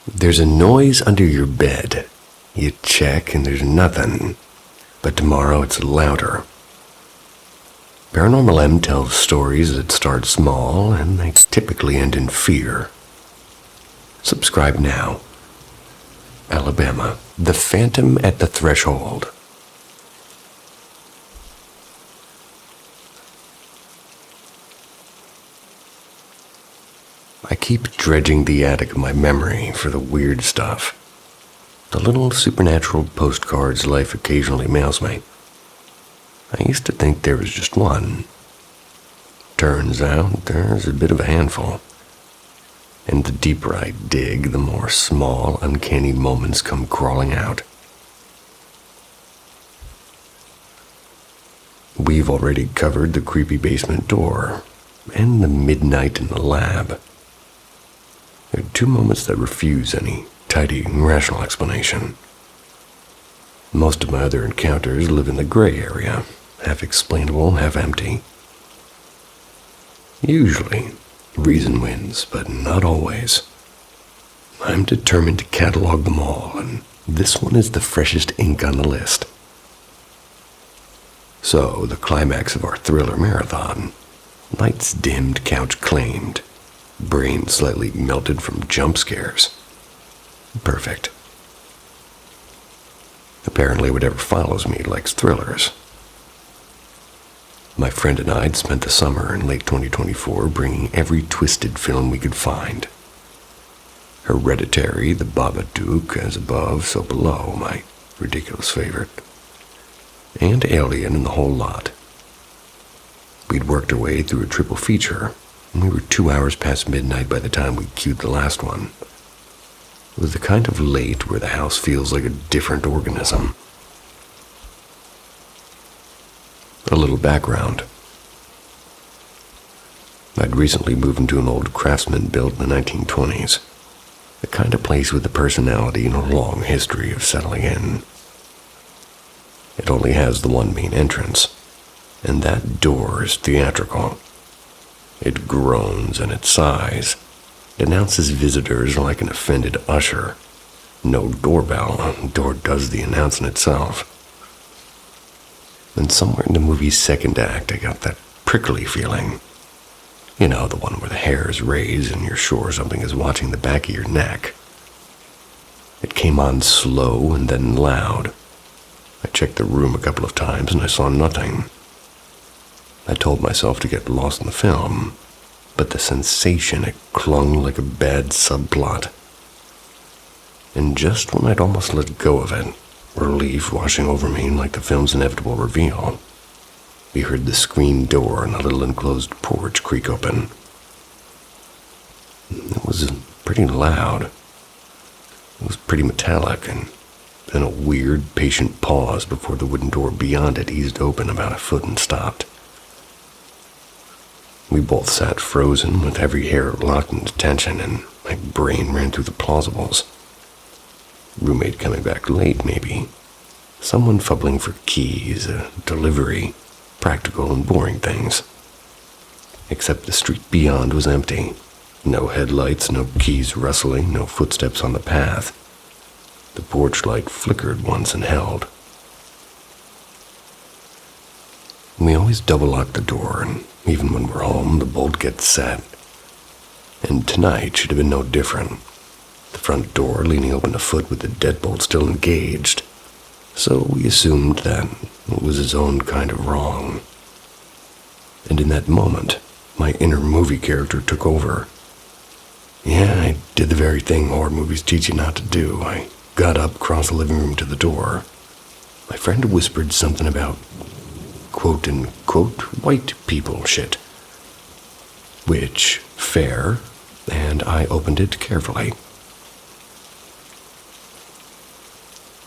There's a noise under your bed. You check and there's nothing. But tomorrow it's louder. Paranormal M tells stories that start small and they typically end in fear. Subscribe now. Alabama, The Phantom at the Threshold. I keep dredging the attic of my memory for the weird stuff. The little supernatural postcards life occasionally mails me. I used to think there was just one. Turns out there's a bit of a handful. And the deeper I dig, the more small, uncanny moments come crawling out. We've already covered the creepy basement door and the midnight in the lab. There are two moments that refuse any tidy, rational explanation. Most of my other encounters live in the gray area, half explainable, half empty. Usually, reason wins, but not always. I'm determined to catalog them all, and this one is the freshest ink on the list. So, the climax of our thriller marathon. Lights dimmed, couch claimed. Brain slightly melted from jump scares. Perfect. Apparently whatever follows me likes thrillers. My friend and I had spent the summer in late 2024 bringing every twisted film we could find. Hereditary, The Babadook, As Above, So Below, my ridiculous favorite. And Alien and the whole lot. We'd worked our way through a triple feature, and we were 2 hours past midnight by the time we cued the last one. It was the kind of late where the house feels like a different organism. A little background. I'd recently moved into an old craftsman built in the 1920s. The kind of place with a personality and a long history of settling in. It only has the one main entrance, and that door is theatrical. It groans and it sighs. It announces visitors like an offended usher. No doorbell, the door does the announcing itself. Then somewhere in the movie's second act, I got that prickly feeling. You know, the one where the hairs raise and you're sure something is watching the back of your neck. It came on slow and then loud. I checked the room a couple of times and I saw nothing. I told myself to get lost in the film, but the sensation, it clung like a bad subplot. And just when I'd almost let go of it, relief washing over me like the film's inevitable reveal, we heard the screen door in the little enclosed porch creak open. It was pretty loud. It was pretty metallic, and then a weird, patient pause before the wooden door beyond it eased open about a foot and stopped. We both sat frozen with every hair locked into tension, and my brain ran through the plausibles. Roommate coming back late, maybe. Someone fumbling for keys, a delivery, practical and boring things. Except the street beyond was empty. No headlights, no keys rustling, no footsteps on the path. The porch light flickered once and held. We always double-lock the door, and even when we're home, the bolt gets set. And tonight should have been no different. The front door leaning open a foot with the deadbolt still engaged. So we assumed that it was his own kind of wrong. And in that moment, my inner movie character took over. Yeah, I did the very thing horror movies teach you not to do. I got up, crossed the living room to the door. My friend whispered something about quote-unquote white people shit. Which, fair, and I opened it carefully.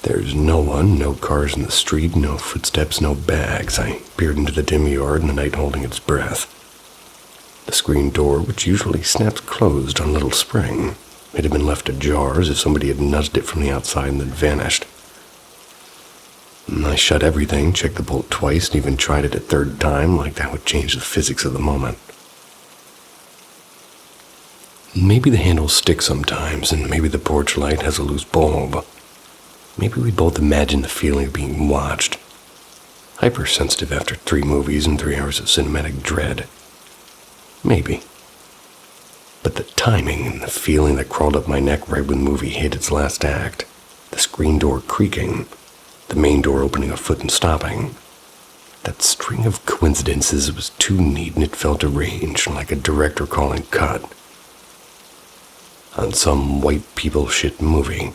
There's no one, no cars in the street, no footsteps, no bags. I peered into the dim yard in the night holding its breath. The screen door, which usually snaps closed on a little spring, it had been left ajar as if somebody had nudged it from the outside and then vanished. I shut everything, checked the bolt twice, and even tried it a third time, like that would change the physics of the moment. Maybe the handles stick sometimes, and maybe the porch light has a loose bulb. Maybe we both imagine the feeling of being watched. Hypersensitive after 3 movies and 3 hours of cinematic dread. Maybe. But the timing and the feeling that crawled up my neck right when the movie hit its last act, the screen door creaking, the main door opening a foot and stopping, that string of coincidences was too neat and it felt arranged like a director calling cut on some white people shit movie.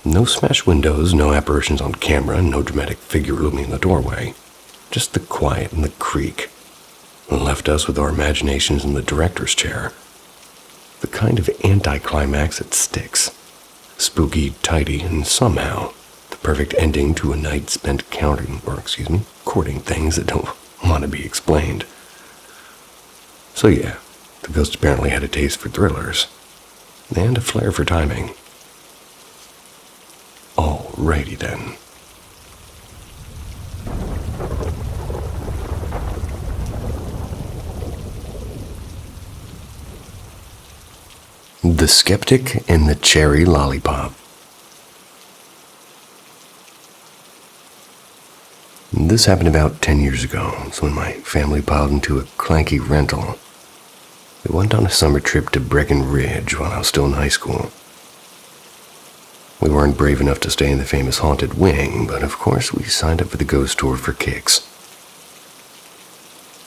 No smashed windows, no apparitions on camera, no dramatic figure looming in the doorway. Just the quiet and the creak. Left us with our imaginations in the director's chair. The kind of anticlimax that sticks. Spooky, tidy, and somehow the perfect ending to a night spent courting things that don't want to be explained. So yeah, the ghost apparently had a taste for thrillers. And a flair for timing. Alrighty then. The Skeptic and the Cherry Lollipop. This happened about 10 years ago. It's when my family piled into a clanky rental. We went on a summer trip to Breckenridge while I was still in high school. We weren't brave enough to stay in the famous haunted wing, but of course we signed up for the ghost tour for kicks.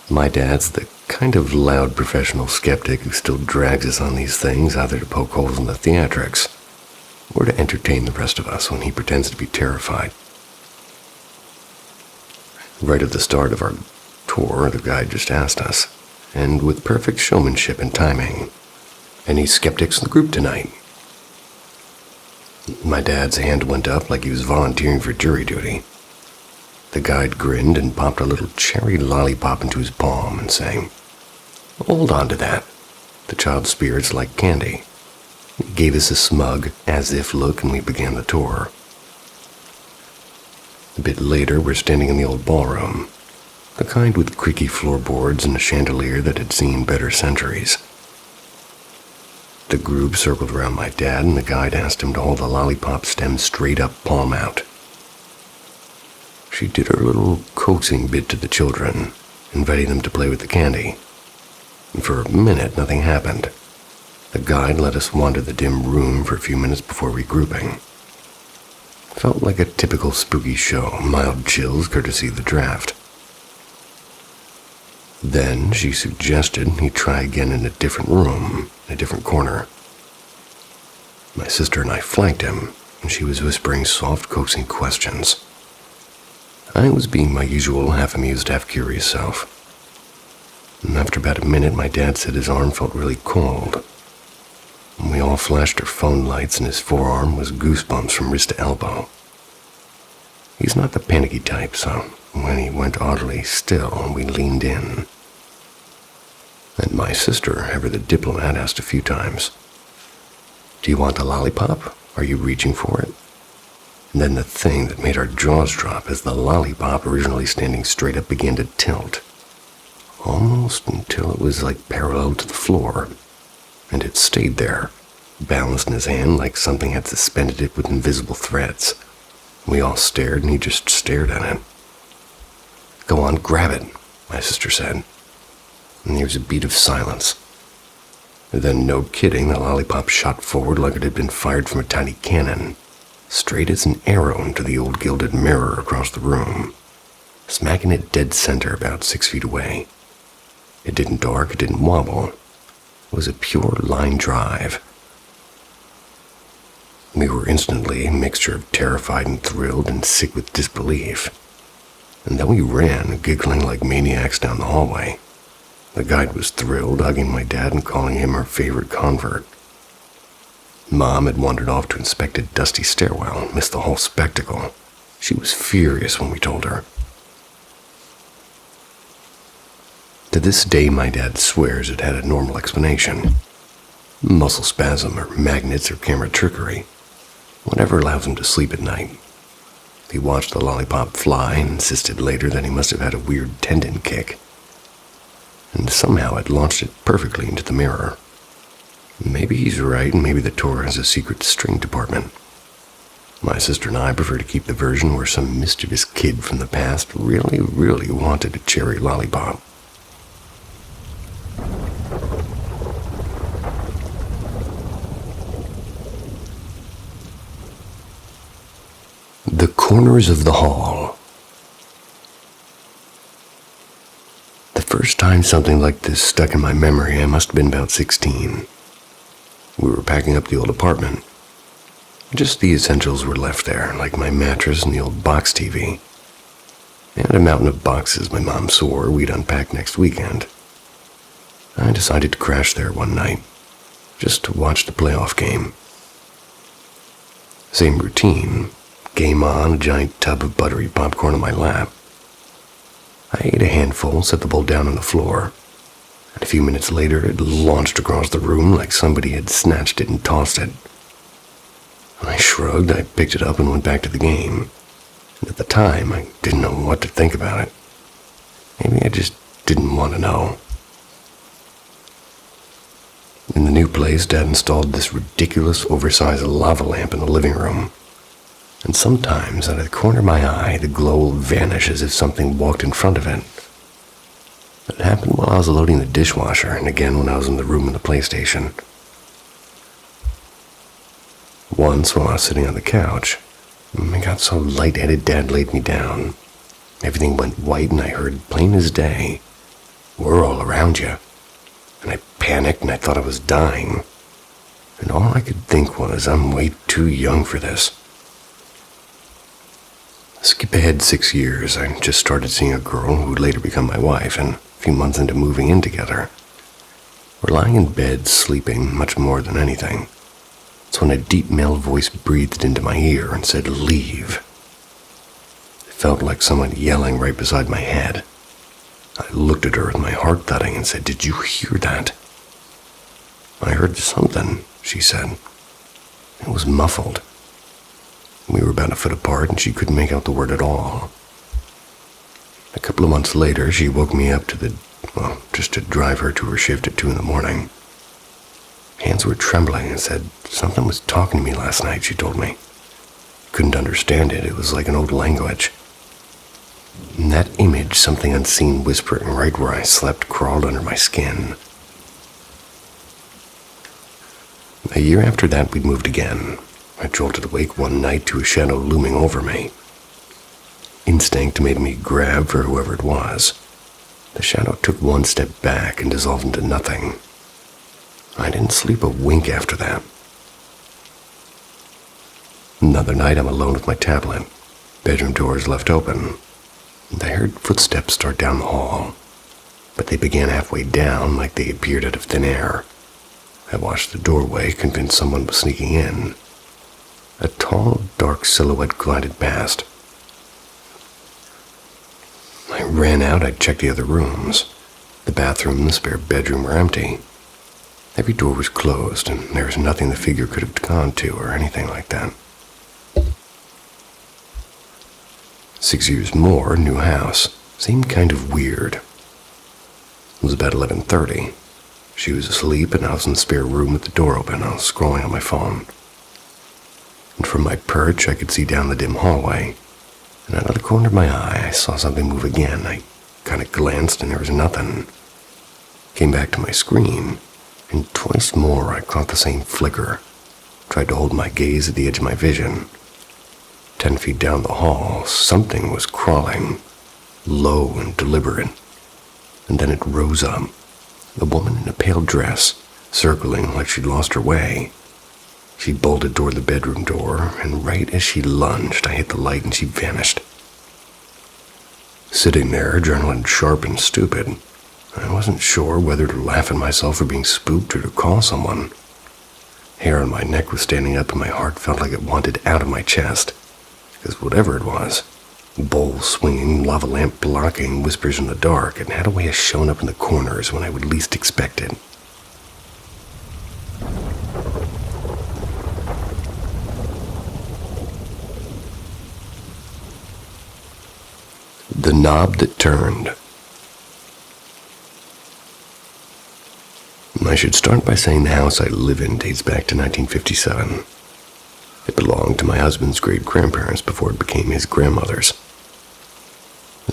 My dad's the kind of loud professional skeptic who still drags us on these things either to poke holes in the theatrics or to entertain the rest of us when he pretends to be terrified. Right at the start of our tour, the guide just asked us, and with perfect showmanship and timing, "Any skeptics in the group tonight?" My dad's hand went up like he was volunteering for jury duty. The guide grinned and popped a little cherry lollipop into his palm and sang, "Hold on to that. The child's spirits like candy." He gave us a smug, as-if look and we began the tour. A bit later, we're standing in the old ballroom, the kind with creaky floorboards and a chandelier that had seen better centuries. The group circled around my dad and the guide asked him to hold the lollipop stem straight up, palm out. She did her little coaxing bit to the children, inviting them to play with the candy. And for a minute, nothing happened. The guide let us wander the dim room for a few minutes before regrouping. Felt like a typical spooky show, mild chills courtesy of the draft. Then she suggested he try again in a different room, in a different corner. My sister and I flanked him, and she was whispering soft, coaxing questions. I was being my usual half-amused, half-curious self. And after about a minute, my dad said his arm felt really cold. And we all flashed our phone lights, and his forearm was goosebumps from wrist to elbow. He's not the panicky type, so when he went oddly still, we leaned in. And my sister, ever the diplomat, asked a few times, "Do you want the lollipop? Are you reaching for it?" And then the thing that made our jaws drop as the lollipop, originally standing straight up, began to tilt. Almost until it was like parallel to the floor. And it stayed there, balanced in his hand like something had suspended it with invisible threads. We all stared and he just stared at it. "Go on, grab it," my sister said. And there was a beat of silence. And then, no kidding, the lollipop shot forward like it had been fired from a tiny cannon, straight as an arrow into the old gilded mirror across the room, smacking it dead center about 6 feet away. It didn't arc, it didn't wobble. It was a pure line drive. We were instantly a mixture of terrified and thrilled and sick with disbelief. And then we ran, giggling like maniacs down the hallway. The guide was thrilled, hugging my dad and calling him our favorite convert. Mom had wandered off to inspect a dusty stairwell and missed the whole spectacle. She was furious when we told her. To this day, my dad swears it had a normal explanation. Muscle spasm or magnets or camera trickery. Whatever allows him to sleep at night. He watched the lollipop fly and insisted later that he must have had a weird tendon kick. and somehow I'd launched it perfectly into the mirror. Maybe he's right, and maybe the tour has a secret string department. My sister and I prefer to keep the version where some mischievous kid from the past really, really wanted a cherry lollipop. The corners of the hall. The first time something like this stuck in my memory, I must have been about 16. We were packing up the old apartment. Just the essentials were left there, like my mattress and the old box TV. And a mountain of boxes my mom swore we'd unpack next weekend. I decided to crash there one night, just to watch the playoff game. Same routine. Game on, a giant tub of buttery popcorn on my lap. I ate a handful, set the bowl down on the floor, and a few minutes later it launched across the room like somebody had snatched it and tossed it. I shrugged, I picked it up and went back to the game. And at the time, I didn't know what to think about it. Maybe I just didn't want to know. In the new place, Dad installed this ridiculous, oversized lava lamp in the living room. And sometimes, out of the corner of my eye, the glow will vanish as if something walked in front of it. It happened while I was loading the dishwasher, and again when I was in the room of the PlayStation. Once, while I was sitting on the couch, I got so lightheaded Dad laid me down. Everything went white, and I heard plain as day, "We're all around you." And I panicked, and I thought I was dying. And all I could think was, I'm way too young for this. Skip ahead 6 years, I just started seeing a girl who would later become my wife, and a few months into moving in together. We're lying in bed, sleeping, much more than anything. It's when a deep male voice breathed into my ear and said, "Leave." It felt like someone yelling right beside my head. I looked at her with my heart thudding and said, "Did you hear that?" "I heard something," she said. It was muffled. We were about a foot apart, and she couldn't make out the word at all. A couple of months later, she woke me up just to drive her to her shift at 2 a.m. Hands were trembling and said, "Something was talking to me last night," she told me. Couldn't understand it. It was like an old language. In that image, something unseen whispering right where I slept crawled under my skin. A year after that, we'd moved again. I jolted awake one night to a shadow looming over me. Instinct made me grab for whoever it was. The shadow took one step back and dissolved into nothing. I didn't sleep a wink after that. Another night, I'm alone with my tablet. Bedroom doors left open. I heard footsteps start down the hall, but they began halfway down like they appeared out of thin air. I watched the doorway, convinced someone was sneaking in. A tall, dark silhouette glided past. I ran out. I checked the other rooms. The bathroom and the spare bedroom were empty. Every door was closed, and there was nothing the figure could have gone to or anything like that. 6 years more, new house. Seemed kind of weird. It was about 11:30. She was asleep, and I was in the spare room with the door open. I was scrolling on my phone. And from my perch, I could see down the dim hallway. And out of the corner of my eye, I saw something move again. I kind of glanced, and there was nothing. Came back to my screen, and twice more I caught the same flicker. Tried to hold my gaze at the edge of my vision. 10 feet down the hall, something was crawling, low and deliberate. And then it rose up. A woman in a pale dress, circling like she'd lost her way. She bolted toward the bedroom door, and right as she lunged, I hit the light and she vanished. Sitting there, adrenaline sharp and stupid, I wasn't sure whether to laugh at myself for being spooked or to call someone. Hair on my neck was standing up and my heart felt like it wanted out of my chest. Because whatever it was, bowl swinging, lava lamp blocking, whispers in the dark, it had a way of showing up in the corners when I would least expect it. The knob that turned. I should start by saying the house I live in dates back to 1957. It belonged to my husband's great-grandparents before it became his grandmother's.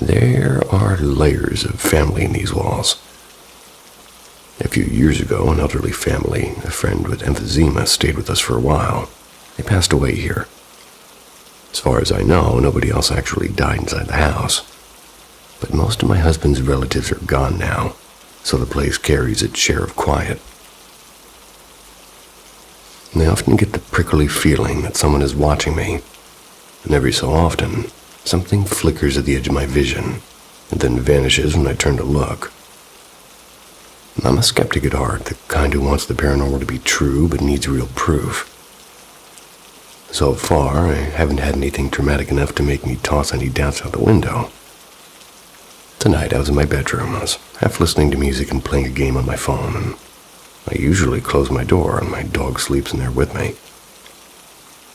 There are layers of family in these walls. A few years ago, an elderly family, a friend with emphysema, stayed with us for a while. They passed away here. As far as I know, nobody else actually died inside the house. But most of my husband's relatives are gone now, so the place carries its share of quiet. And I often get the prickly feeling that someone is watching me, and every so often, something flickers at the edge of my vision, and then vanishes when I turn to look. I'm a skeptic at heart, the kind who wants the paranormal to be true but needs real proof. So far, I haven't had anything dramatic enough to make me toss any doubts out the window. Tonight I was in my bedroom. I was half listening to music and playing a game on my phone, and I usually close my door and my dog sleeps in there with me.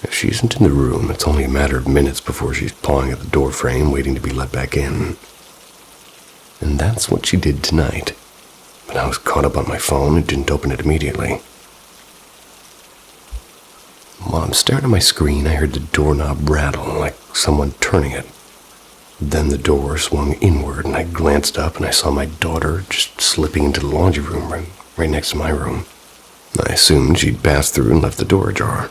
If she isn't in the room, it's only a matter of minutes before she's pawing at the door frame waiting to be let back in. And that's what she did tonight. But I was caught up on my phone and didn't open it immediately. While I'm staring at my screen, I heard the doorknob rattle like someone turning it. Then the door swung inward and I glanced up and I saw my daughter just slipping into the laundry room right next to my room. I assumed she'd passed through and left the door ajar.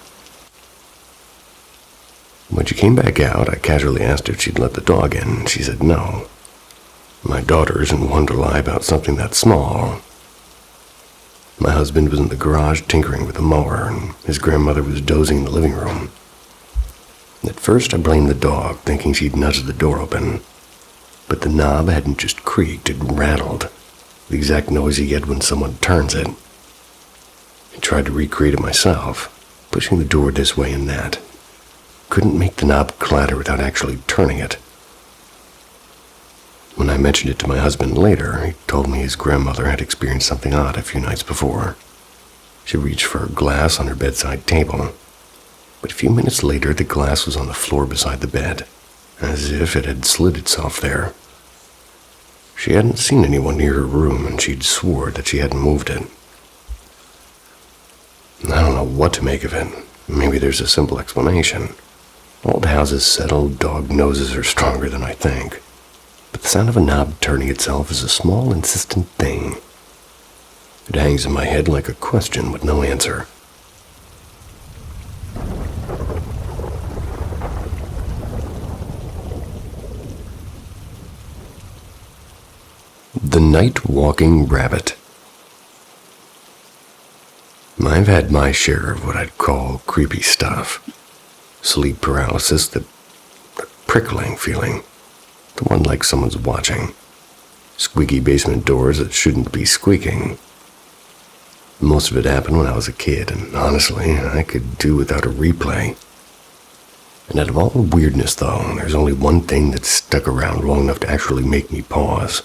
When she came back out, I casually asked if she'd let the dog in, and she said no. My daughter isn't one to lie about something that small. My husband was in the garage tinkering with a mower, and his grandmother was dozing in the living room. At first, I blamed the dog, thinking she'd nudged the door open. But the knob hadn't just creaked, it rattled. The exact noise you get when someone turns it. I tried to recreate it myself, pushing the door this way and that. Couldn't make the knob clatter without actually turning it. When I mentioned it to my husband later, he told me his grandmother had experienced something odd a few nights before. She reached for a glass on her bedside table, but a few minutes later the glass was on the floor beside the bed, as if it had slid itself there. She hadn't seen anyone near her room, and she'd swore that she hadn't moved it. I don't know what to make of it. Maybe there's a simple explanation. Old houses settle, dog noses are stronger than I think. But the sound of a knob turning itself is a small, insistent thing. It hangs in my head like a question with no answer. The Night Walking Rabbit. I've had my share of what I'd call creepy stuff. Sleep paralysis, the prickling feeling, the one like someone's watching. Squeaky basement doors that shouldn't be squeaking. Most of it happened when I was a kid, and honestly, I could do without a replay. And out of all the weirdness, though, there's only one thing that's stuck around long enough to actually make me pause.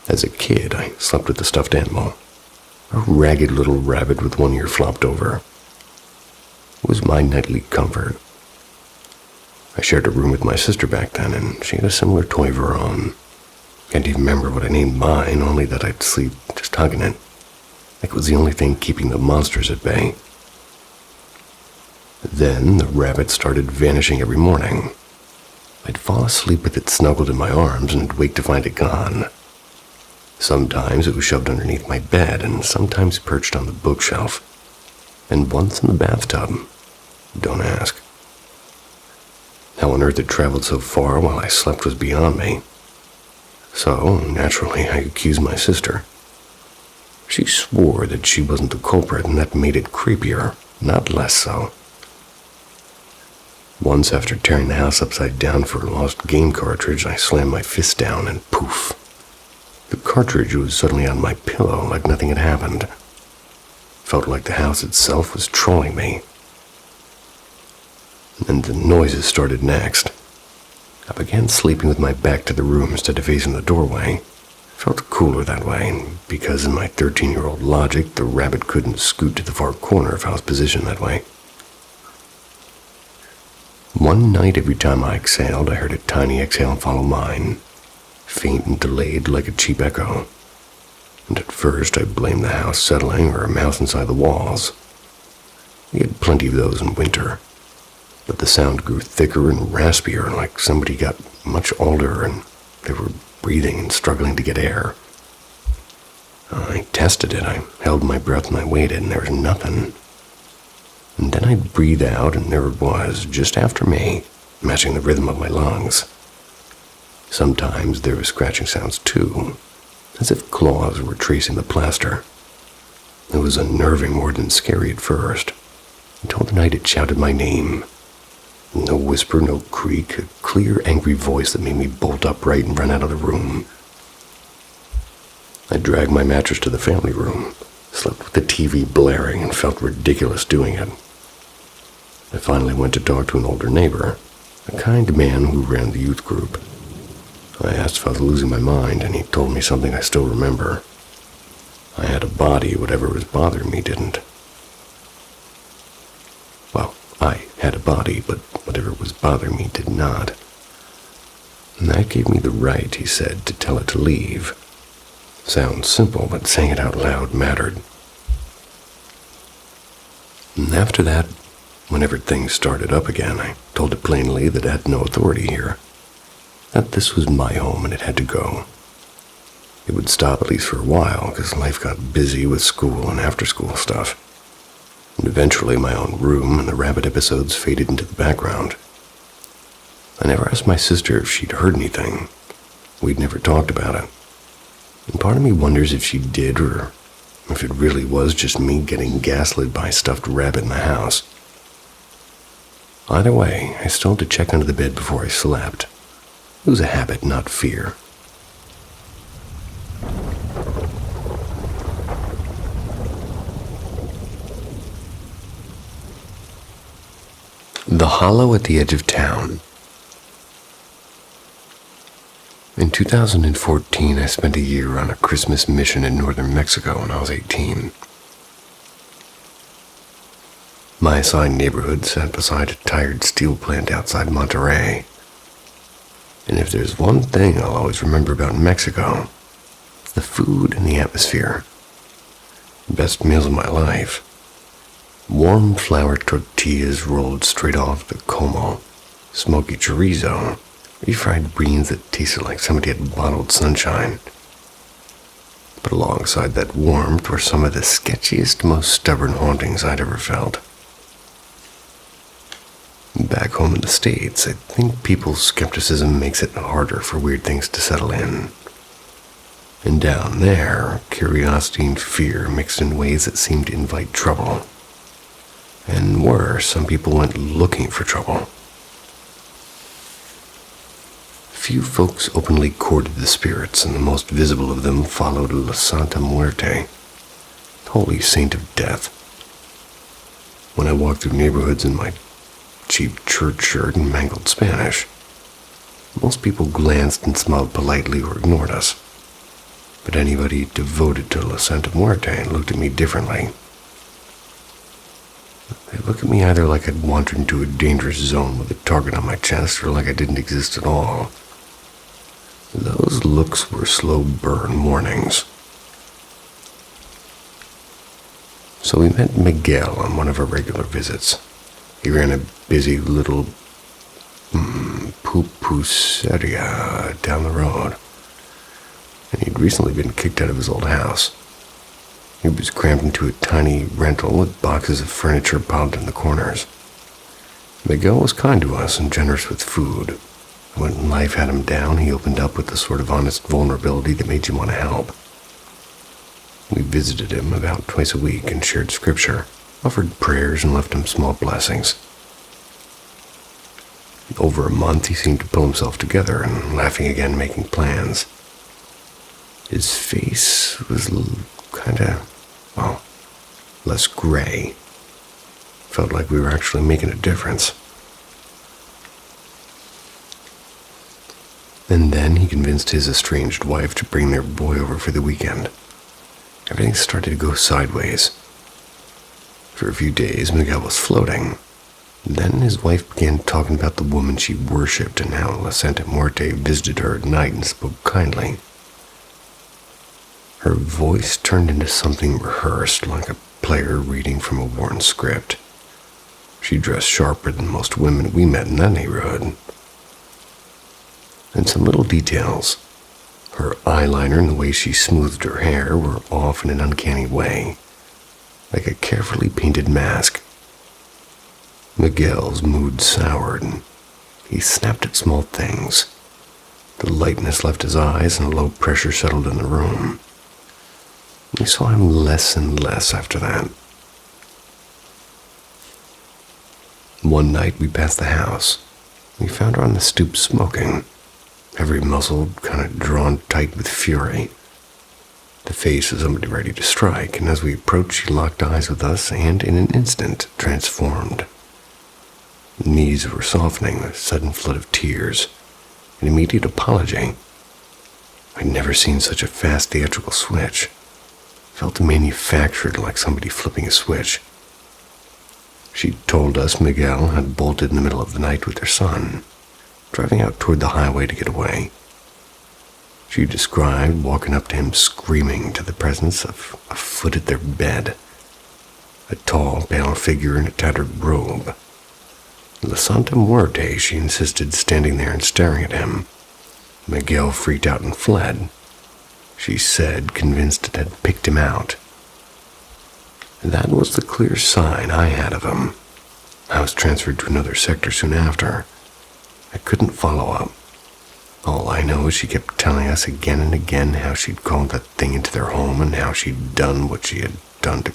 As a kid, I slept with a stuffed animal. A ragged little rabbit with one ear flopped over. It was my nightly comfort. I shared a room with my sister back then, and she had a similar toy of her own. Can't even remember what I named mine, only that I'd sleep just hugging it. Like it was the only thing keeping the monsters at bay. Then the rabbit started vanishing every morning. I'd fall asleep with it snuggled in my arms, and I'd wake to find it gone. Sometimes it was shoved underneath my bed, and sometimes perched on the bookshelf. And once in the bathtub. Don't ask. How on earth it traveled so far while I slept was beyond me. So, naturally, I accused my sister. She swore that she wasn't the culprit, and that made it creepier, not less so. Once, after tearing the house upside down for a lost game cartridge, I slammed my fist down and poof. The cartridge was suddenly on my pillow like nothing had happened. Felt like the house itself was trolling me. And the noises started next. I began sleeping with my back to the room instead of facing the doorway. Felt cooler that way, because in my 13-year-old logic, the rabbit couldn't scoot to the far corner if I was positioned that way. One night, every time I exhaled, I heard a tiny exhale follow mine, faint and delayed like a cheap echo. and at first I blamed the house settling or a mouse inside the walls. We had plenty of those in winter, but the sound grew thicker and raspier, like somebody got much older and they were breathing and struggling to get air. I tested it. I held my breath and I waited, and there was nothing. And then I'd breathe out, and there it was, just after me, matching the rhythm of my lungs. Sometimes there were scratching sounds too, as if claws were tracing the plaster. It was unnerving more than scary at first, until the night it shouted my name. No whisper, no creak, a clear, angry voice that made me bolt upright and run out of the room. I dragged my mattress to the family room, slept with the TV blaring, and felt ridiculous doing it. I finally went to talk to an older neighbor, a kind man who ran the youth group. I asked if I was losing my mind, and he told me something I still remember. I had a body, whatever was bothering me didn't. Well, I had a body, but whatever was bothering me did not. And that gave me the right, he said, to tell it to leave. Sounds simple, but saying it out loud mattered. And after that, whenever things started up again, I told it plainly that it had no authority here. That this was my home and it had to go. It would stop at least for a while, because life got busy with school and after-school stuff. And eventually my own room and the rabbit episodes faded into the background. I never asked my sister if she'd heard anything. We'd never talked about it. And part of me wonders if she did, or if it really was just me getting gaslit by a stuffed rabbit in the house. Either way, I still had to check under the bed before I slept. It was a habit, not fear. The Hollow at the Edge of Town. In 2014, I spent a year on a Christmas mission in northern Mexico when I was 18. My assigned neighborhood sat beside a tired steel plant outside Monterrey. And if there's one thing I'll always remember about Mexico, it's the food and the atmosphere. Best meals of my life. Warm flour tortillas rolled straight off the como, smoky chorizo, refried beans that tasted like somebody had bottled sunshine. But alongside that warmth were some of the sketchiest, most stubborn hauntings I'd ever felt. Back home in the States, I think people's skepticism makes it harder for weird things to settle in. And down there, curiosity and fear mixed in ways that seemed to invite trouble. And worse, some people went looking for trouble. Few folks openly courted the spirits, and the most visible of them followed La Santa Muerte, holy saint of death. When I walked through neighborhoods in my cheap church shirt and mangled Spanish, most people glanced and smiled politely or ignored us. But anybody devoted to La Santa Muerte looked at me differently. They looked at me either like I'd wandered into a dangerous zone with a target on my chest, or like I didn't exist at all. Those looks were slow burn warnings. So we met Miguel on one of our regular visits. He ran a busy little pupuseria down the road, and he'd recently been kicked out of his old house. He was crammed into a tiny rental with boxes of furniture piled in the corners. Miguel was kind to us and generous with food. When life had him down, he opened up with the sort of honest vulnerability that made you want to help. We visited him about twice a week and shared scripture, offered prayers, and left him small blessings. Over a month, he seemed to pull himself together and laughing again, making plans. His face was less gray. Felt like we were actually making a difference. And then he convinced his estranged wife to bring their boy over for the weekend. Everything started to go sideways. For a few days, Miguel was floating. Then his wife began talking about the woman she worshipped and how La Santa Muerte visited her at night and spoke kindly. Her voice turned into something rehearsed, like a player reading from a worn script. She dressed sharper than most women we met in that neighborhood. And some little details. Her eyeliner and the way she smoothed her hair were off in an uncanny way, like a carefully painted mask. Miguel's mood soured, and he snapped at small things. The lightness left his eyes, and a low pressure settled in the room. We saw him less and less after that. One night we passed the house. We found her on the stoop smoking, every muscle kind of drawn tight with fury. The face of somebody ready to strike, and as we approached, she locked eyes with us and in an instant transformed. The knees were softening, a sudden flood of tears, an immediate apology. I'd never seen such a fast theatrical switch. Felt manufactured, like somebody flipping a switch. She told us Miguel had bolted in the middle of the night with her son, driving out toward the highway to get away. She described walking up to him screaming to the presence of a foot at their bed, a tall, pale figure in a tattered robe. La Santa Muerte, she insisted, standing there and staring at him. Miguel freaked out and fled. She said, convinced it had picked him out. That was the clear sign I had of him. I was transferred to another sector soon after. I couldn't follow up. All I know is she kept telling us again and again how she'd called that thing into their home and how she'd done what she had done to,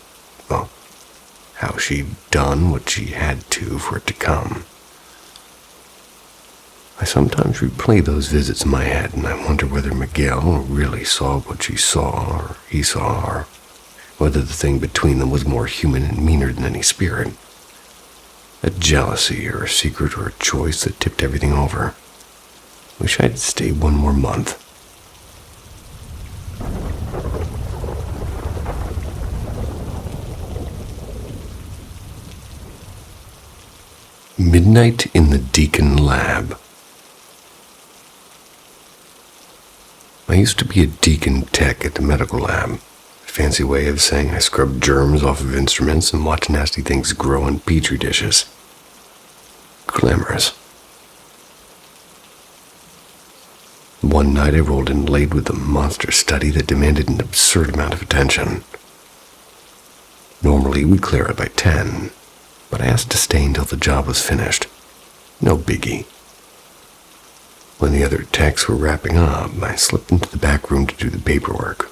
well, how she'd done what she had to for it to come. I sometimes replay those visits in my head, and I wonder whether Miguel really saw what she saw, or he saw, or whether the thing between them was more human and meaner than any spirit. A jealousy, or a secret, or a choice that tipped everything over. Wish I'd stayed one more month. Midnight in the Deacon Lab. I used to be a deacon tech at the medical lab. A fancy way of saying I scrubbed germs off of instruments and watched nasty things grow in petri dishes. Glamorous. One night I rolled in late with a monster study that demanded an absurd amount of attention. Normally we'd clear it by 10, but I asked to stay until the job was finished. No biggie. When the other techs were wrapping up, I slipped into the back room to do the paperwork.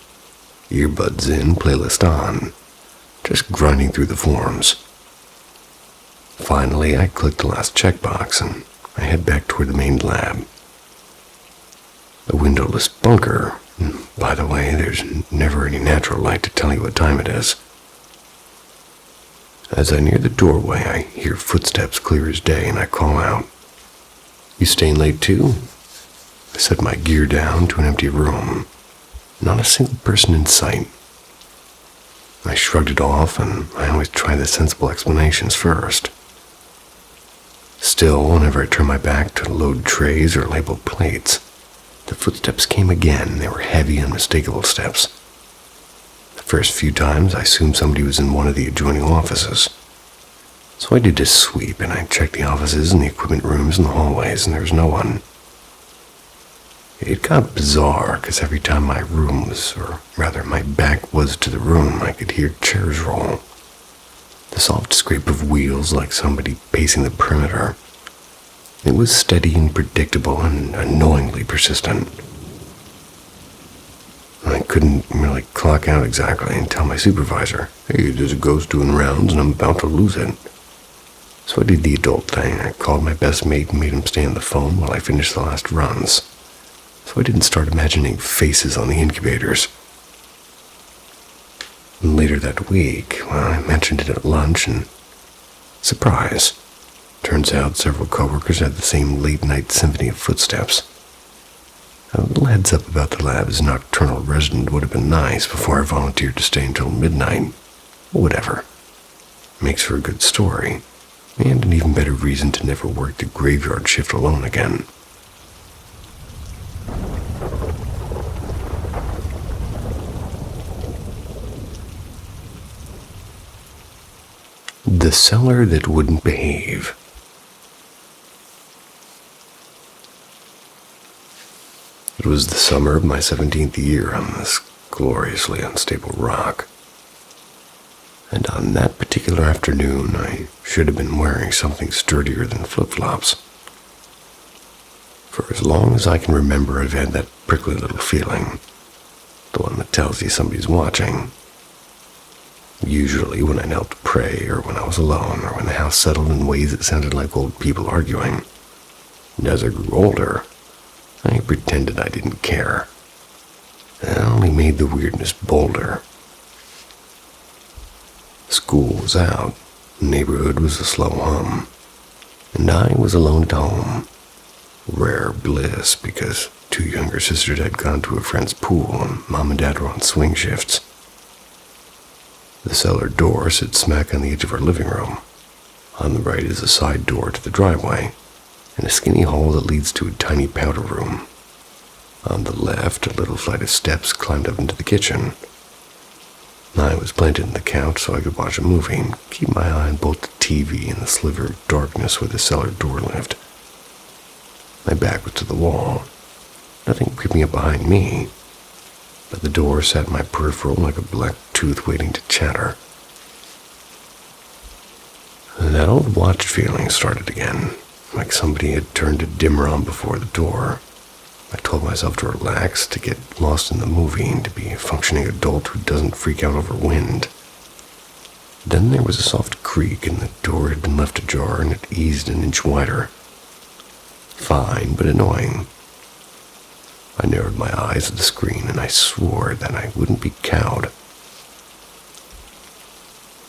Earbuds in, playlist on, just grinding through the forms. Finally, I clicked the last checkbox and I head back toward the main lab. A windowless bunker. By the way, there's never any natural light to tell you what time it is. As I near the doorway, I hear footsteps clear as day and I call out, "You staying late too?" I set my gear down to an empty room. Not a single person in sight. I shrugged it off, and I always try the sensible explanations first. Still, whenever I turned my back to load trays or label plates, the footsteps came again. They were heavy, unmistakable steps. The first few times, I assumed somebody was in one of the adjoining offices. So I did a sweep, and I checked the offices and the equipment rooms and the hallways, and there was no one. It got bizarre, because every time my room was, or rather my back was to the room, I could hear chairs roll. The soft scrape of wheels like somebody pacing the perimeter. It was steady and predictable and annoyingly persistent. I couldn't really clock out exactly and tell my supervisor, "Hey, there's a ghost doing rounds and I'm about to lose it." So I did the adult thing. I called my best mate and made him stay on the phone while I finished the last runs, so I didn't start imagining faces on the incubators. Later that week, I mentioned it at lunch, and surprise, turns out several coworkers had the same late-night symphony of footsteps. A little heads up about the lab as a nocturnal resident would have been nice before I volunteered to stay until midnight. Whatever. Makes for a good story, and an even better reason to never work the graveyard shift alone again. The cellar that wouldn't behave. It was the summer of my 17th year on this gloriously unstable rock. And on that particular afternoon, I should have been wearing something sturdier than flip-flops. For as long as I can remember, I've had that prickly little feeling, the one that tells you somebody's watching. Usually when I knelt to pray, or when I was alone, or when the house settled in ways that sounded like old people arguing. And as I grew older, I pretended I didn't care. It only made the weirdness bolder. School was out, the neighborhood was a slow hum, and I was alone at home. Rare bliss, because 2 younger sisters had gone to a friend's pool and Mom and Dad were on swing shifts. The cellar door sits smack on the edge of our living room. On the right is a side door to the driveway, and a skinny hall that leads to a tiny powder room. On the left, a little flight of steps climbed up into the kitchen. I was planted in the couch so I could watch a movie and keep my eye on both the TV and the sliver of darkness where the cellar door lived. My back was to the wall, nothing creeping up behind me, but the door sat in my peripheral like a black tooth waiting to chatter. That old watch feeling started again, like somebody had turned a dimmer on before the door. I told myself to relax, to get lost in the movie, and to be a functioning adult who doesn't freak out over wind. Then there was a soft creak, and the door had been left ajar, and it eased an inch wider. Fine, but annoying. I narrowed my eyes at the screen, and I swore that I wouldn't be cowed.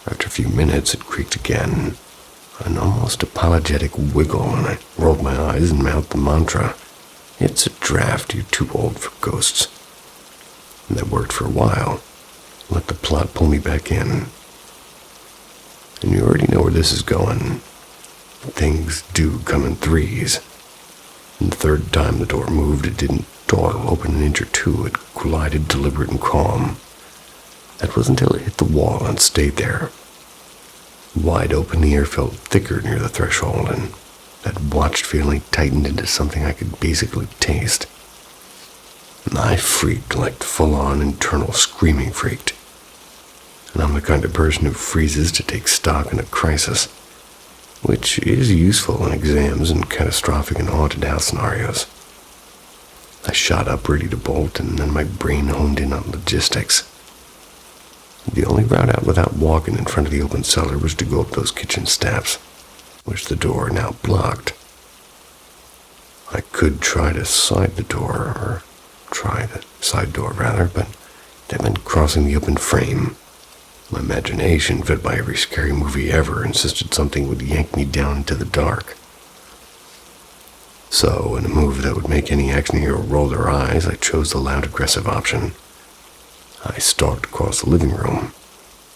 After a few minutes, it creaked again, an almost apologetic wiggle, and I rolled my eyes and mouthed the mantra, "It's a draft, you're too old for ghosts." And that worked for a while. Let the plot pull me back in. And you already know where this is going. Things do come in threes. And the third time the door moved, it didn't dawdle open an inch or two. It collided deliberate and calm. That was until it hit the wall and stayed there. Wide open, the air felt thicker near the threshold, and that watched feeling tightened into something I could basically taste. And I freaked like full-on internal screaming freaked. And I'm the kind of person who freezes to take stock in a crisis, which is useful in exams and catastrophic and haunted house scenarios. I shot up ready to bolt, and then my brain honed in on logistics. The only route out without walking in front of the open cellar was to go up those kitchen steps, which the door now blocked. I could try to side the side door, but that meant crossing the open frame. My imagination, fed by every scary movie ever, insisted something would yank me down into the dark. So, in a move that would make any action hero roll their eyes, I chose the loud, aggressive option. I stalked across the living room,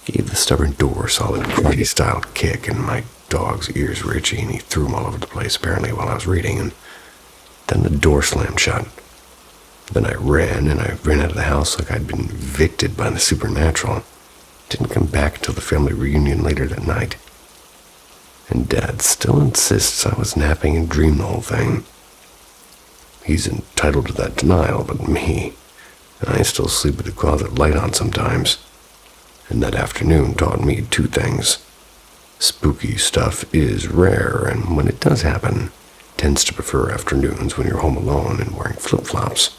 gave the stubborn door a solid karate-style kick, and my dog's ears were itchy, and he threw them all over the place, apparently while I was reading, and then the door slammed shut. Then I ran out of the house like I'd been evicted by the supernatural. Didn't come back until the family reunion later that night. And Dad still insists I was napping and dreamed the whole thing. He's entitled to that denial, but me, I still sleep with the closet light on sometimes. And that afternoon taught me 2 things. Spooky stuff is rare, and when it does happen, tends to prefer afternoons when you're home alone and wearing flip-flops.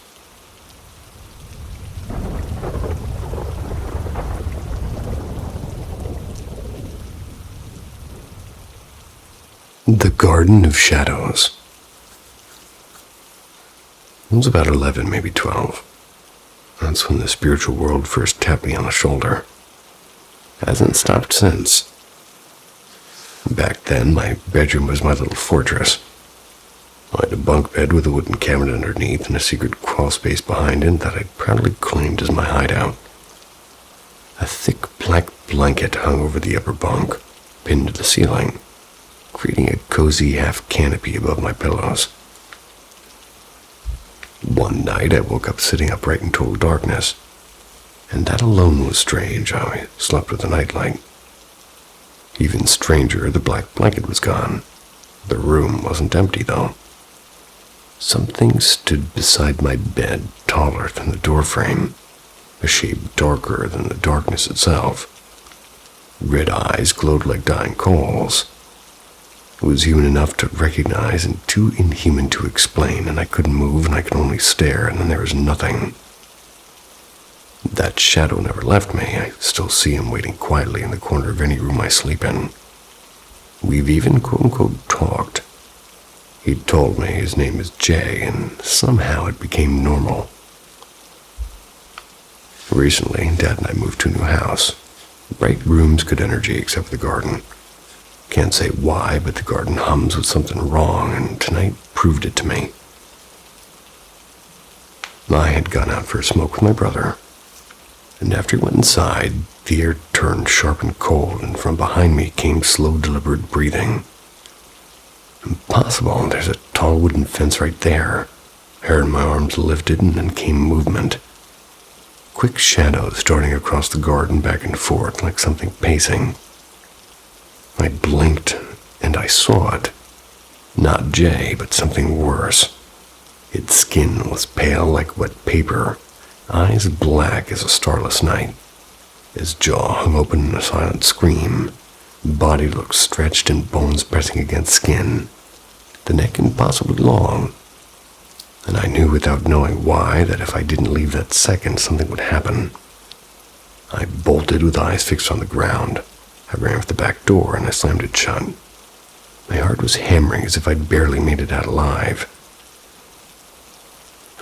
The Garden of Shadows. I was about 11, maybe 12. That's when the spiritual world first tapped me on the shoulder. Hasn't stopped since. Back then, my bedroom was my little fortress. I had a bunk bed with a wooden cabinet underneath and a secret crawl space behind it that I proudly claimed as my hideout. A thick black blanket hung over the upper bunk, pinned to the ceiling, creating a cozy half canopy above my pillows. One night I woke up sitting upright in total darkness, and that alone was strange. I slept with a nightlight. Even stranger, the black blanket was gone. The room wasn't empty, though. Something stood beside my bed, taller than the doorframe, a shade darker than the darkness itself. Red eyes glowed like dying coals. It was human enough to recognize and too inhuman to explain, and I couldn't move and I could only stare, and then there was nothing. That shadow never left me. I still see him waiting quietly in the corner of any room I sleep in. We've even quote-unquote talked. He'd told me his name is Jay, and somehow it became normal. Recently, Dad and I moved to a new house. Bright rooms, good energy except for the garden. Can't say why, but the garden hums with something wrong, and tonight proved it to me. I had gone out for a smoke with my brother, and after he went inside, the air turned sharp and cold, and from behind me came slow, deliberate breathing. Impossible, there's a tall wooden fence right there. Hair in my arms lifted, and then came movement. Quick shadows darting across the garden back and forth like something pacing. I blinked, and I saw it. Not Jay, but something worse. Its skin was pale like wet paper, eyes black as a starless night. His jaw hung open in a silent scream. Body looked stretched and bones pressing against skin. The neck impossibly long. And I knew without knowing why that if I didn't leave that second, something would happen. I bolted with eyes fixed on the ground. I ran for the back door and I slammed it shut. My heart was hammering as if I'd barely made it out alive.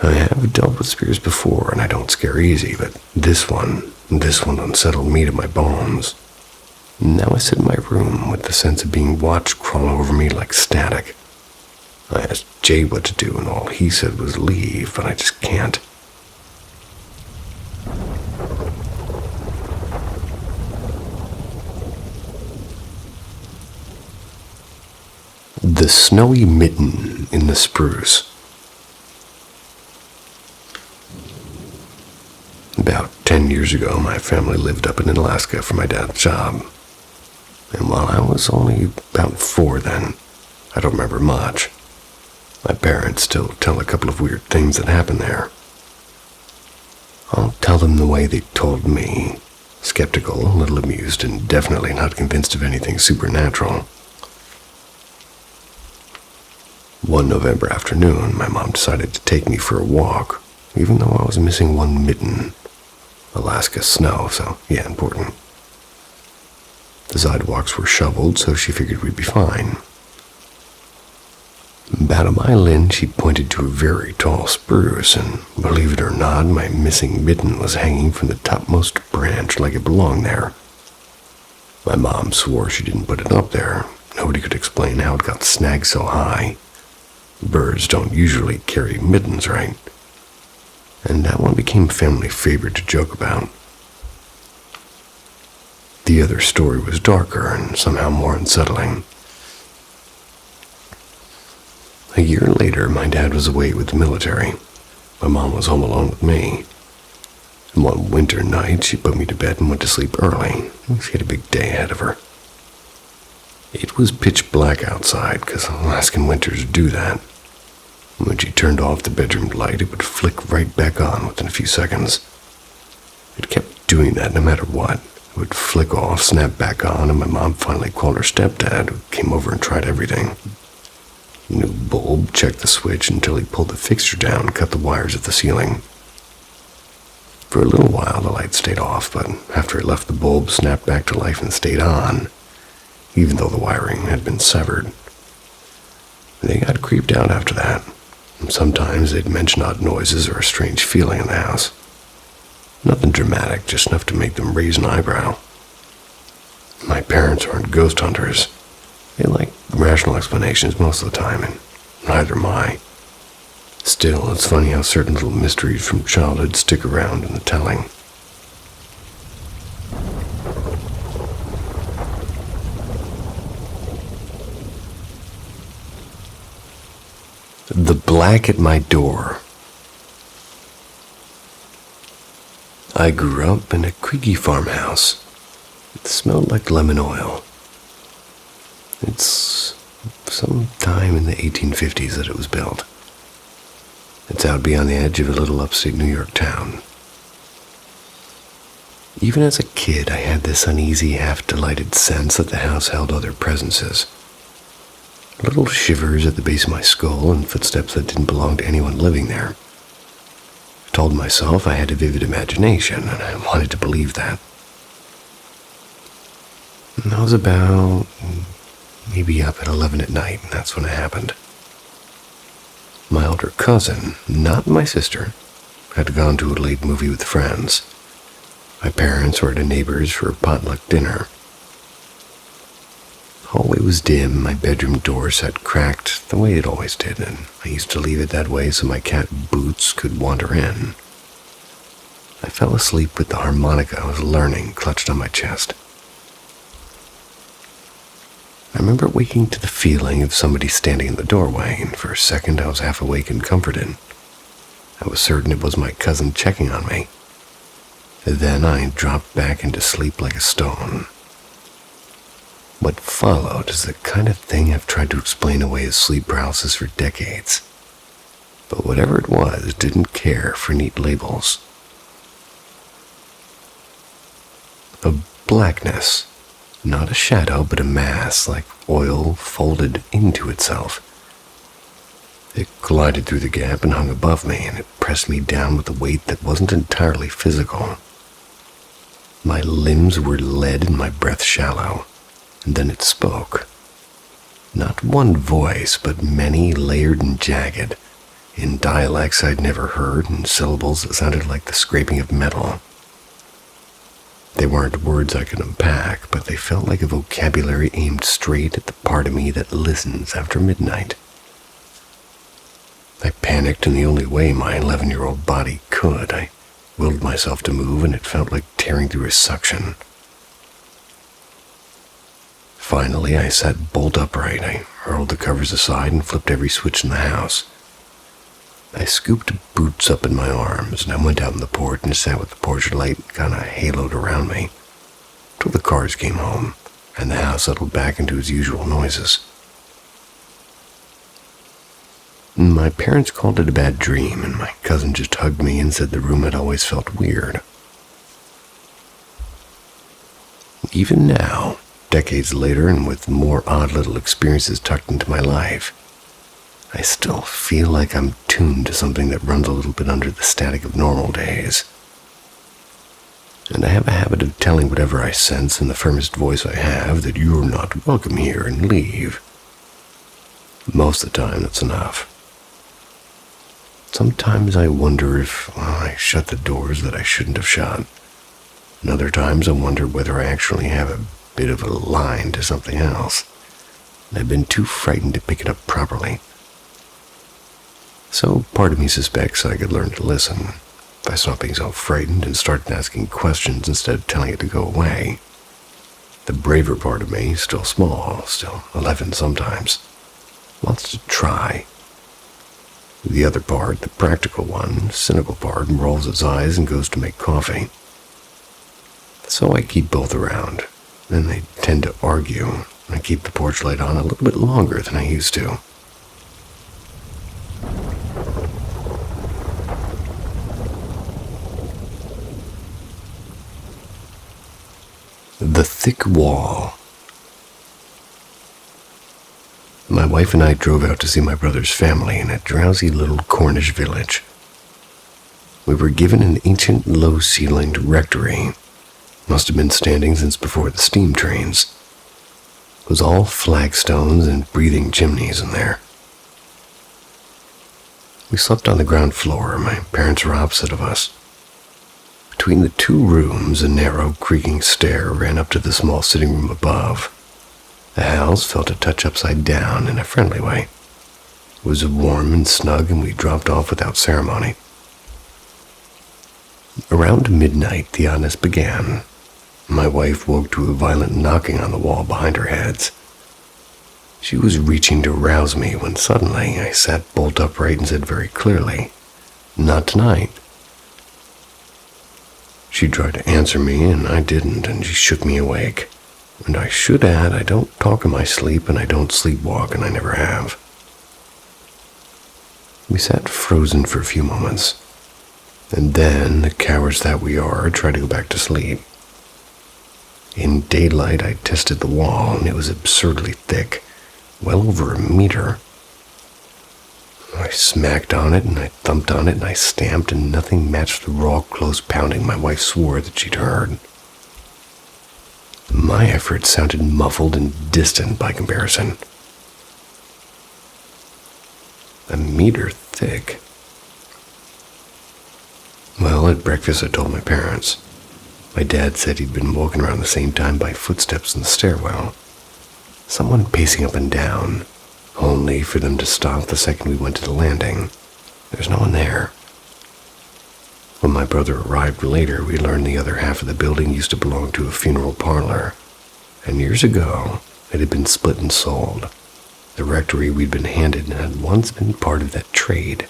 I have dealt with spirits before and I don't scare easy, but this one unsettled me to my bones. Now I sit in my room with the sense of being watched crawl over me like static. I asked Jay what to do and all he said was leave, but I just can't. The snowy mitten in the spruce. About 10 years ago, my family lived up in Alaska for my dad's job. And while I was only about 4 then, I don't remember much. My parents still tell a couple of weird things that happened there. I'll tell them the way they told me. Skeptical, a little amused, and definitely not convinced of anything supernatural. One November afternoon, my mom decided to take me for a walk, even though I was missing one mitten. Alaska snow, so yeah, important. The sidewalks were shoveled, so she figured we'd be fine. About a mile in, she pointed to a very tall spruce, and believe it or not, my missing mitten was hanging from the topmost branch like it belonged there. My mom swore she didn't put it up there. Nobody could explain how it got snagged so high. Birds don't usually carry mittens, right? And that one became a family favorite to joke about. The other story was darker and somehow more unsettling. A year later, my dad was away with the military. My mom was home alone with me. And one winter night, she put me to bed and went to sleep early. She had a big day ahead of her. It was pitch black outside, because Alaskan winters do that. When she turned off the bedroom light, it would flick right back on within a few seconds. It kept doing that no matter what. It would flick off, snap back on, and my mom finally called her stepdad, who came over and tried everything. New bulb, checked the switch until he pulled the fixture down and cut the wires at the ceiling. For a little while, the light stayed off, but after he left, the bulb snapped back to life and stayed on, even though the wiring had been severed. They got creeped out after that. Sometimes they'd mention odd noises or a strange feeling in the house. Nothing dramatic, just enough to make them raise an eyebrow. My parents aren't ghost hunters. They like rational explanations most of the time, and neither am I. Still, it's funny how certain little mysteries from childhood stick around in the telling. The black at my door. I grew up in a creaky farmhouse. It smelled like lemon oil. It's sometime in the 1850s that it was built. It's out beyond the edge of a little upstate New York town. Even as a kid, I had this uneasy, half-delighted sense that the house held other presences. Little shivers at the base of my skull and footsteps that didn't belong to anyone living there. I told myself I had a vivid imagination, and I wanted to believe that. And I was about maybe up at 11 at night, and that's when it happened. My older cousin, not my sister, had gone to a late movie with friends. My parents were at a neighbor's for a potluck dinner. The hallway was dim, my bedroom door sat cracked the way it always did, and I used to leave it that way so my cat Boots could wander in. I fell asleep with the harmonica I was learning clutched on my chest. I remember waking to the feeling of somebody standing in the doorway, and for a second I was half awake and comforted. I was certain it was my cousin checking on me. Then I dropped back into sleep like a stone. What followed is the kind of thing I've tried to explain away as sleep paralysis for decades. But whatever it was didn't care for neat labels. A blackness. Not a shadow, but a mass, like oil folded into itself. It glided through the gap and hung above me, and it pressed me down with a weight that wasn't entirely physical. My limbs were lead and my breath shallow, and then it spoke. Not one voice, but many, layered and jagged, in dialects I'd never heard and syllables that sounded like the scraping of metal. They weren't words I could unpack, but they felt like a vocabulary aimed straight at the part of me that listens after midnight. I panicked in the only way my 11-year-old body could. I willed myself to move, and it felt like tearing through a suction. Finally, I sat bolt upright. I hurled the covers aside and flipped every switch in the house. I scooped Boots up in my arms, and I went out on the porch and sat with the porch light kind of haloed around me, till the cars came home, and the house settled back into its usual noises. My parents called it a bad dream, and my cousin just hugged me and said the room had always felt weird. Even now, decades later and with more odd little experiences tucked into my life, I still feel like I'm tuned to something that runs a little bit under the static of normal days. And I have a habit of telling whatever I sense in the firmest voice I have that you're not welcome here and leave. Most of the time, that's enough. Sometimes I wonder if I shut the doors that I shouldn't have shut. And other times I wonder whether I actually have a bit of a line to something else, and I've been too frightened to pick it up properly. So part of me suspects I could learn to listen if I stopped being so frightened and started asking questions instead of telling it to go away. The braver part of me, still small, still 11 sometimes, wants to try. The other part, the practical one, cynical part, rolls its eyes and goes to make coffee. So I keep both around, and they tend to argue, and I keep the porch light on a little bit longer than I used to. The thick wall. My wife and I drove out to see my brother's family in a drowsy little Cornish village. We were given an ancient, low-ceilinged rectory. Must have been standing since before the steam trains. It was all flagstones and breathing chimneys in there. We slept on the ground floor. My parents were opposite of us. Between the two rooms, a narrow, creaking stair ran up to the small sitting room above. The house felt a touch upside down in a friendly way. It was warm and snug, and we dropped off without ceremony. Around midnight, the oddness began. My wife woke to a violent knocking on the wall behind our heads. She was reaching to rouse me when suddenly I sat bolt upright and said very clearly, "Not tonight." She tried to answer me, and I didn't, and she shook me awake. And I should add, I don't talk in my sleep, and I don't sleepwalk, and I never have. We sat frozen for a few moments, and then, the cowards that we are, tried to go back to sleep. In daylight, I tested the wall, and it was absurdly thick, well over a meter. I smacked on it, and I thumped on it, and I stamped, and nothing matched the raw, close pounding my wife swore that she'd heard. My effort sounded muffled and distant by comparison. A meter thick. Well, at breakfast I told my parents. My dad said he'd been woken around the same time by footsteps in the stairwell. Someone pacing up and down, only for them to stop the second we went to the landing. There's no one there. When my brother arrived later, we learned the other half of the building used to belong to a funeral parlor, and years ago it had been split and sold. The rectory we'd been handed had once been part of that trade.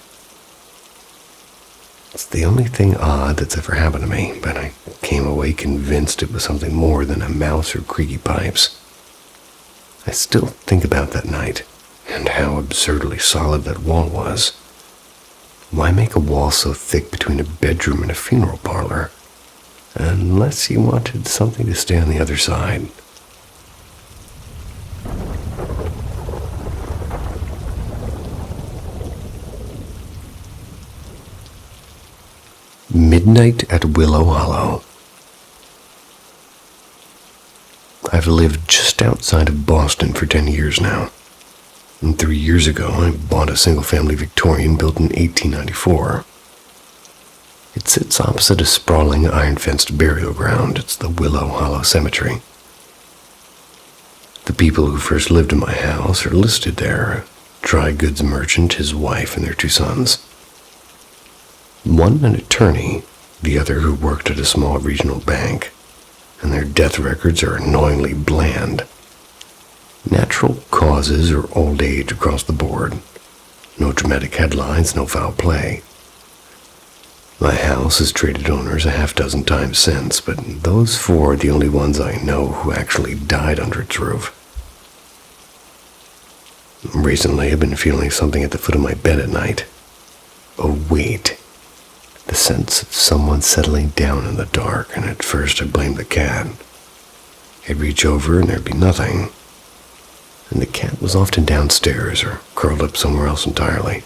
It's the only thing odd that's ever happened to me, but I came away convinced it was something more than a mouse or creaky pipes. I still think about that night, and how absurdly solid that wall was. Why make a wall so thick between a bedroom and a funeral parlor, unless you wanted something to stay on the other side? Midnight at Willow Hollow. I've lived just outside of Boston for 10 years now. And 3 years ago, I bought a single-family Victorian built in 1894. It sits opposite a sprawling iron-fenced burial ground. It's the Willow Hollow Cemetery. The people who first lived in my house are listed there: a dry goods merchant, his wife, and their 2 sons. One an attorney, the other who worked at a small regional bank, and their death records are annoyingly bland. Natural causes or old age across the board. No dramatic headlines, no foul play. My house has traded owners a half-dozen times since, but those 4 are the only ones I know who actually died under its roof. Recently, I've been feeling something at the foot of my bed at night. A weight. The sense of someone settling down in the dark, and at first I blamed the cat. I'd reach over and there'd be nothing. And the cat was often downstairs or curled up somewhere else entirely.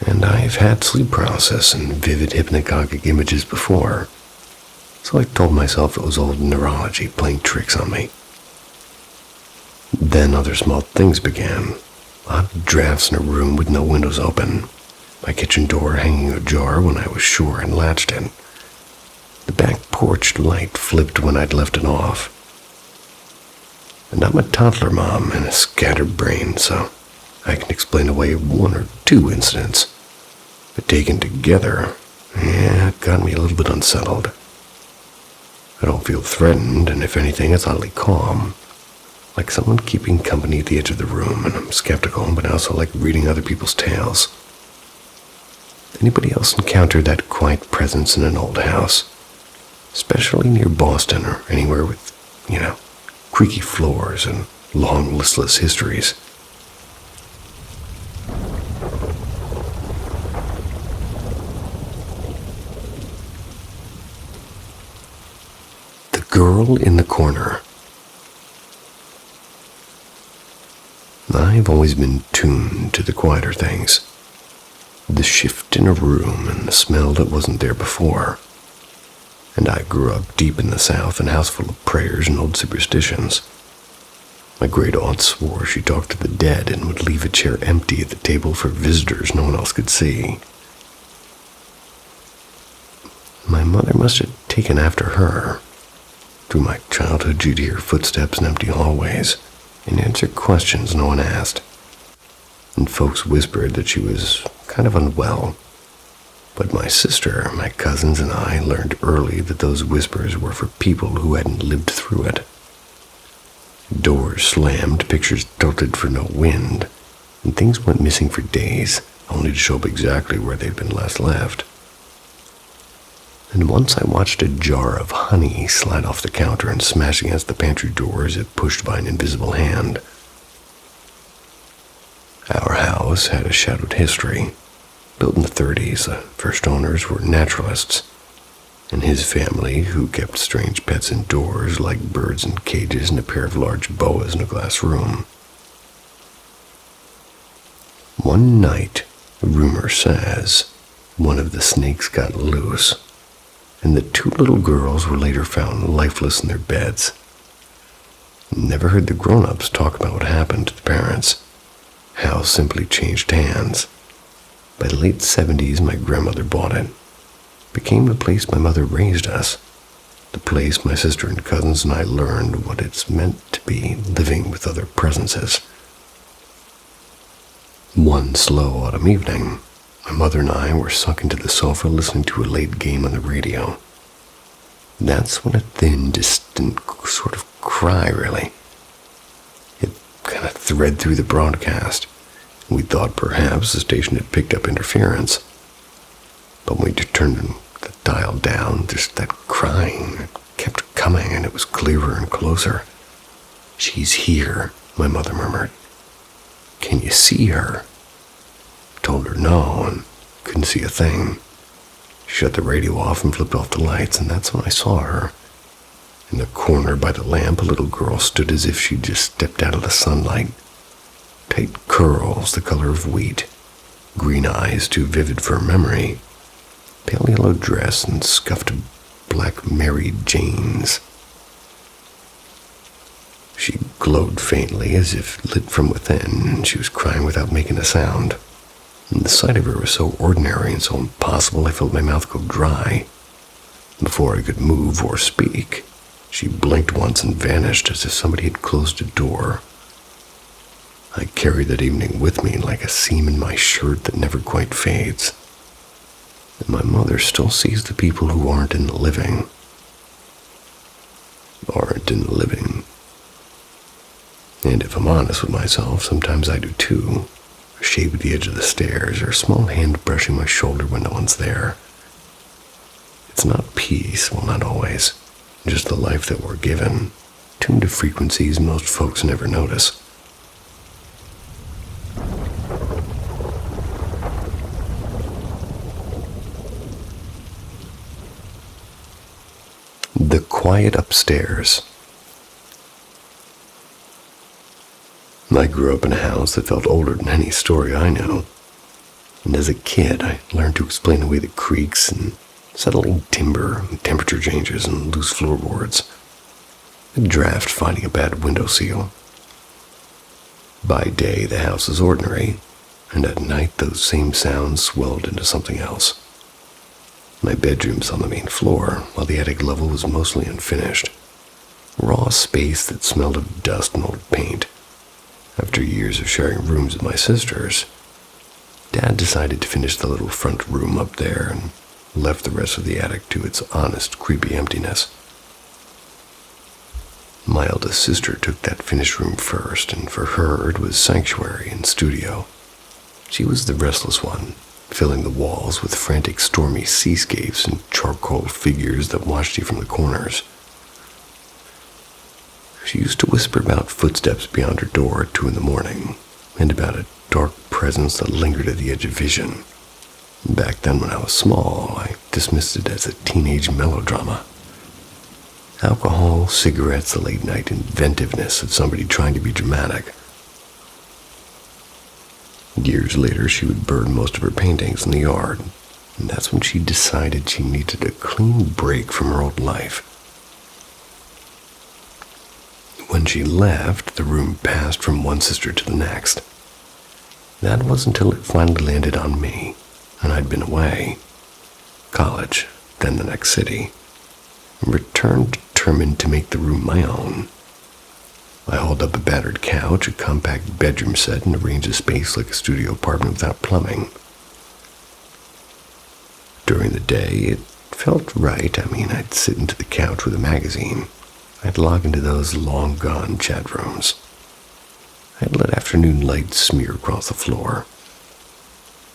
And I've had sleep paralysis and vivid hypnagogic images before, so I told myself it was old neurology playing tricks on me. Then other small things began. Odd drafts in a room with no windows open. My kitchen door hanging ajar when I was sure I'd latched it. The back porch light flipped when I'd left it off. And I'm a toddler mom and a scattered brain, so I can explain away 1 or 2 incidents. But taken together, it got me a little bit unsettled. I don't feel threatened, and if anything, it's oddly calm. Like someone keeping company at the edge of the room, and I'm skeptical, but I also like reading other people's tales. Anybody else encounter that quiet presence in an old house? Especially near Boston or anywhere with, creaky floors and long, listless histories. The Girl in the Corner. I've always been tuned to the quieter things. The shift in a room and the smell that wasn't there before. And I grew up deep in the South, in a house full of prayers and old superstitions. My great-aunt swore she talked to the dead and would leave a chair empty at the table for visitors no one else could see. My mother must have taken after her. Through my childhood, you'd hear footsteps in empty hallways and answer questions no one asked. And folks whispered that she was kind of unwell. But my sister, my cousins, and I learned early that those whispers were for people who hadn't lived through it. Doors slammed, pictures tilted for no wind, and things went missing for days, only to show up exactly where they'd been last left. and once I watched a jar of honey slide off the counter and smash against the pantry door as if pushed by an invisible hand. Our house had a shadowed history. Built in the 30s, the first owners were naturalists, and his family, who kept strange pets indoors like birds in cages and a pair of large boas in a glass room. One night, rumor says, one of the snakes got loose, and the two little girls were later found lifeless in their beds. Never heard the grown-ups talk about what happened to the parents. House simply changed hands. By the late 70s, my grandmother bought it. Became the place my mother raised us. The place my sister and cousins and I learned what it's meant to be living with other presences. One slow autumn evening, my mother and I were sunk into the sofa listening to a late game on the radio. That's when a thin, distant sort of cry, really. It kind of thread through the broadcast. We thought perhaps the station had picked up interference. But when we turned the dial down, just that crying kept coming, and it was clearer and closer. "She's here," my mother murmured. "Can you see her?" Told her no, and couldn't see a thing. Shut the radio off and flipped off the lights, and that's when I saw her. In the corner by the lamp, a little girl stood as if she'd just stepped out of the sunlight. Tight curls, the color of wheat. Green eyes, too vivid for memory. Pale yellow dress and scuffed black Mary Janes. She glowed faintly, as if lit from within, and she was crying without making a sound. And the sight of her was so ordinary and so impossible I felt my mouth go dry. Before I could move or speak, she blinked once and vanished as if somebody had closed a door. I carried that evening with me like a seam in my shirt that never quite fades. And my mother still sees the people who aren't in the living. Aren't in the living. And if I'm honest with myself, sometimes I do too. A shave at the edge of the stairs, or a small hand brushing my shoulder when no one's there. It's not peace, well, not always. Just the life that we're given, tuned to frequencies most folks never notice. The Quiet Upstairs. I grew up in a house that felt older than any story I knew. And as a kid, I learned to explain away the creaks and settling timber, and temperature changes, and loose floorboards. A draft finding a bad window seal. By day, the house is ordinary, and at night, those same sounds swelled into something else. My bedroom's on the main floor, while the attic level was mostly unfinished. Raw space that smelled of dust and old paint. After years of sharing rooms with my sisters, Dad decided to finish the little front room up there and left the rest of the attic to its honest, creepy emptiness. My eldest sister took that finished room first, and for her it was sanctuary and studio. She was the restless one, filling the walls with frantic stormy seascapes and charcoal figures that watched you from the corners. She used to whisper about footsteps beyond her door at 2 a.m, and about a dark presence that lingered at the edge of vision. Back then when I was small, I dismissed it as a teenage melodrama. Alcohol, cigarettes, the late-night inventiveness of somebody trying to be dramatic. Years later, she would burn most of her paintings in the yard, and that's when she decided she needed a clean break from her old life. When she left, the room passed from one sister to the next. That was until it finally landed on me, and I'd been away. College, then the next city. And returned determined to make the room my own. I hauled up a battered couch, a compact bedroom set, and arranged a space like a studio apartment without plumbing. During the day, it felt right. I'd sit into the couch with a magazine. I'd log into those long-gone chat rooms. I'd let afternoon light smear across the floor.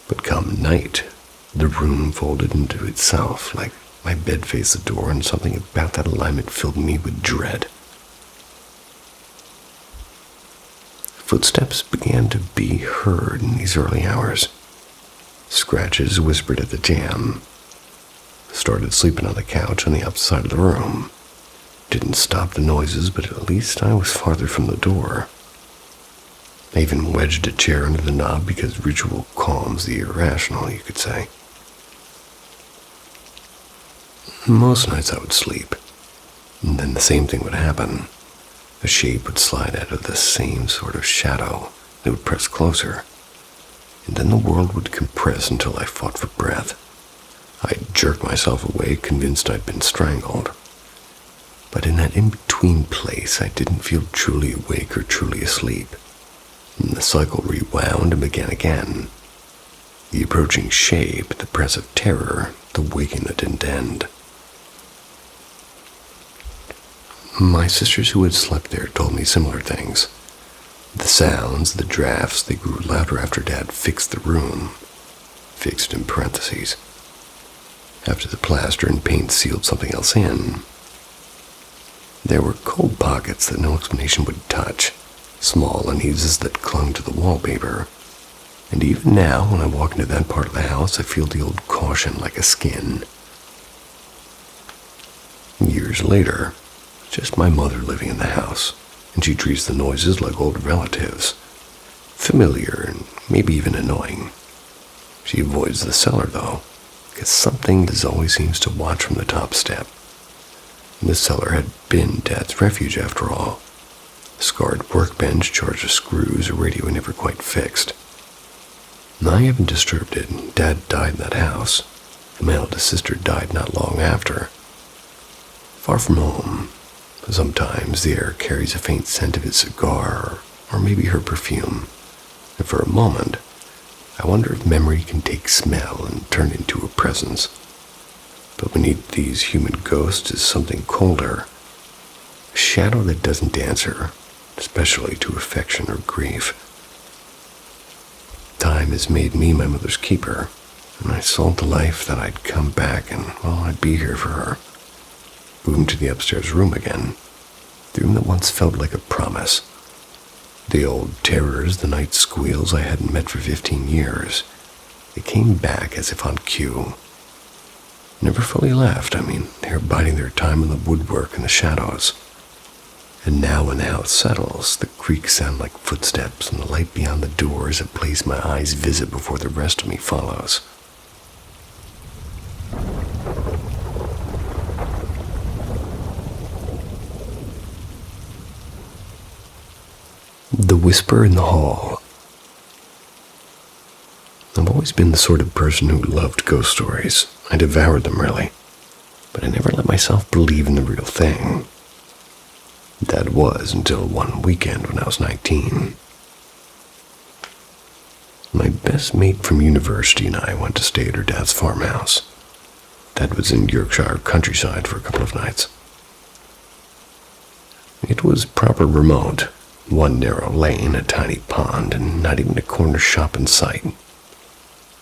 But come night, the room folded into itself like My bed faced the door, and something about that alignment filled me with dread. Footsteps began to be heard in these early hours. Scratches whispered at the jamb. Started sleeping on the couch on the outside of the room. Didn't stop the noises, but at least I was farther from the door. I even wedged a chair under the knob because ritual calms the irrational, you could say. Most nights I would sleep, and then the same thing would happen. A shape would slide out of the same sort of shadow. It would press closer, and then the world would compress until I fought for breath. I'd jerk myself away, convinced I'd been strangled. But in that in-between place, I didn't feel truly awake or truly asleep. And the cycle rewound and began again. The approaching shape, the press of terror, the waking that didn't end. My sisters who had slept there told me similar things. The sounds, the drafts, they grew louder after Dad fixed the room. Fixed in parentheses. After the plaster and paint sealed something else in. There were cold pockets that no explanation would touch. Small uneases that clung to the wallpaper. And even now, when I walk into that part of the house, I feel the old caution like a skin. Years later, just my mother living in the house, and she treats the noises like old relatives. Familiar and maybe even annoying. She avoids the cellar, though, because something always seems to watch from the top step. And the cellar had been Dad's refuge after all. A scarred workbench charged with screws, a radio he never quite fixed. And I haven't disturbed it. Dad died in that house. My eldest sister died not long after. Far from home. Sometimes the air carries a faint scent of his cigar, or maybe her perfume. And for a moment, I wonder if memory can take smell and turn into a presence. But beneath these human ghosts is something colder. A shadow that doesn't answer, especially to affection or grief. Time has made me my mother's keeper, and I sold the life that I'd come back and, well, I'd be here for her. Moved to the upstairs room again, the room that once felt like a promise. The old terrors, the night squeals I hadn't met for 15 years, they came back as if on cue. Never fully left. They're biding their time in the woodwork and the shadows. And now when the house settles, the creaks sound like footsteps, and the light beyond the door is a place my eyes visit before the rest of me follows. The whisper in the hall. I've always been the sort of person who loved ghost stories. I devoured them, really. But I never let myself believe in the real thing. That was until one weekend when I was 19. My best mate from university and I went to stay at her dad's farmhouse. That was in Yorkshire countryside for a couple of nights. It was proper remote. One narrow lane, a tiny pond, and not even a corner shop in sight.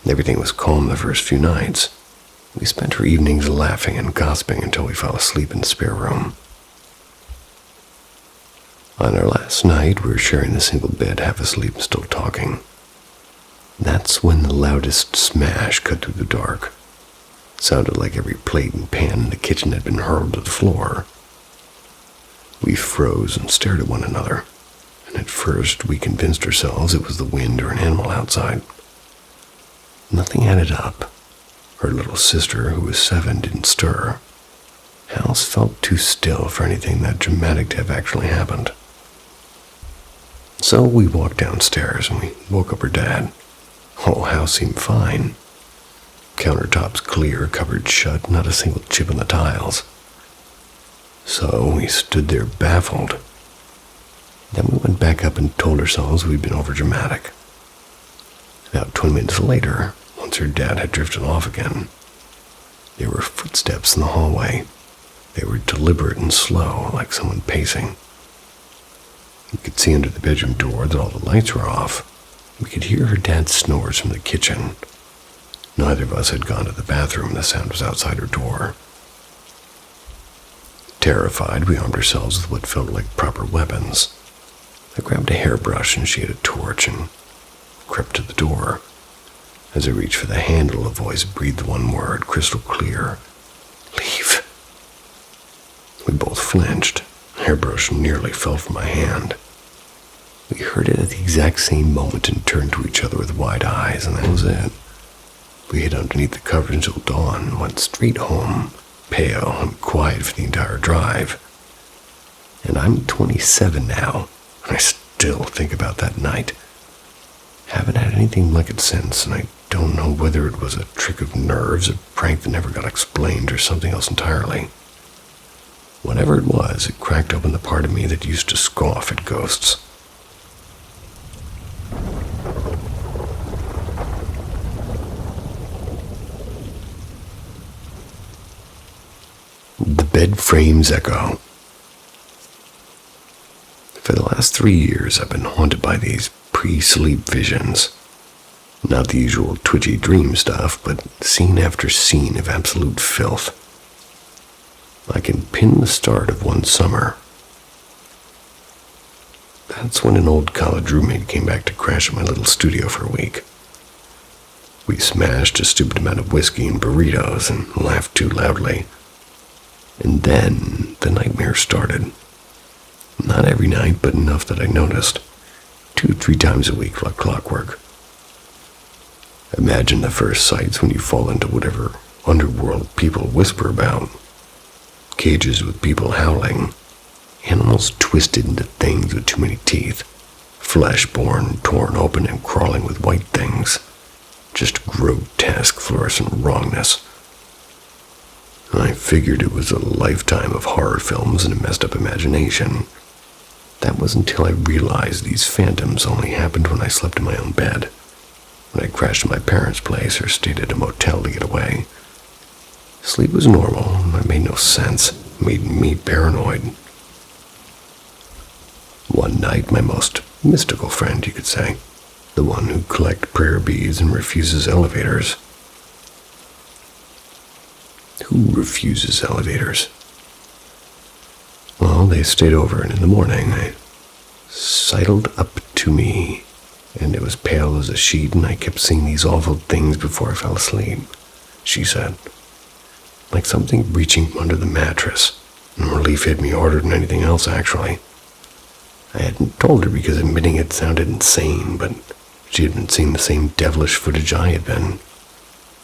Everything was calm the first few nights. We spent our evenings laughing and gossiping until we fell asleep in the spare room. On our last night, we were sharing a single bed, half asleep and still talking. That's when the loudest smash cut through the dark. It sounded like every plate and pan in the kitchen had been hurled to the floor. We froze and stared at one another, and at first we convinced ourselves it was the wind or an animal outside. Nothing added up. Her little sister, who was 7, didn't stir. House felt too still for anything that dramatic to have actually happened. So we walked downstairs and we woke up her dad. Whole house seemed fine. Countertops clear, cupboards shut, not a single chip in the tiles. So we stood there baffled. Then we went back up and told ourselves we'd been overdramatic. About 20 minutes later, once her dad had drifted off again, there were footsteps in the hallway. They were deliberate and slow, like someone pacing. We could see under the bedroom door that all the lights were off. We could hear her dad's snores from the kitchen. Neither of us had gone to the bathroom. The sound was outside her door. Terrified, we armed ourselves with what felt like proper weapons. I grabbed a hairbrush and she had a torch and crept to the door. As I reached for the handle, a voice breathed one word, crystal clear. Leave. We both flinched. The hairbrush nearly fell from my hand. We heard it at the exact same moment and turned to each other with wide eyes, and that was it. We hid underneath the cover until dawn and went straight home, pale and quiet for the entire drive. And I'm 27 now, and I still think about that night. Haven't had anything like it since, and I don't know whether it was a trick of nerves, a prank that never got explained, or something else entirely. Whatever it was, it cracked open the part of me that used to scoff at ghosts. The bed frame's echo. For the last 3 years, I've been haunted by these pre-sleep visions. Not the usual twitchy dream stuff, but scene after scene of absolute filth. I can pin the start of one summer. That's when an old college roommate came back to crash at my little studio for a week. We smashed a stupid amount of whiskey and burritos and laughed too loudly. And then the nightmare started. Not every night, but enough that I noticed. 2-3 times a week like clockwork. Imagine the first sights when you fall into whatever underworld people whisper about. Cages with people howling. Animals twisted into things with too many teeth. Flesh born, torn open and crawling with white things. Just grotesque fluorescent wrongness. I figured it was a lifetime of horror films and a messed up imagination. That was until I realized these phantoms only happened when I slept in my own bed, when I crashed at my parents' place or stayed at a motel to get away. Sleep was normal, and it made no sense. It made me paranoid. One night, my most mystical friend, you could say, the one who collects prayer beads and refuses elevators. Who refuses elevators? Well, they stayed over, and in the morning, they sidled up to me, and it was pale as a sheet, and I kept seeing these awful things before I fell asleep, she said. Like something reaching from under the mattress, and relief hit me harder than anything else, actually. I hadn't told her because admitting it sounded insane, but she had been seeing the same devilish footage I had been.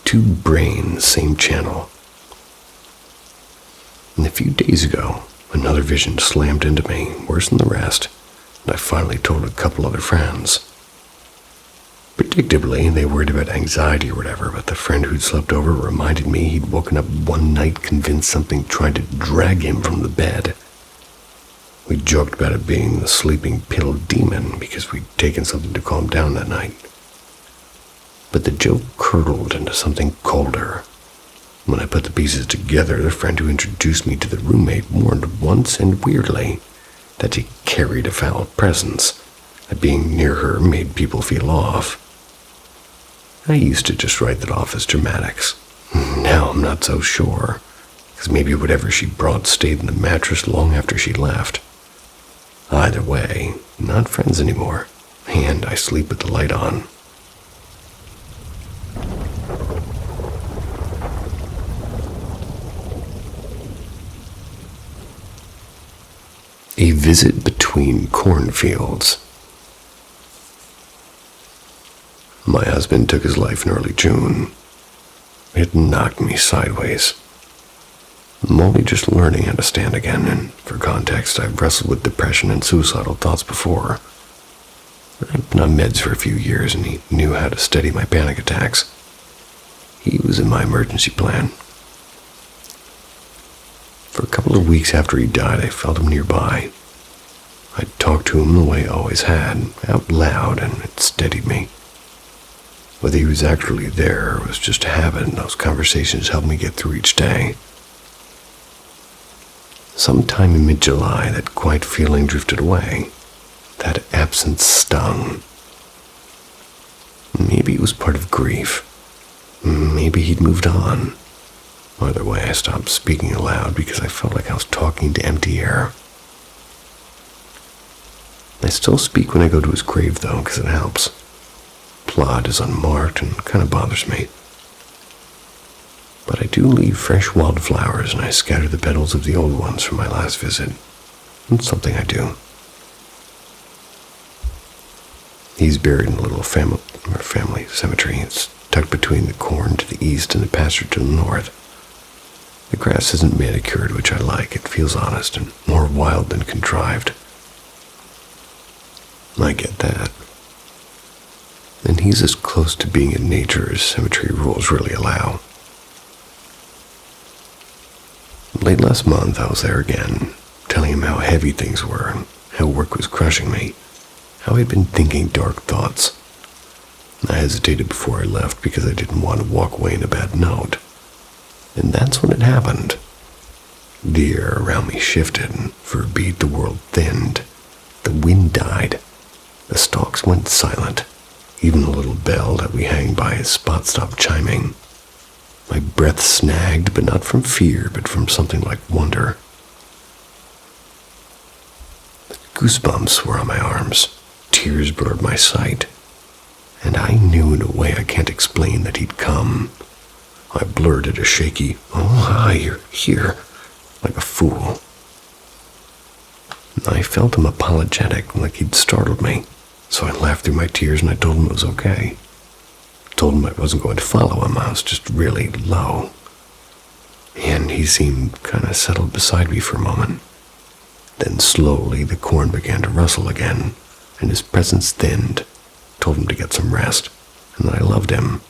2 brains, same channel. And a few days ago, another vision slammed into me, worse than the rest, and I finally told a couple other friends. Predictably, they worried about anxiety or whatever, but the friend who'd slept over reminded me he'd woken up one night convinced something tried to drag him from the bed. We joked about it being the sleeping pill demon because we'd taken something to calm down that night. But the joke curdled into something colder. When I put the pieces together, the friend who introduced me to the roommate warned once and weirdly that she carried a foul presence, that being near her made people feel off. I used to just write that off as dramatics. Now I'm not so sure, because maybe whatever she brought stayed in the mattress long after she left. Either way, not friends anymore, and I sleep with the light on. A visit between cornfields. My husband took his life in early June. It knocked me sideways. I'm only just learning how to stand again, and for context, I've wrestled with depression and suicidal thoughts before. I've been on meds for a few years, and he knew how to steady my panic attacks. He was in my emergency plan. For a couple of weeks after he died, I felt him nearby. I talked to him the way I always had, out loud, and it steadied me. Whether he was actually there or was just a habit, and those conversations helped me get through each day. Sometime in mid-July, that quiet feeling drifted away. That absence stung. Maybe it was part of grief. Maybe he'd moved on. Either way, I stopped speaking aloud because I felt like I was talking to empty air. I still speak when I go to his grave, though, because it helps. Plot is unmarked and kind of bothers me. But I do leave fresh wildflowers, and I scatter the petals of the old ones from my last visit. It's something I do. He's buried in a little family cemetery. It's tucked between the corn to the east and the pasture to the north. The grass isn't manicured, which I like. It feels honest and more wild than contrived. I get that. And he's as close to being in nature as cemetery rules really allow. Late last month, I was there again, telling him how heavy things were and how work was crushing me, how I'd been thinking dark thoughts. I hesitated before I left because I didn't want to walk away in a bad note. And that's when it happened. The air around me shifted, and for a beat the world thinned. The wind died. The stalks went silent. Even the little bell that we hang by his spot stopped chiming. My breath snagged, but not from fear, but from something like wonder. The goosebumps were on my arms. Tears blurred my sight. And I knew in a way I can't explain that he'd come. I blurted a shaky, "Oh, hi, you're here," like a fool. I felt him apologetic, like he'd startled me, so I laughed through my tears and I told him it was okay. I told him I wasn't going to follow him, I was just really low. And he seemed kind of settled beside me for a moment. Then slowly the corn began to rustle again, and his presence thinned. Told him to get some rest, and that I loved him.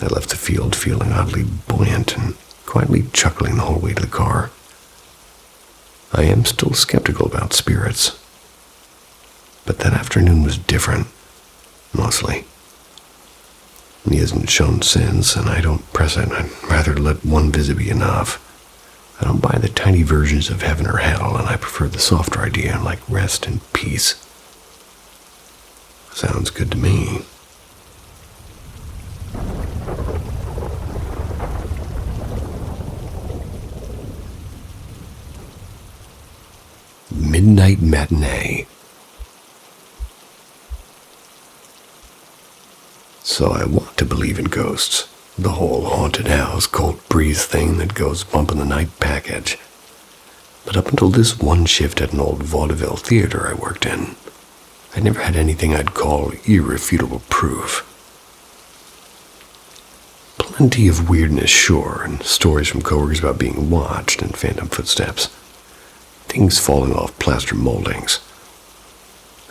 I left the field feeling oddly buoyant and quietly chuckling the whole way to the car. I am still skeptical about spirits, but that afternoon was different, mostly. He hasn't shown since, and I don't press it. I'd rather let one visit be enough. I don't buy the tiny versions of heaven or hell, and I prefer the softer idea, like rest and peace. Sounds good to me. Midnight matinee. So I want to believe in ghosts. The whole haunted house, cold breeze thing that goes bump in the night package. But up until this one shift at an old vaudeville theater I worked in, I never had anything I'd call irrefutable proof. Plenty of weirdness, sure, and stories from coworkers about being watched and phantom footsteps. Things falling off plaster moldings.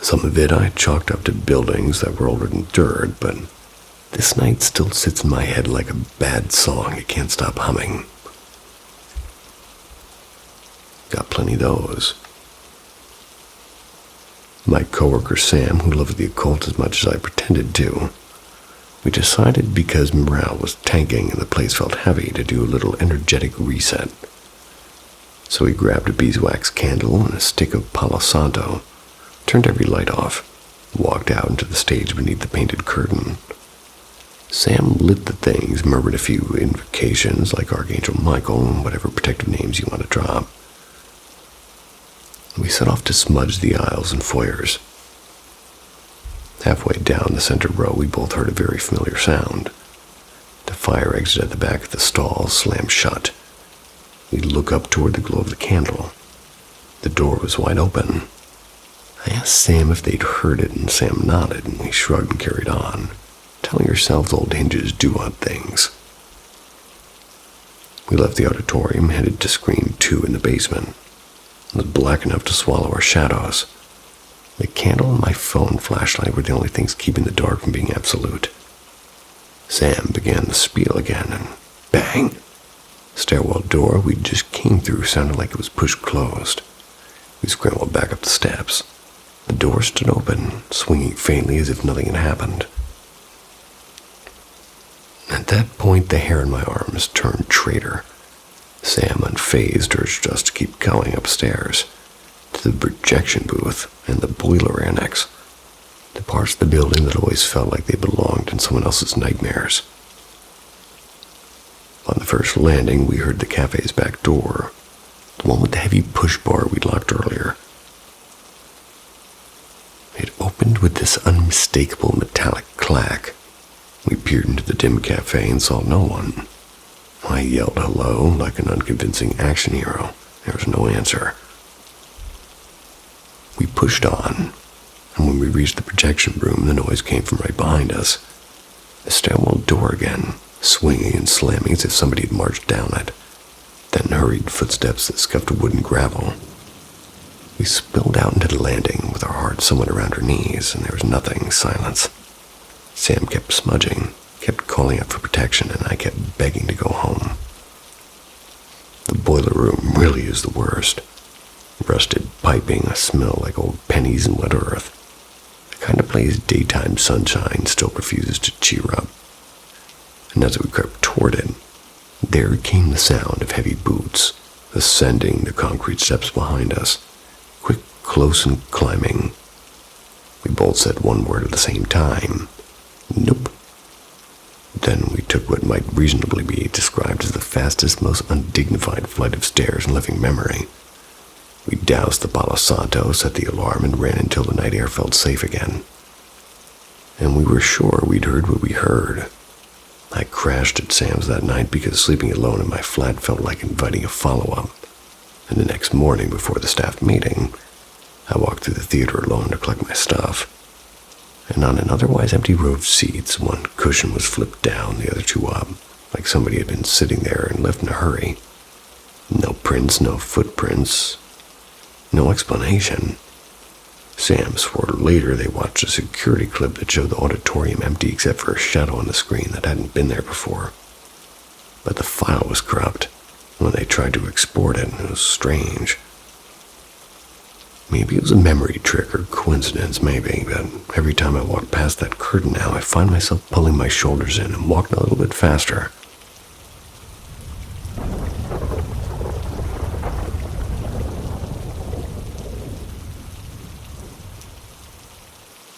Some of it I chalked up to buildings that were older than dirt, but this night still sits in my head like a bad song it can't stop humming. Got plenty of those. My coworker Sam, who loved the occult as much as I pretended to, we decided because morale was tanking and the place felt heavy to do a little energetic reset. So we grabbed a beeswax candle and a stick of Palo Santo, turned every light off, walked out into the stage beneath the painted curtain. Sam lit the things, murmured a few invocations like Archangel Michael and whatever protective names you want to drop. We set off to smudge the aisles and foyers. Halfway down the center row, we both heard a very familiar sound. The fire exit at the back of the stall slammed shut. We look up toward the glow of the candle. The door was wide open. I asked Sam if they'd heard it, and Sam nodded, and we shrugged and carried on, telling ourselves old hinges do odd things. We left the auditorium, headed to screen 2 in the basement. It was black enough to swallow our shadows. The candle and my phone flashlight were the only things keeping the dark from being absolute. Sam began the spiel again, and bang! The stairwell door we just came through sounded like it was pushed closed. We scrambled back up the steps. The door stood open, swinging faintly as if nothing had happened. At that point, the hair on my arms turned traitor. Sam, unfazed, urged us to keep going upstairs, to the projection booth and the boiler annex, the parts of the building that always felt like they belonged in someone else's nightmares. On the first landing, we heard the cafe's back door, the one with the heavy push bar we'd locked earlier. It opened with this unmistakable metallic clack. We peered into the dim cafe and saw no one. I yelled hello like an unconvincing action hero. There was no answer. We pushed on, and when we reached the projection room, the noise came from right behind us. The stairwell door again, swinging and slamming as if somebody had marched down it. Then hurried footsteps that scuffed wood and gravel. We spilled out into the landing with our hearts somewhat around our knees, and there was nothing, silence. Sam kept smudging, kept calling out for protection, and I kept begging to go home. The boiler room really is the worst. Rusted piping, a smell like old pennies and wet earth. The kind of place daytime sunshine still refuses to cheer up. And as we crept toward it, there came the sound of heavy boots, ascending the concrete steps behind us, quick, close, and climbing. We both said one word at the same time. Nope. Then we took what might reasonably be described as the fastest, most undignified flight of stairs in living memory. We doused the Palo Santo, set the alarm, and ran until the night air felt safe again. And we were sure we'd heard what we heard. I crashed at Sam's that night because sleeping alone in my flat felt like inviting a follow-up. And the next morning, before the staff meeting, I walked through the theater alone to collect my stuff. And on an otherwise empty row of seats, one cushion was flipped down, the other two up, like somebody had been sitting there and left in a hurry. No prints, no footprints, no explanation. Sam swore later they watched a security clip that showed the auditorium empty except for a shadow on the screen that hadn't been there before. But the file was corrupt. When they tried to export it, it was strange. Maybe it was a memory trick or coincidence, maybe, but every time I walk past that curtain now, I find myself pulling my shoulders in and walking a little bit faster.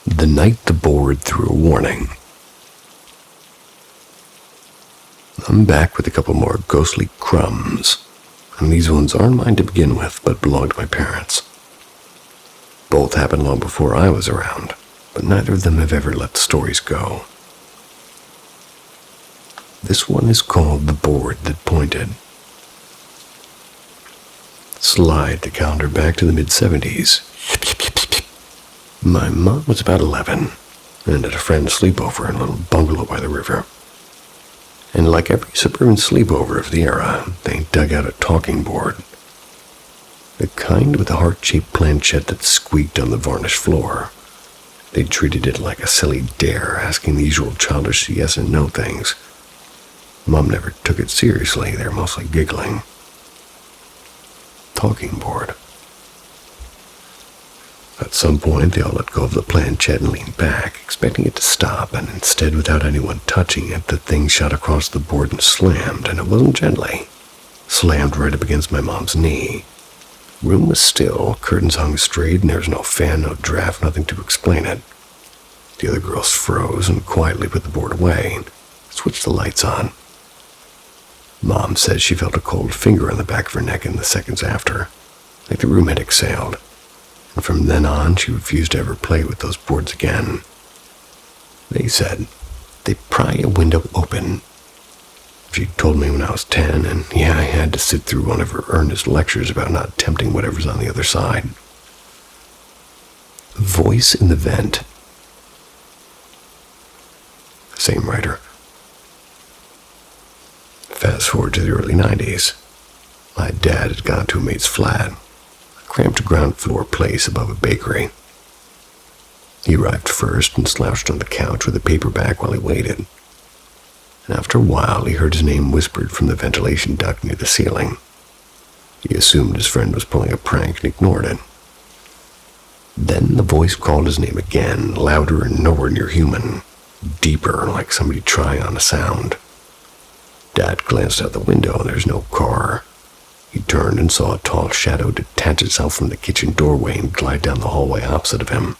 The night the board threw a warning. I'm back with a couple more ghostly crumbs, and these ones aren't mine to begin with, but belong to my parents. Both happened long before I was around, but neither of them have ever let the stories go. This one is called The Board That Pointed. Slide the calendar back to the mid-70s. My mom was about 11, and at a friend's sleepover in a little bungalow by the river. And like every suburban sleepover of the era, they dug out a talking board. The kind with a heart-shaped planchette that squeaked on the varnished floor. They treated it like a silly dare, asking the usual childish yes and no things. Mom never took it seriously, they were mostly giggling. Talking board. At some point, they all let go of the planchette and leaned back, expecting it to stop, and instead, without anyone touching it, the thing shot across the board and slammed, and it wasn't gently. Slammed right up against my mom's knee. Room was still, curtains hung straight, and there was no fan, no draft, nothing to explain it. The other girls froze and quietly put the board away and switched the lights on. Mom said she felt a cold finger on the back of her neck in the seconds after, like the room had exhaled. And from then on, she refused to ever play with those boards again. They said they'd pry a window open. She told me when I was 10, and yeah, I had to sit through one of her earnest lectures about not tempting whatever's on the other side. Voice in the Vent. Same writer. Fast forward to the early 90s. My dad had gone to a mate's flat, a cramped ground floor place above a bakery. He arrived first and slouched on the couch with a paperback while he waited. And after a while, he heard his name whispered from the ventilation duct near the ceiling. He assumed his friend was pulling a prank and ignored it. Then the voice called his name again, louder and nowhere near human, deeper, like somebody trying on a sound. Dad glanced out the window, and there was no car. He turned and saw a tall shadow detach itself from the kitchen doorway and glide down the hallway opposite of him.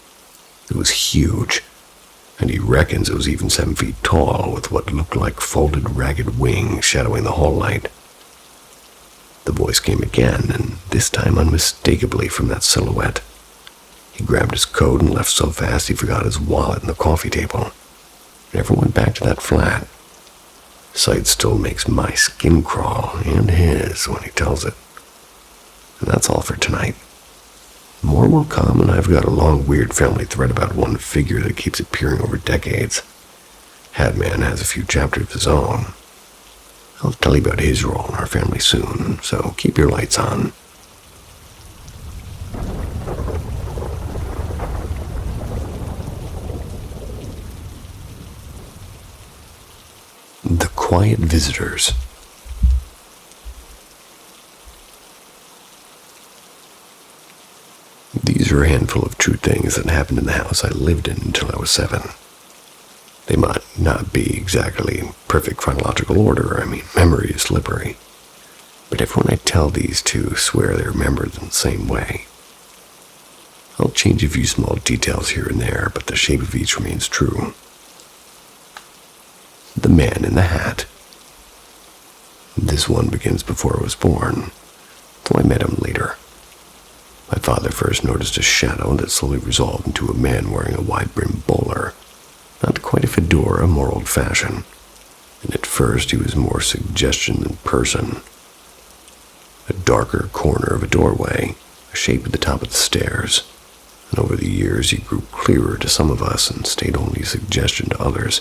It was huge. and he reckons it was even 7 feet tall, with what looked like folded ragged wings shadowing the hall light. The voice came again, and this time unmistakably from that silhouette. He grabbed his coat and left so fast he forgot his wallet on the coffee table. Never went back to that flat. Sight still makes my skin crawl, and his, when he tells it. And that's all for tonight. More will come, and I've got a long, weird family thread about one figure that keeps appearing over decades. Hatman has a few chapters of his own. I'll tell you about his role in our family soon, so keep your lights on. The Quiet Visitors. These are a handful of true things that happened in the house I lived in until I was 7. They might not be exactly perfect chronological order. Memory is slippery. But everyone I tell these to swear they remember them the same way. I'll change a few small details here and there, but the shape of each remains true. The Man in the Hat. This one begins before I was born, though I met him later. My father first noticed a shadow that slowly resolved into a man wearing a wide-brimmed bowler. Not quite a fedora, more old-fashioned. And at first he was more suggestion than person. A darker corner of a doorway, a shape at the top of the stairs. And over the years he grew clearer to some of us and stayed only suggestion to others.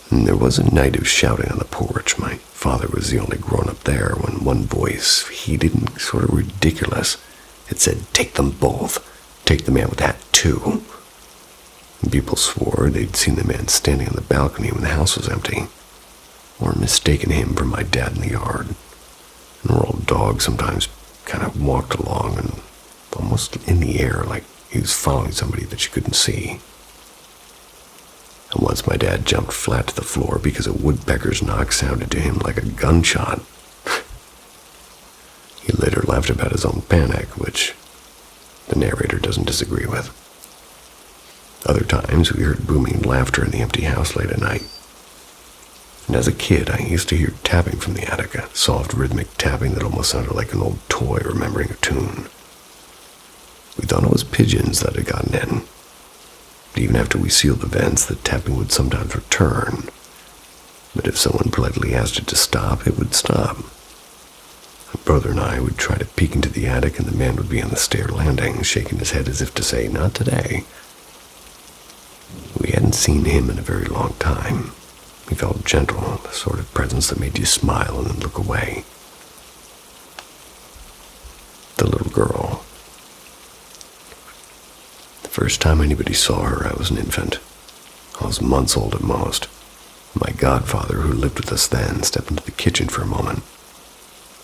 And there was a night of shouting on the porch. My father was the only grown-up there when one voice, heated and sort of ridiculous, it said, "Take them both. Take the man with the hat, too." And people swore they'd seen the man standing on the balcony when the house was empty, or mistaken him for my dad in the yard. And our old dog sometimes kind of walked along and almost in the air like he was following somebody that you couldn't see. And once my dad jumped flat to the floor because a woodpecker's knock sounded to him like a gunshot. He later laughed about his own panic, which the narrator doesn't disagree with. Other times we heard booming laughter in the empty house late at night. And as a kid, I used to hear tapping from the attic, a soft rhythmic tapping that almost sounded like an old toy remembering a tune. We thought it was pigeons that had gotten in. But even after we sealed the vents, the tapping would sometimes return. But if someone politely asked it to stop, it would stop. My brother and I would try to peek into the attic, and the man would be on the stair landing, shaking his head as if to say, "Not today." We hadn't seen him in a very long time. He felt gentle, the sort of presence that made you smile and then look away. The little girl. The first time anybody saw her, I was an infant. I was months old at most. My godfather, who lived with us then, stepped into the kitchen for a moment.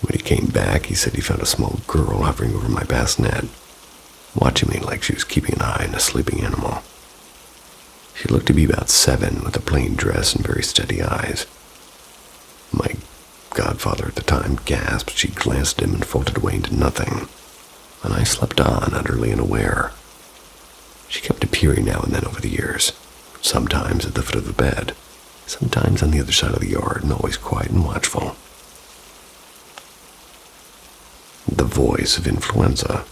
When he came back, he said he found a small girl hovering over my bassinet, watching me like she was keeping an eye on a sleeping animal. She looked to be about 7, with a plain dress and very steady eyes. My godfather at the time gasped. She glanced at him and folded away into nothing, and I slept on, utterly unaware. She kept appearing now and then over the years, sometimes at the foot of the bed, sometimes on the other side of the yard, and always quiet and watchful. The voice of influenza.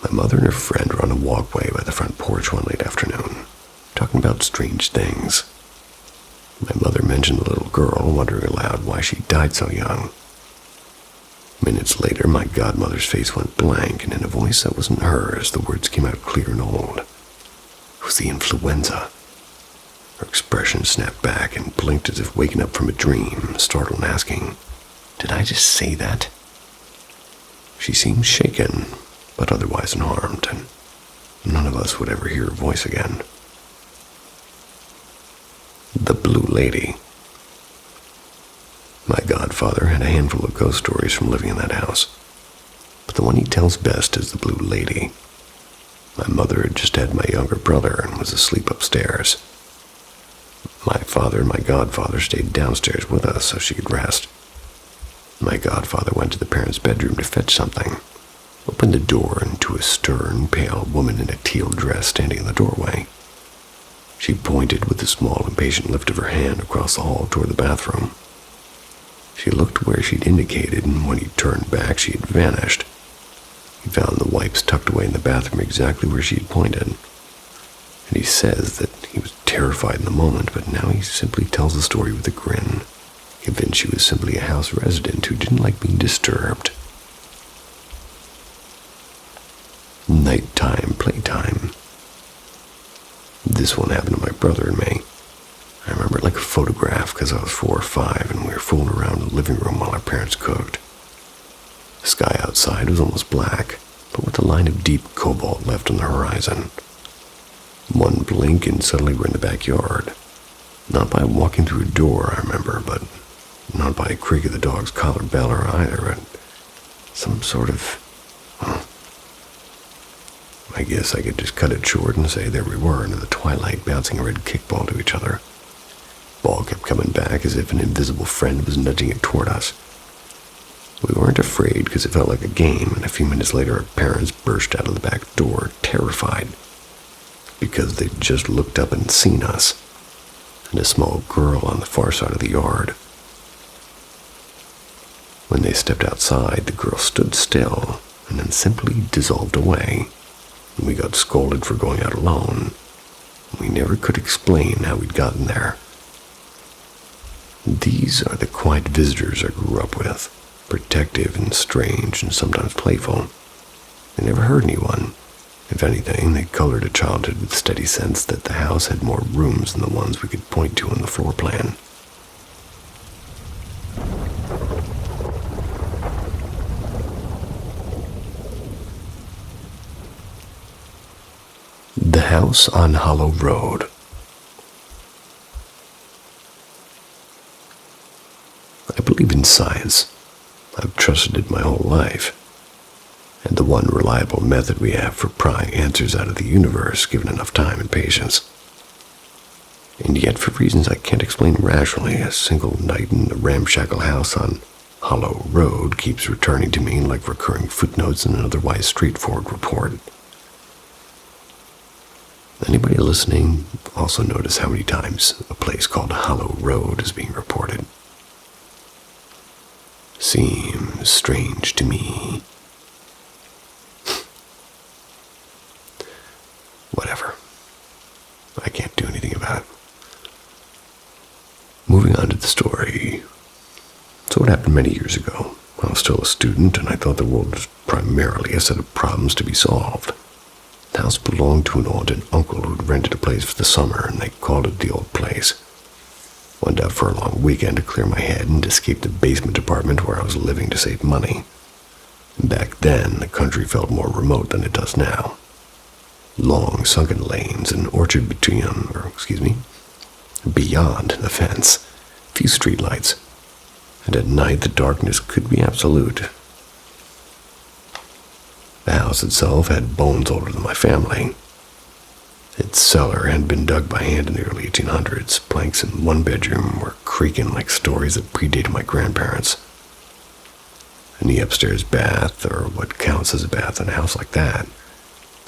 My mother and her friend were on a walkway by the front porch one late afternoon, talking about strange things. My mother mentioned the little girl, wondering aloud why she died so young. Minutes later, my godmother's face went blank, and in a voice that wasn't hers, the words came out clear and old. It was the influenza. Her expression snapped back and blinked as if waking up from a dream, startled and asking, "Did I just say that?" She seemed shaken, but otherwise unharmed, and none of us would ever hear her voice again. The Blue Lady. My godfather had a handful of ghost stories from living in that house, but the one he tells best is the Blue Lady. My mother had just had my younger brother and was asleep upstairs. My father and my godfather stayed downstairs with us so she could rest. My godfather went to the parents' bedroom to fetch something, opened the door into a stern, pale woman in a teal dress standing in the doorway. She pointed with a small, impatient lift of her hand across the hall toward the bathroom. She looked where she'd indicated, and when he turned back, she had vanished. He found the wipes tucked away in the bathroom exactly where she had pointed. And he says that he was terrified in the moment, but now he simply tells the story with a grin, convinced she was simply a house resident who didn't like being disturbed. Nighttime playtime. This one happened to my brother and me. I remember it like a photograph because I was 4 or 5 and we were fooling around in the living room while our parents cooked. The sky outside was almost black, but with a line of deep cobalt left on the horizon. One blink and suddenly we're in the backyard. Not by walking through a door, I remember, but not by a creak of the dog's collar beller either, and some sort of... I guess I could just cut it short and say there we were into the twilight, bouncing a red kickball to each other. Ball kept coming back as if an invisible friend was nudging it toward us. We weren't afraid because it felt like a game, and a few minutes later our parents burst out of the back door, terrified, because they'd just looked up and seen us, and a small girl on the far side of the yard. When they stepped outside, the girl stood still, and then simply dissolved away. And we got scolded for going out alone. We never could explain how we'd gotten there. These are the quiet visitors I grew up with, protective and strange and sometimes playful. They never hurt anyone. If anything, they colored a childhood with steady sense that the house had more rooms than the ones we could point to on the floor plan. The House on Hollow Road. I believe in science. I've trusted it my whole life. And the one reliable method we have for prying answers out of the universe, given enough time and patience. And yet, for reasons I can't explain rationally, a single night in the ramshackle house on Hollow Road keeps returning to me like recurring footnotes in an otherwise straightforward report. Anybody listening also notice how many times a place called Hollow Road is being reported? Seems strange to me. Whatever. I can't do anything about it. Moving on to the story. So it happened many years ago. I was still a student and I thought the world was primarily a set of problems to be solved. The house belonged to an aunt and uncle who'd rented a place for the summer, and they called it the old place. Went out for a long weekend to clear my head and escape the basement apartment where I was living to save money. Back then, the country felt more remote than it does now. Long sunken lanes, an orchard beyond the fence, few streetlights, and at night the darkness could be absolute. The house itself had bones older than my family. Its cellar had been dug by hand in the early 1800s. Planks in one bedroom were creaking like stories that predated my grandparents. And the upstairs bath, or what counts as a bath in a house like that,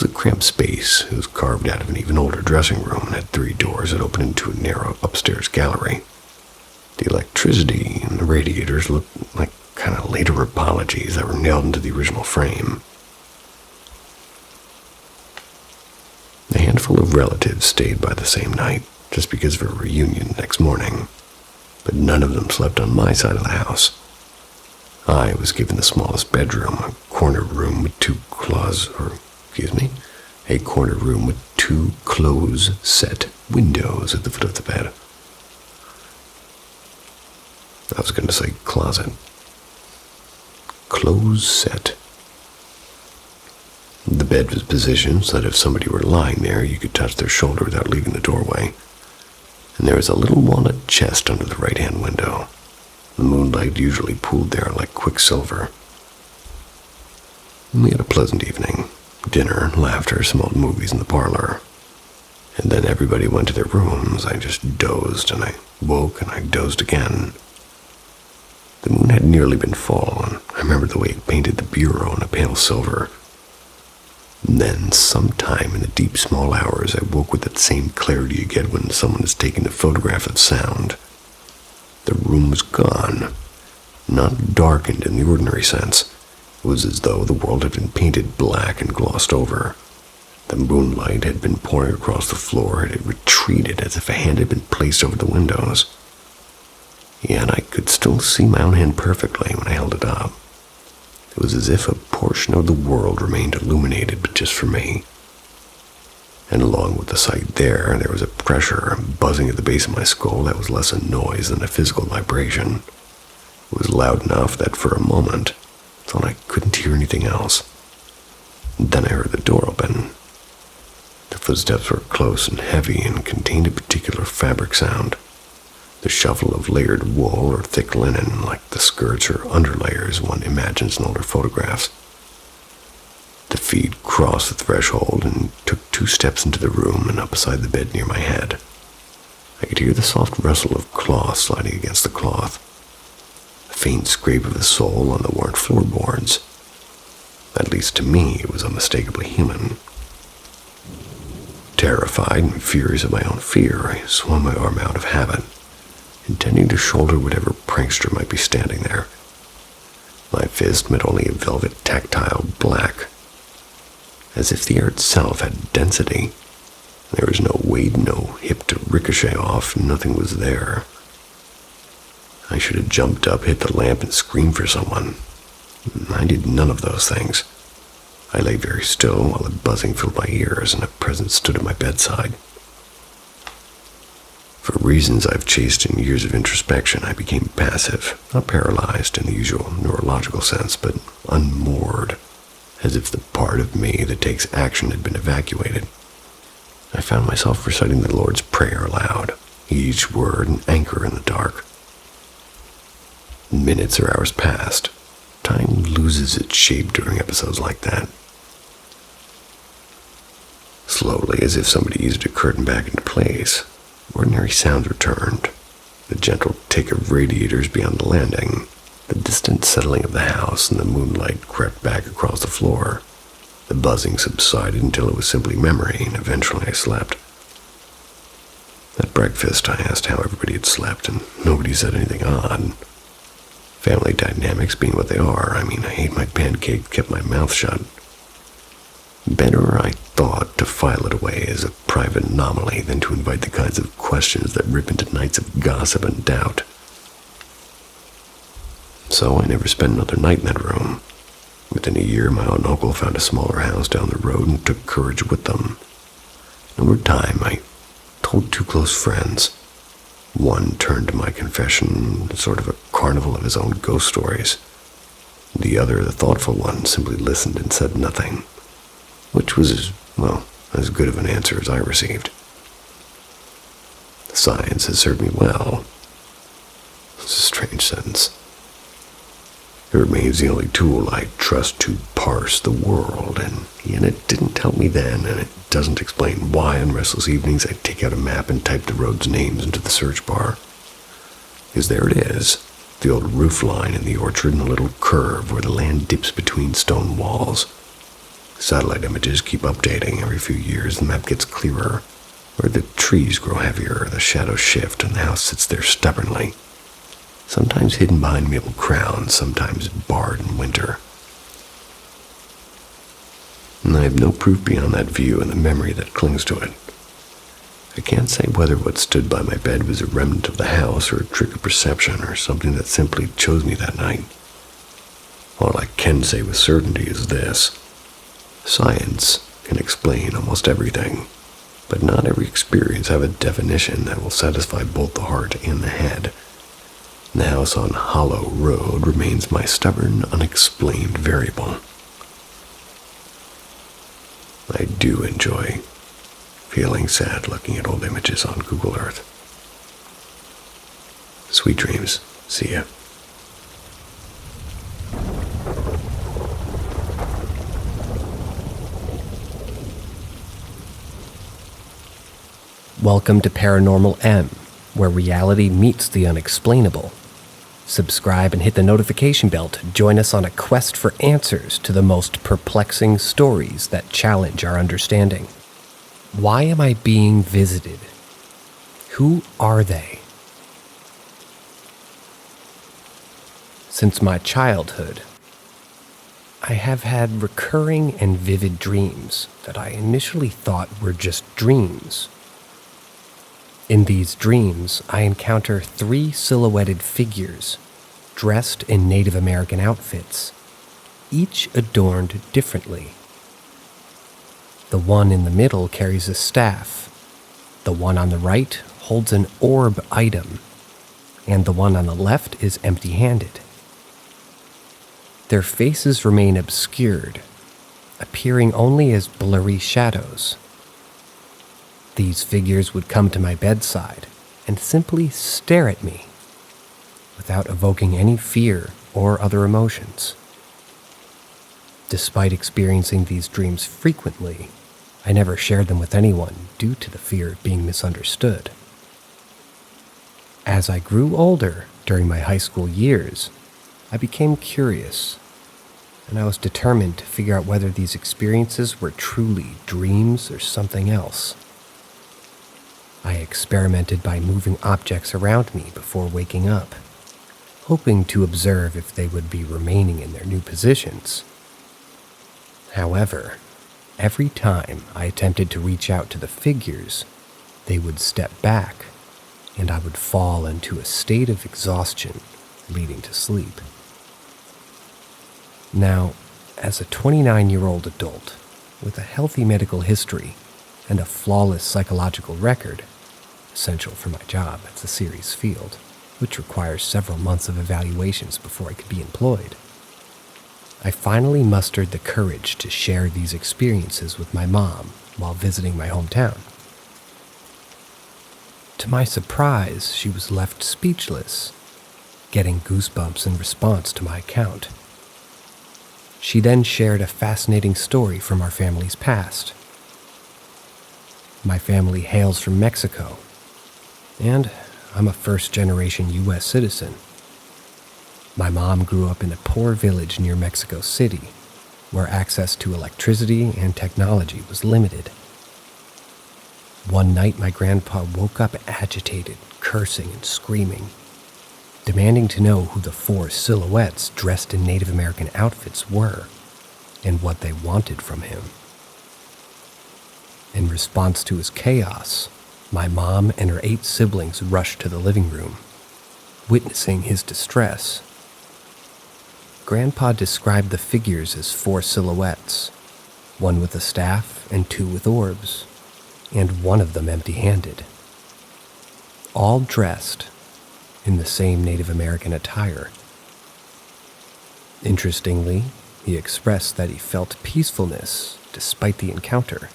was a cramped space. It was carved out of an even older dressing room and had 3 doors that opened into a narrow upstairs gallery. The electricity and the radiators looked like kind of later apologies that were nailed into the original frame. A handful of relatives stayed by the same night, just because of a reunion the next morning, but none of them slept on my side of the house. I was given the smallest bedroom, a corner room with 2 close-set windows at the foot of the bed. I was going to say closet. Close-set. The bed was positioned so that if somebody were lying there, you could touch their shoulder without leaving the doorway. And there was a little walnut chest under the right-hand window. The moonlight usually pooled there like quicksilver. We had a pleasant evening. Dinner, laughter, some old movies in the parlor. And then everybody went to their rooms. I just dozed, and I woke, and I dozed again. The moon had nearly been full, and I remember the way it painted the bureau in a pale silver. And then, sometime in the deep small hours, I woke with that same clarity you get when someone is taking a photograph of sound. The room was gone, not darkened in the ordinary sense. It was as though the world had been painted black and glossed over. The moonlight had been pouring across the floor, and it retreated as if a hand had been placed over the windows. Yet I could still see my own hand perfectly when I held it up. It was as if a portion of the world remained illuminated, but just for me. And along with the sight there was a pressure, a buzzing at the base of my skull that was less a noise than a physical vibration. It was loud enough that for a moment, I thought I couldn't hear anything else. Then I heard the door open. The footsteps were close and heavy and contained a particular fabric sound. The shuffle of layered wool or thick linen, like the skirts or underlayers one imagines in older photographs. The feet crossed the threshold and took 2 steps into the room and up beside the bed near my head. I could hear the soft rustle of cloth sliding against the cloth, a faint scrape of the sole on the worn floorboards. At least to me, it was unmistakably human. Terrified and furious of my own fear, I swung my arm out of habit, intending to shoulder whatever prankster might be standing there. My fist met only a velvet tactile black, as if the air itself had density. There was no weight, no hip to ricochet off, nothing was there. I should have jumped up, hit the lamp, and screamed for someone. I did none of those things. I lay very still while the buzzing filled my ears and a presence stood at my bedside. For reasons I've chased in years of introspection, I became passive, not paralyzed in the usual neurological sense, but unmoored, as if the part of me that takes action had been evacuated. I found myself reciting the Lord's Prayer aloud, each word an anchor in the dark. Minutes or hours passed. Time loses its shape during episodes like that. Slowly, as if somebody eased a curtain back into place, ordinary sounds returned. The gentle tick of radiators beyond the landing, the distant settling of the house, and the moonlight crept back across the floor. The buzzing subsided until it was simply memory, and eventually I slept. At breakfast, I asked how everybody had slept, and nobody said anything odd. Family dynamics being what they are, I ate my pancake, kept my mouth shut. Better, I thought, to file it away as a private anomaly than to invite the kinds of questions that rip into nights of gossip and doubt. So I never spent another night in that room. Within a year, my aunt and uncle found a smaller house down the road and took courage with them. Over time, I told 2 close friends. One turned to my confession, sort of a carnival of his own ghost stories. The other, the thoughtful one, simply listened and said nothing, which was, as good of an answer as I received. Science has served me well. It's a strange sentence. It remains the only tool I trust to parse the world, and yet it didn't help me then, and it doesn't explain why on restless evenings I take out a map and type the roads' names into the search bar. Because there it is, the old roof line in the orchard and a little curve where the land dips between stone walls. Satellite images keep updating. Every few years the map gets clearer, where the trees grow heavier, the shadows shift, and the house sits there stubbornly. Sometimes hidden behind maple crowns, sometimes barred in winter. And I have no proof beyond that view and the memory that clings to it. I can't say whether what stood by my bed was a remnant of the house or a trick of perception or something that simply chose me that night. All I can say with certainty is this. Science can explain almost everything, but not every experience have a definition that will satisfy both the heart and the head. The house on Hollow Road remains my stubborn, unexplained variable. I do enjoy feeling sad looking at old images on Google Earth. Sweet dreams. See ya. Welcome to Paranormal M, where reality meets the unexplainable. Subscribe and hit the notification bell to join us on a quest for answers to the most perplexing stories that challenge our understanding. Why am I being visited? Who are they? Since my childhood, I have had recurring and vivid dreams that I initially thought were just dreams. In these dreams, I encounter 3 silhouetted figures dressed in Native American outfits, each adorned differently. The one in the middle carries a staff, the one on the right holds an orb item, and the one on the left is empty-handed. Their faces remain obscured, appearing only as blurry shadows. These figures would come to my bedside and simply stare at me, without evoking any fear or other emotions. Despite experiencing these dreams frequently, I never shared them with anyone due to the fear of being misunderstood. As I grew older during my high school years, I became curious, and I was determined to figure out whether these experiences were truly dreams or something else. I experimented by moving objects around me before waking up, hoping to observe if they would be remaining in their new positions. However, every time I attempted to reach out to the figures, they would step back, and I would fall into a state of exhaustion, leading to sleep. Now, as a 29-year-old adult with a healthy medical history and a flawless psychological record, essential for my job as a serious field, which requires several months of evaluations before I could be employed, I finally mustered the courage to share these experiences with my mom while visiting my hometown. To my surprise, she was left speechless, getting goosebumps in response to my account. She then shared a fascinating story from our family's past. My family hails from Mexico, and I'm a first-generation U.S. citizen. My mom grew up in a poor village near Mexico City, where access to electricity and technology was limited. One night, my grandpa woke up agitated, cursing and screaming, demanding to know who the 4 silhouettes dressed in Native American outfits were and what they wanted from him. In response to his chaos, my mom and her 8 siblings rushed to the living room. Witnessing his distress, Grandpa described the figures as 4 silhouettes, one with a staff and 2 with orbs, and one of them empty-handed, all dressed in the same Native American attire. Interestingly, he expressed that he felt peacefulness despite the encounter,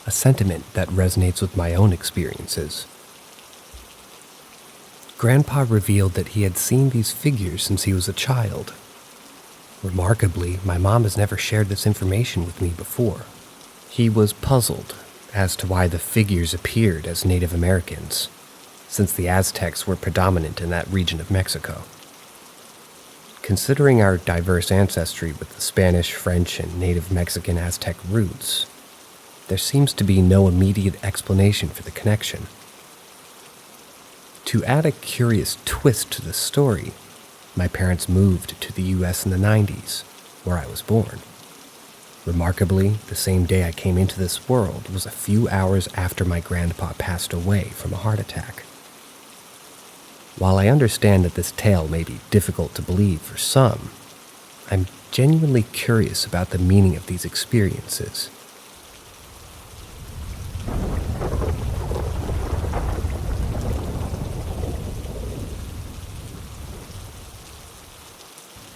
a sentiment that resonates with my own experiences. Grandpa revealed that he had seen these figures since he was a child. Remarkably, my mom has never shared this information with me before. He was puzzled as to why the figures appeared as Native Americans, since the Aztecs were predominant in that region of Mexico. Considering our diverse ancestry with the Spanish, French, and Native Mexican Aztec roots, there seems to be no immediate explanation for the connection. To add a curious twist to the story, my parents moved to the U.S. in the 90s, where I was born. Remarkably, the same day I came into this world was a few hours after my grandpa passed away from a heart attack. While I understand that this tale may be difficult to believe for some, I'm genuinely curious about the meaning of these experiences.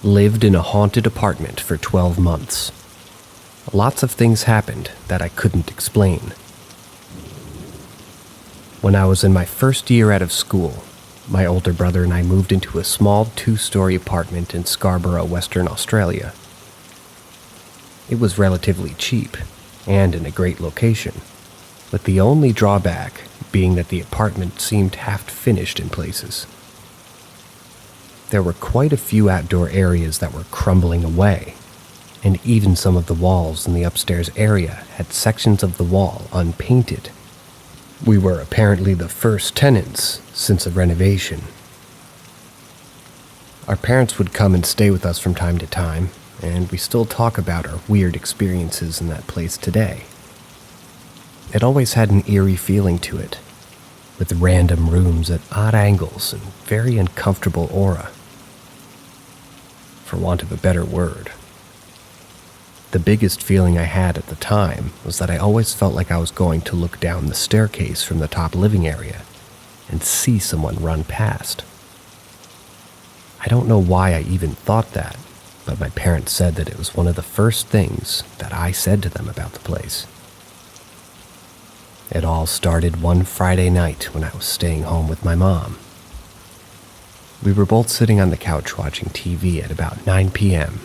Lived in a haunted apartment for 12 months. Lots of things happened that I couldn't explain. When I was in my first year out of school, my older brother and I moved into a small 2-story apartment in Scarborough, Western Australia. It was relatively cheap and in a great location, with the only drawback being that the apartment seemed half finished in places. There were quite a few outdoor areas that were crumbling away, and even some of the walls in the upstairs area had sections of the wall unpainted. We were apparently the first tenants since a renovation. Our parents would come and stay with us from time to time, and we still talk about our weird experiences in that place today. It always had an eerie feeling to it, with random rooms at odd angles and very uncomfortable aura, for want of a better word. The biggest feeling I had at the time was that I always felt like I was going to look down the staircase from the top living area and see someone run past. I don't know why I even thought that, but my parents said that it was one of the first things that I said to them about the place. It all started one Friday night when I was staying home with my mom. We were both sitting on the couch watching TV at about 9 p.m.,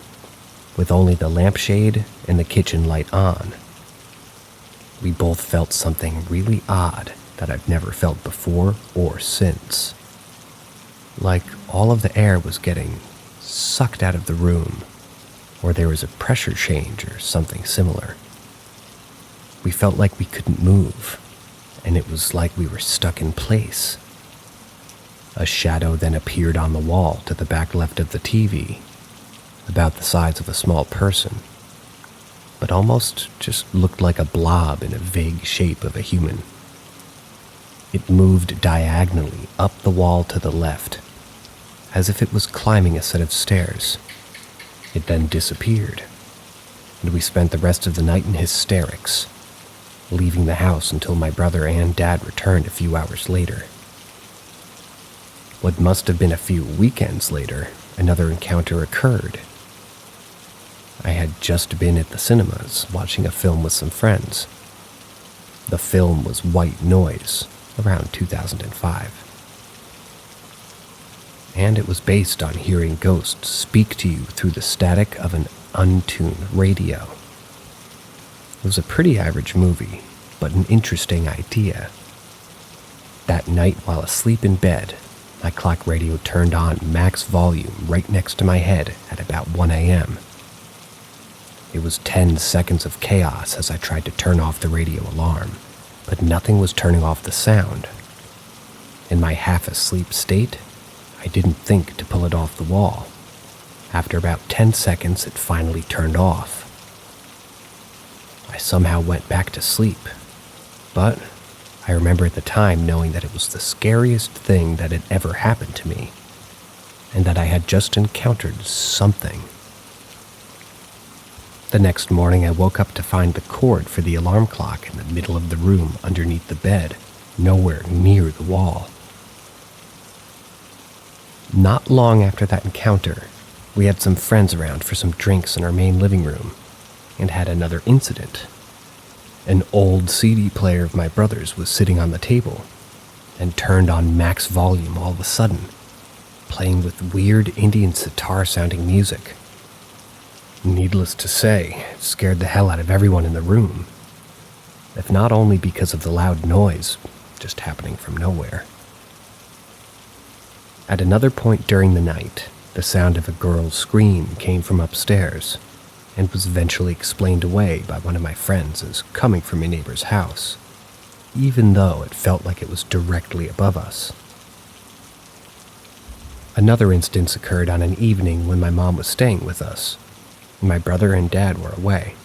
with only the lampshade and the kitchen light on. We both felt something really odd that I've never felt before or since. Like all of the air was getting sucked out of the room, or there was a pressure change or something similar. We felt like we couldn't move, and it was like we were stuck in place. A shadow then appeared on the wall to the back left of the TV, about the size of a small person, but almost just looked like a blob in a vague shape of a human. It moved diagonally up the wall to the left, as if it was climbing a set of stairs. It then disappeared, and we spent the rest of the night in hysterics, leaving the house until my brother and dad returned a few hours later. What must have been a few weekends later, another encounter occurred. I had just been at the cinemas watching a film with some friends. The film was White Noise, around 2005. And it was based on hearing ghosts speak to you through the static of an untuned radio. It was a pretty average movie, but an interesting idea. That night while asleep in bed, my clock radio turned on max volume right next to my head at about 1 a.m. It was 10 seconds of chaos as I tried to turn off the radio alarm, but nothing was turning off the sound. In my half-asleep state, I didn't think to pull it off the wall. After about 10 seconds, it finally turned off. I somehow went back to sleep, but I remember at the time knowing that it was the scariest thing that had ever happened to me, and that I had just encountered something. The next morning, I woke up to find the cord for the alarm clock in the middle of the room underneath the bed, nowhere near the wall. Not long after that encounter, we had some friends around for some drinks in our main living room, and had another incident. An old CD player of my brother's was sitting on the table, and turned on max volume all of a sudden, playing with weird Indian sitar-sounding music. Needless to say, it scared the hell out of everyone in the room, if not only because of the loud noise just happening from nowhere. At another point during the night, the sound of a girl's scream came from upstairs, and was eventually explained away by one of my friends as coming from a neighbor's house, even though it felt like it was directly above us. Another instance occurred on an evening when my mom was staying with us, and my brother and dad were away.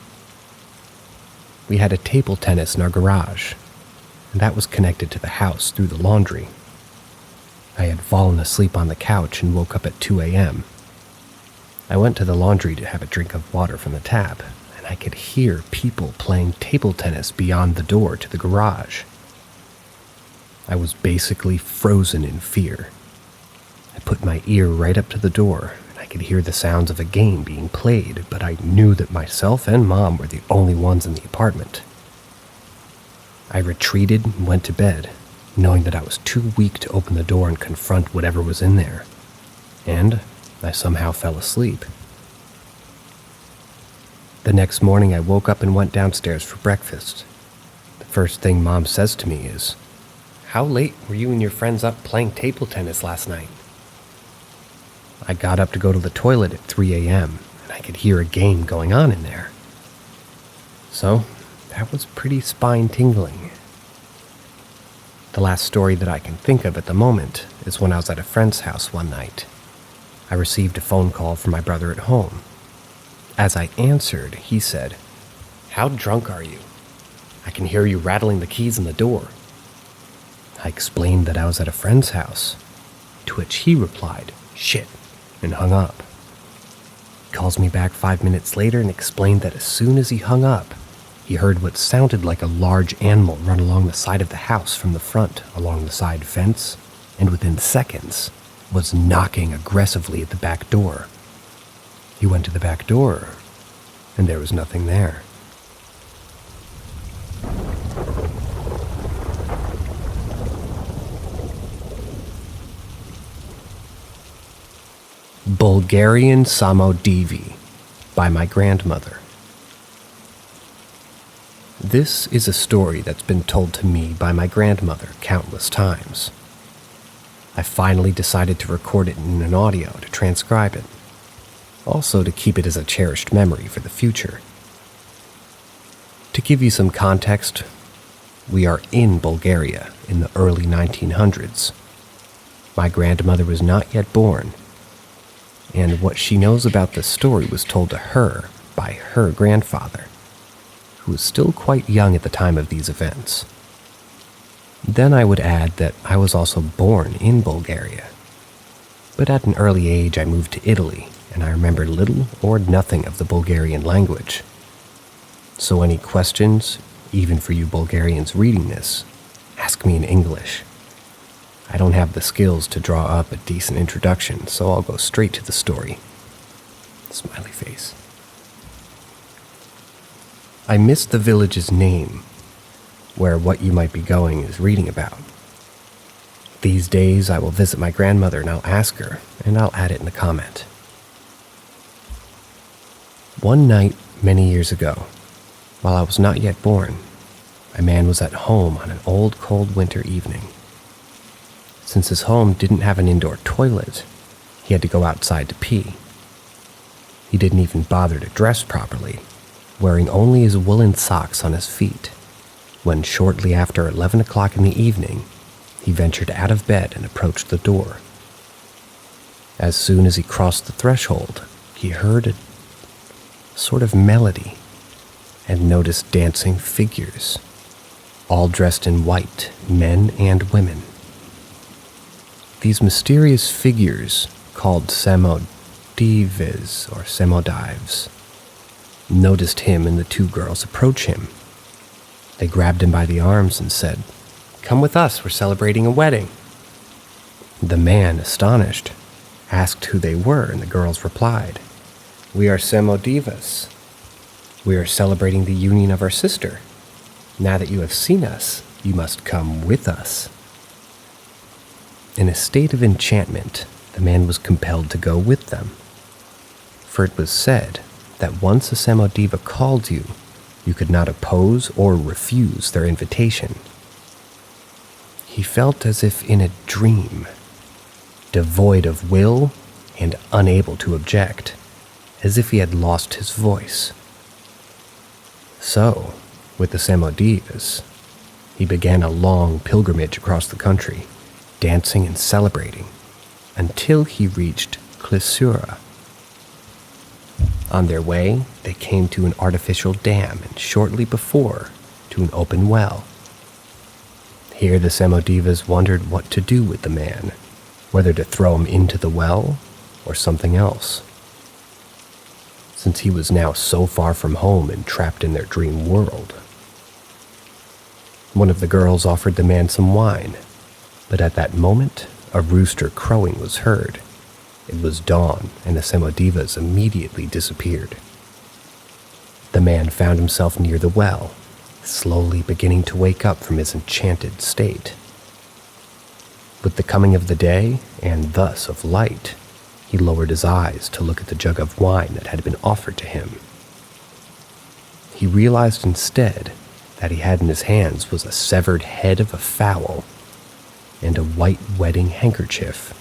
We had a table tennis in our garage, and that was connected to the house through the laundry. I had fallen asleep on the couch and woke up at 2 a.m. I went to the laundry to have a drink of water from the tap, and I could hear people playing table tennis beyond the door to the garage. I was basically frozen in fear. I put my ear right up to the door, and I could hear the sounds of a game being played, but I knew that myself and Mom were the only ones in the apartment. I retreated and went to bed, knowing that I was too weak to open the door and confront whatever was in there. And I somehow fell asleep. The next morning I woke up and went downstairs for breakfast. The first thing Mom says to me is, "How late were you and your friends up playing table tennis last night?" I got up to go to the toilet at 3 a.m., and I could hear a game going on in there. So, that was pretty spine-tingling. The last story that I can think of at the moment is when I was at a friend's house one night. I received a phone call from my brother at home. As I answered, he said, "How drunk are you? I can hear you rattling the keys in the door." I explained that I was at a friend's house, to which he replied, "Shit," and hung up. He calls me back 5 minutes later and explained that as soon as he hung up, he heard what sounded like a large animal run along the side of the house from the front along the side fence, and within seconds was knocking aggressively at the back door. He went to the back door, and there was nothing there. Bulgarian Samodivi by my grandmother. This is a story that's been told to me by my grandmother countless times. I finally decided to record it in an audio to transcribe it, also to keep it as a cherished memory for the future. To give you some context, we are in Bulgaria in the early 1900s. My grandmother was not yet born, and what she knows about this story was told to her by her grandfather, who was still quite young at the time of these events. Then I would add that I was also born in Bulgaria, but at an early age I moved to Italy, and I remembered little or nothing of the Bulgarian language. So any questions, even for you Bulgarians reading this, ask me in English. I don't have the skills to draw up a decent introduction, so I'll go straight to the story. Smiley face. I missed the village's name, where what you might be going is reading about. These days I will visit my grandmother and I'll ask her, and I'll add it in the comment. One night, many years ago, while I was not yet born, a man was at home on an old cold winter evening. Since his home didn't have an indoor toilet, he had to go outside to pee. He didn't even bother to dress properly, wearing only his woolen socks on his feet, when shortly after 11 o'clock in the evening, he ventured out of bed and approached the door. As soon as he crossed the threshold, he heard a sort of melody and noticed dancing figures, all dressed in white, men and women. These mysterious figures, called Samodives or Samodives, noticed him and the two girls approach him. They grabbed him by the arms and said, "Come with us, we're celebrating a wedding." The man, astonished, asked who they were, and the girls replied, "We are Samodivas. We are celebrating the union of our sister. Now that you have seen us, you must come with us." In a state of enchantment, the man was compelled to go with them. For it was said that once a Samodiva called you, you could not oppose or refuse their invitation. He felt as if in a dream, devoid of will and unable to object, as if he had lost his voice. So, with the Samodivas, he began a long pilgrimage across the country, dancing and celebrating, until he reached Klissura. On their way, they came to an artificial dam, and shortly before, to an open well. Here the Samodivas wondered what to do with the man, whether to throw him into the well or something else, since he was now so far from home and trapped in their dream world. One of the girls offered the man some wine, but at that moment, a rooster crowing was heard. It was dawn, and the Samodivas immediately disappeared. The man found himself near the well, slowly beginning to wake up from his enchanted state. With the coming of the day, and thus of light, he lowered his eyes to look at the jug of wine that had been offered to him. He realized instead that he had in his hands was a severed head of a fowl and a white wedding handkerchief.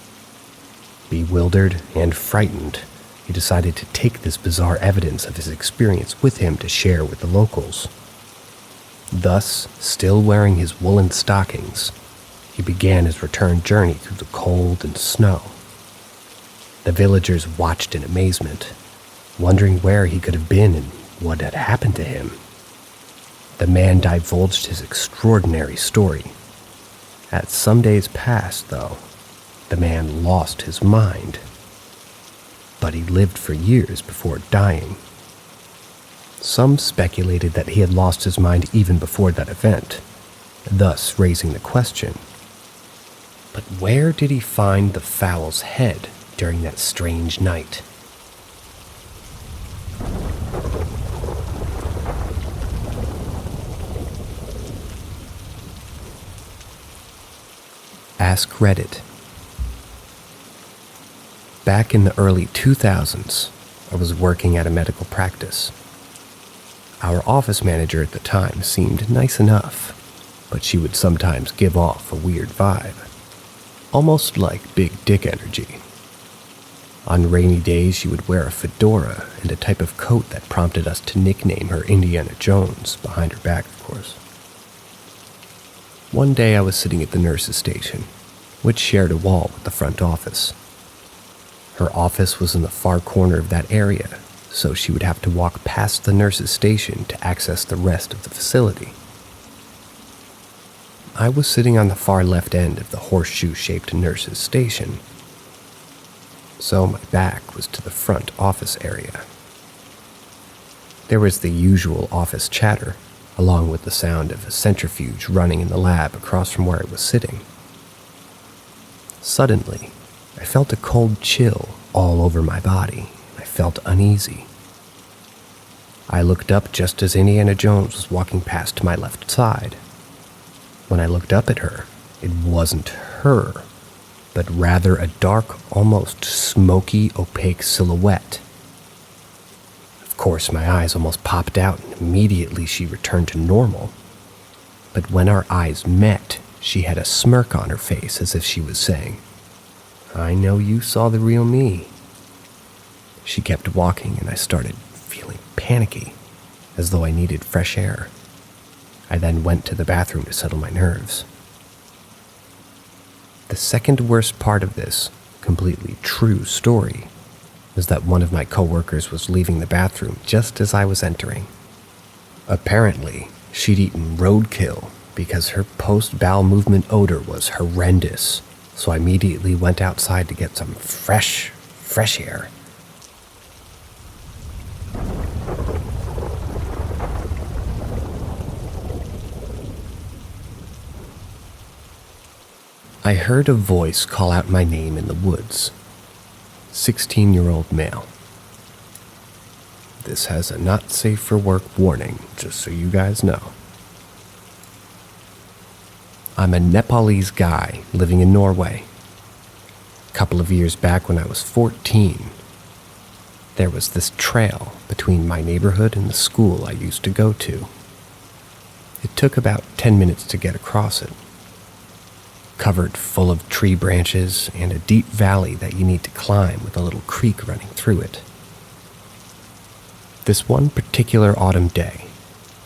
Bewildered and frightened, he decided to take this bizarre evidence of his experience with him to share with the locals. Thus, still wearing his woolen stockings, he began his return journey through the cold and snow. The villagers watched in amazement, wondering where he could have been and what had happened to him. The man divulged his extraordinary story. As some days passed, though, the man lost his mind. But he lived for years before dying. Some speculated that he had lost his mind even before that event, thus raising the question, but where did he find the fowl's head during that strange night? Ask Reddit. Back in the early 2000s, I was working at a medical practice. Our office manager at the time seemed nice enough, but she would sometimes give off a weird vibe, almost like big dick energy. On rainy days, she would wear a fedora and a type of coat that prompted us to nickname her Indiana Jones, behind her back, of course. One day I was sitting at the nurse's station, which shared a wall with the front office. Her office was in the far corner of that area, so she would have to walk past the nurse's station to access the rest of the facility. I was sitting on the far left end of the horseshoe-shaped nurse's station, so my back was to the front office area. There was the usual office chatter, along with the sound of a centrifuge running in the lab across from where I was sitting. Suddenly, I felt a cold chill all over my body. I felt uneasy. I looked up just as Indiana Jones was walking past to my left side. When I looked up at her, it wasn't her, but rather a dark, almost smoky, opaque silhouette. Of course, my eyes almost popped out, and immediately she returned to normal. But when our eyes met, she had a smirk on her face as if she was saying, "I know you saw the real me." She kept walking, and I started feeling panicky, as though I needed fresh air. I then went to the bathroom to settle my nerves. The second worst part of this completely true story was that one of my coworkers was leaving the bathroom just as I was entering. Apparently, she'd eaten roadkill because her post-bowel movement odor was horrendous, so I immediately went outside to get some fresh air. I heard a voice call out my name in the woods. 16-year-old male. This has a not safe for work warning, just so you guys know. I'm a Nepalese guy living in Norway. A couple of years back when I was 14, there was this trail between my neighborhood and the school I used to go to. It took about 10 minutes to get across it. Covered full of tree branches and a deep valley that you need to climb with a little creek running through it. This one particular autumn day,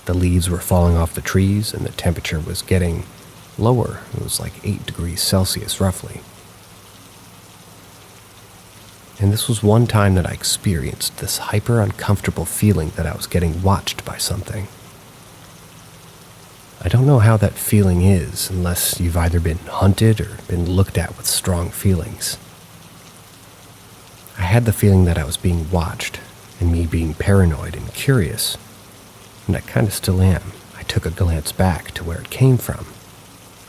the leaves were falling off the trees and the temperature was getting lower. It was like 8 degrees Celsius roughly. And this was one time that I experienced this hyper uncomfortable feeling that I was getting watched by something. I don't know how that feeling is unless you've either been hunted or been looked at with strong feelings. I had the feeling that I was being watched, and me being paranoid and curious, and I kind of still am. I took a glance back to where it came from.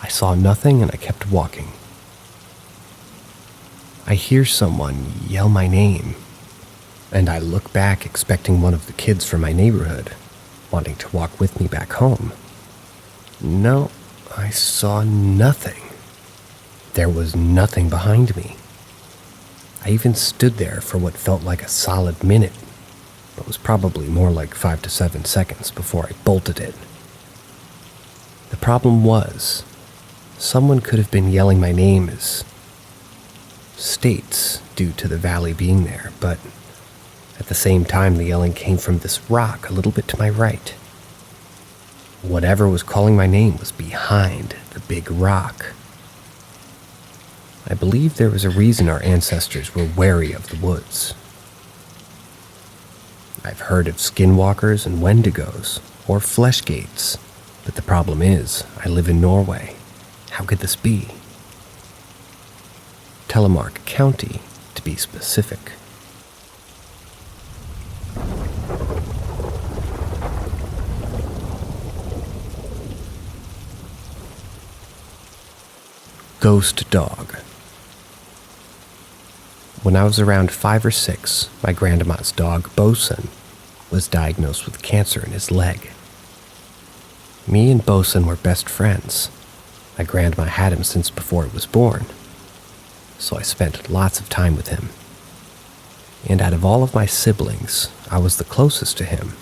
I saw nothing and I kept walking. I hear someone yell my name, and I look back expecting one of the kids from my neighborhood, wanting to walk with me back home. No, I saw nothing. There was nothing behind me. I even stood there for what felt like a solid minute, but was probably more like 5 to 7 seconds before I bolted it. The problem was, someone could have been yelling my name as states due to the valley being there, but at the same time the yelling came from this rock a little bit to my right. Whatever was calling my name was behind the big rock. I believe there was a reason our ancestors were wary of the woods. I've heard of skinwalkers and wendigos, or fleshgates, but the problem is, I live in Norway. How could this be? Telemark County, to be specific. Ghost dog. When I was around 5 or 6, my grandma's dog, Bosun, was diagnosed with cancer in his leg. Me and Bosun were best friends. My grandma had him since before he was born, so I spent lots of time with him. And out of all of my siblings, I was the closest to him.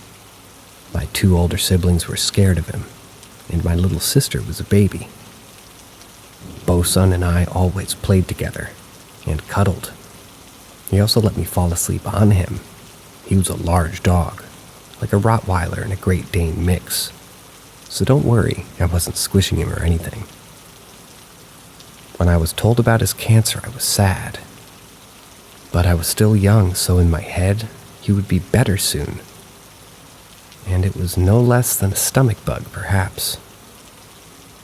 My 2 older siblings were scared of him, and my little sister was a baby. Bosun and I always played together and cuddled. He also let me fall asleep on him. He was a large dog, like a Rottweiler and a Great Dane mix. So don't worry, I wasn't squishing him or anything. When I was told about his cancer, I was sad. But I was still young, so in my head, he would be better soon. And it was no less than a stomach bug, perhaps.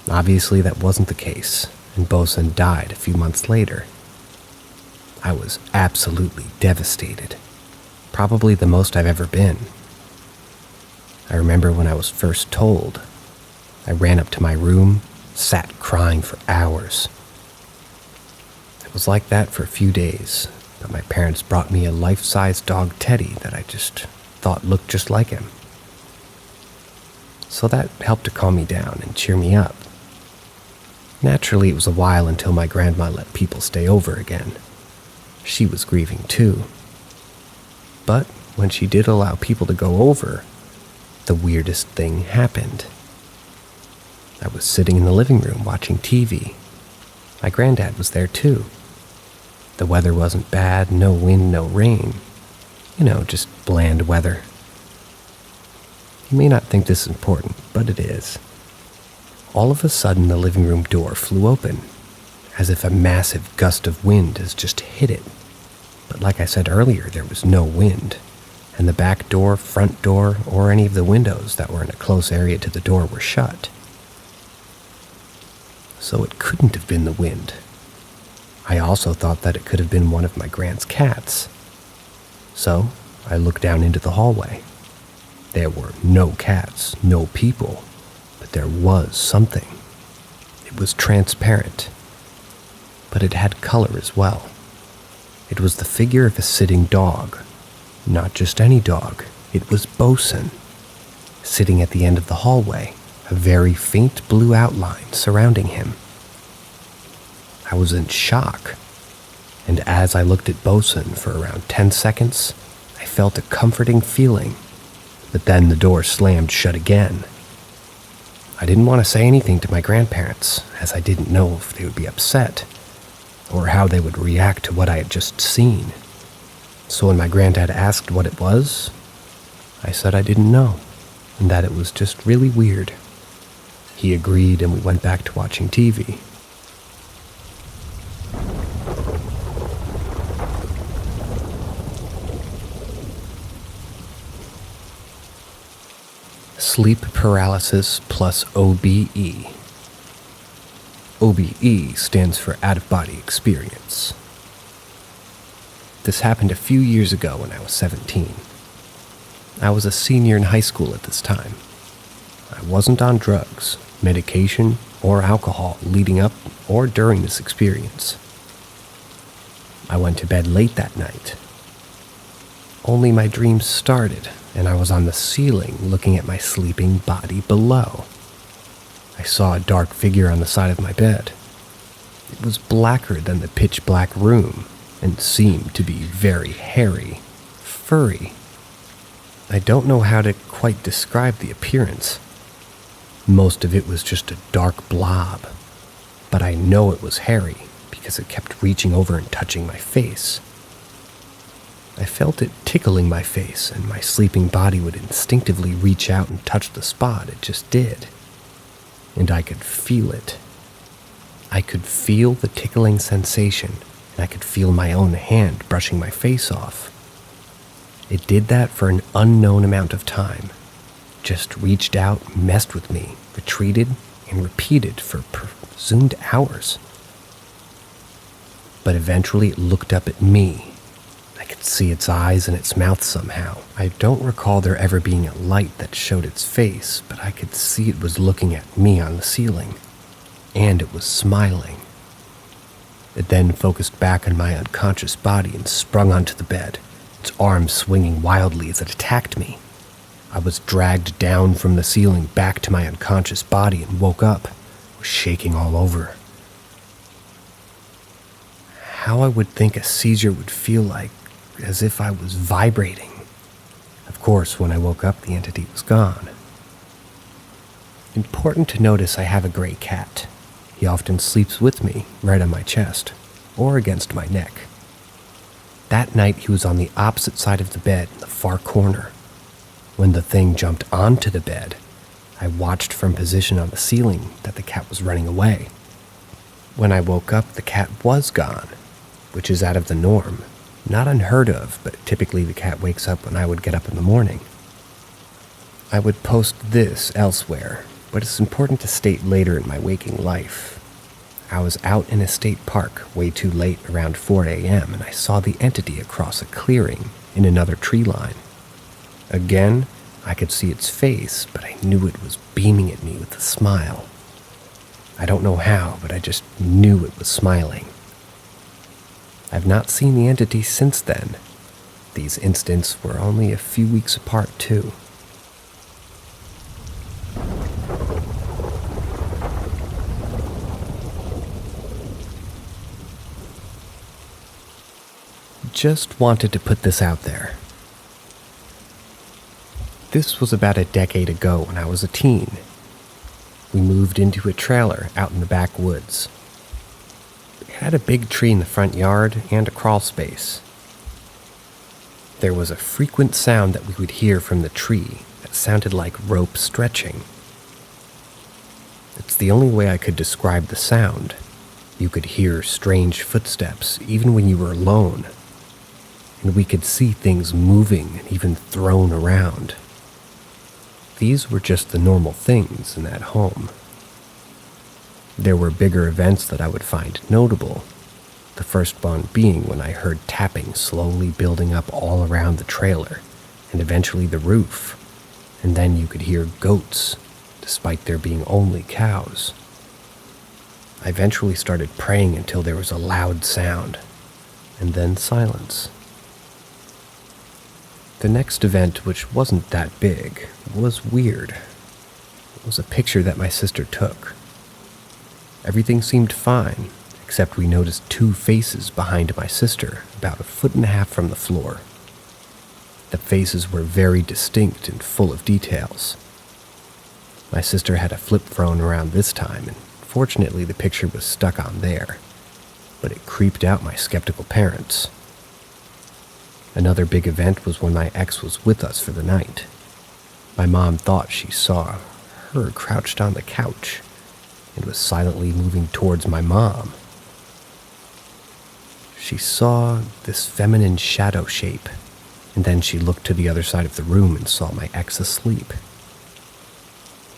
Obviously, that wasn't the case, and Bosun died a few months later. I was absolutely devastated. Probably the most I've ever been. I remember when I was first told, I ran up to my room, sat crying for hours. It was like that for a few days, but my parents brought me a life-size dog Teddy that I just thought looked just like him. So that helped to calm me down and cheer me up. Naturally, it was a while until my grandma let people stay over again. She was grieving too. But when she did allow people to go over, the weirdest thing happened. I was sitting in the living room watching TV. My granddad was there too. The weather wasn't bad, no wind, no rain. Just bland weather. You may not think this is important, but it is. All of a sudden, the living room door flew open, as if a massive gust of wind has just hit it. But like I said earlier, there was no wind, and the back door, front door, or any of the windows that were in a close area to the door were shut. So it couldn't have been the wind. I also thought that it could have been one of my grand's cats. So I looked down into the hallway. There were no cats, no people, but there was something. It was transparent, but it had color as well. It was the figure of a sitting dog. Not just any dog, it was Bosun, sitting at the end of the hallway, a very faint blue outline surrounding him. I was in shock, and as I looked at Bosun for around 10 seconds, I felt a comforting feeling, but then the door slammed shut again. I didn't want to say anything to my grandparents, as I didn't know if they would be upset, or how they would react to what I had just seen. So when my granddad asked what it was, I said I didn't know, and that it was just really weird. He agreed, and we went back to watching TV. Sleep paralysis plus OBE. OBE stands for out-of-body experience. This happened a few years ago when I was 17. I was a senior in high school at this time. I wasn't on drugs, medication, or alcohol leading up or during this experience. I went to bed late that night. Only my dreams started, and I was on the ceiling looking at my sleeping body below. I saw a dark figure on the side of my bed. It was blacker than the pitch-black room and seemed to be very hairy, furry. I don't know how to quite describe the appearance. Most of it was just a dark blob, but I know it was hairy because it kept reaching over and touching my face. I felt it tickling my face, and my sleeping body would instinctively reach out and touch the spot. It just did. And I could feel it. I could feel the tickling sensation, and I could feel my own hand brushing my face off. It did that for an unknown amount of time. Just reached out, messed with me, retreated, and repeated for presumed hours. But eventually it looked up at me. I could see its eyes and its mouth somehow. I don't recall there ever being a light that showed its face, but I could see it was looking at me on the ceiling. And it was smiling. It then focused back on my unconscious body and sprung onto the bed, its arms swinging wildly as it attacked me. I was dragged down from the ceiling back to my unconscious body and woke up. I was shaking all over. How I would think a seizure would feel like, as if I was vibrating. Of course, when I woke up, the entity was gone. Important to notice I have a gray cat. He often sleeps with me, right on my chest, or against my neck. That night, he was on the opposite side of the bed in the far corner. When the thing jumped onto the bed, I watched from position on the ceiling that the cat was running away. When I woke up, the cat was gone, which is out of the norm. Not unheard of, but typically the cat wakes up when I would get up in the morning. I would post this elsewhere, but it's important to state later in my waking life. I was out in a state park way too late, around 4 a.m., and I saw the entity across a clearing in another tree line. Again, I could see its face, but I knew it was beaming at me with a smile. I don't know how, but I just knew it was smiling. I've not seen the entity since then. These incidents were only a few weeks apart, too. Just wanted to put this out there. This was about a decade ago when I was a teen. We moved into a trailer out in the backwoods. It had a big tree in the front yard and a crawl space. There was a frequent sound that we would hear from the tree that sounded like rope stretching. It's the only way I could describe the sound. You could hear strange footsteps even when you were alone. And we could see things moving and even thrown around. These were just the normal things in that home. There were bigger events that I would find notable, the first one being when I heard tapping slowly building up all around the trailer, and eventually the roof, and then you could hear goats, despite there being only cows. I eventually started praying until there was a loud sound, and then silence. The next event, which wasn't that big, was weird. It was a picture that my sister took. Everything seemed fine, except we noticed two faces behind my sister, about 1.5 feet from the floor. The faces were very distinct and full of details. My sister had a flip phone around this time, and fortunately the picture was stuck on there, but it creeped out my skeptical parents. Another big event was when my ex was with us for the night. My mom thought she saw her crouched on the couch and was silently moving towards my mom. She saw this feminine shadow shape, and then she looked to the other side of the room and saw my ex asleep.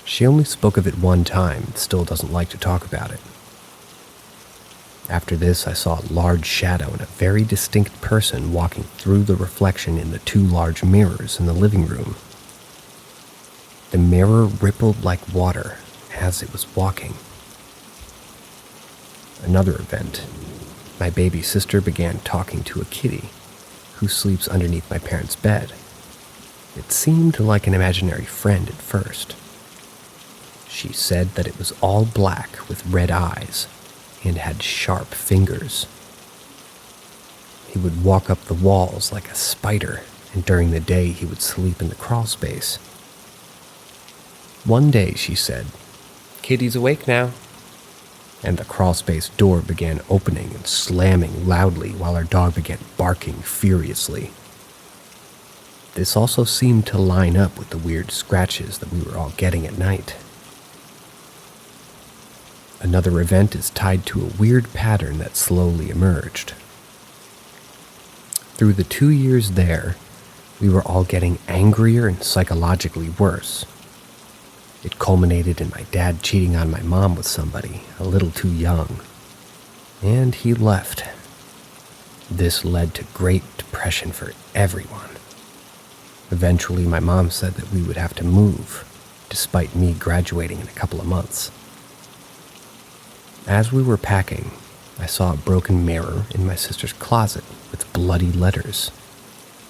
She only spoke of it one time and still doesn't like to talk about it. After this, I saw a large shadow and a very distinct person walking through the reflection in the 2 large mirrors in the living room. The mirror rippled like water as it was walking. Another event. My baby sister began talking to a kitty who sleeps underneath my parents' bed. It seemed like an imaginary friend at first. She said that it was all black with red eyes and had sharp fingers. He would walk up the walls like a spider, and during the day he would sleep in the crawl space. One day she said, "Kitty's awake now," and the crawlspace door began opening and slamming loudly while our dog began barking furiously. This also seemed to line up with the weird scratches that we were all getting at night. Another event is tied to a weird pattern that slowly emerged. Through the 2 years there, we were all getting angrier and psychologically worse. It culminated in my dad cheating on my mom with somebody a little too young, and he left. This led to great depression for everyone. Eventually, my mom said that we would have to move, despite me graduating in a couple of months. As we were packing, I saw a broken mirror in my sister's closet with bloody letters,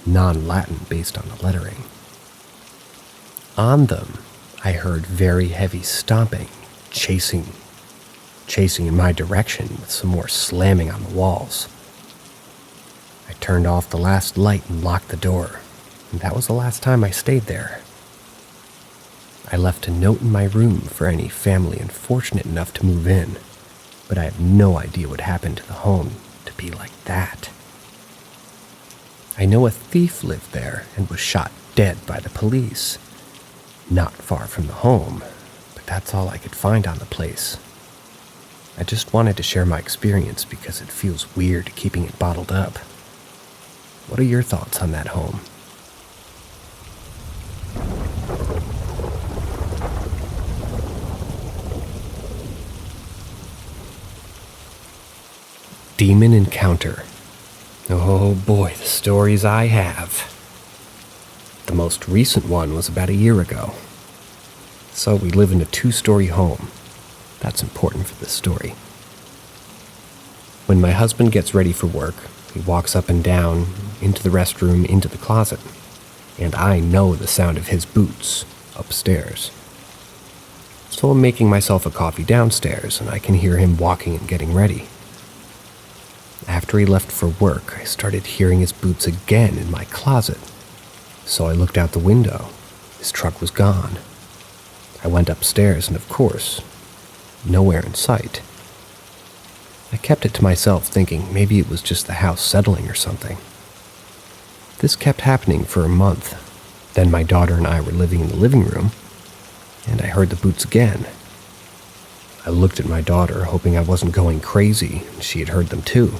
non-Latin based on the lettering. On them, I heard very heavy stomping, chasing in my direction with some more slamming on the walls. I turned off the last light and locked the door, and that was the last time I stayed there. I left a note in my room for any family unfortunate enough to move in, but I have no idea what happened to the home to be like that. I know a thief lived there and was shot dead by the police, not far from the home, but that's all I could find on the place. I just wanted to share my experience because it feels weird keeping it bottled up. What are your thoughts on that home? Demon encounter. Oh boy, the stories I have. The most recent one was about a year ago. So we live in a 2-story home. That's important for this story. When my husband gets ready for work, he walks up and down, into the restroom, into the closet. And I know the sound of his boots upstairs. So I'm making myself a coffee downstairs, and I can hear him walking and getting ready. After he left for work, I started hearing his boots again in my closet. So I looked out the window. His truck was gone. I went upstairs, and of course, nowhere in sight. I kept it to myself, thinking maybe it was just the house settling or something. This kept happening for a month. Then my daughter and I were living in the living room, and I heard the boots again. I looked at my daughter, hoping I wasn't going crazy, and she had heard them too.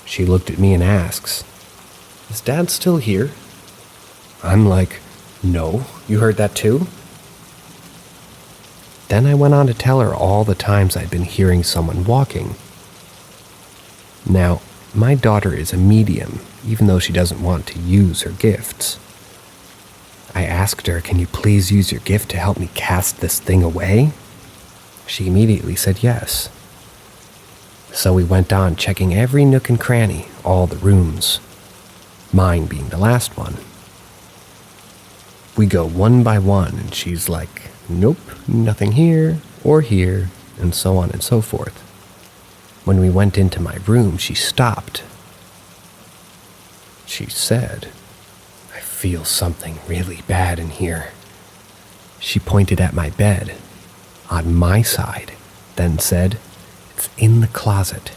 She looked at me and asks, "Is Dad still here?" I'm like, "No, you heard that too?" Then I went on to tell her all the times I'd been hearing someone walking. Now, my daughter is a medium, even though she doesn't want to use her gifts. I asked her, "Can you please use your gift to help me cast this thing away?" She immediately said yes. So we went on checking every nook and cranny, all the rooms, mine being the last one. We go one by one, and she's like, "Nope, nothing here or here," and so on and so forth. When we went into my room, she stopped. She said, "I feel something really bad in here." She pointed at my bed, on my side, then said, "It's in the closet."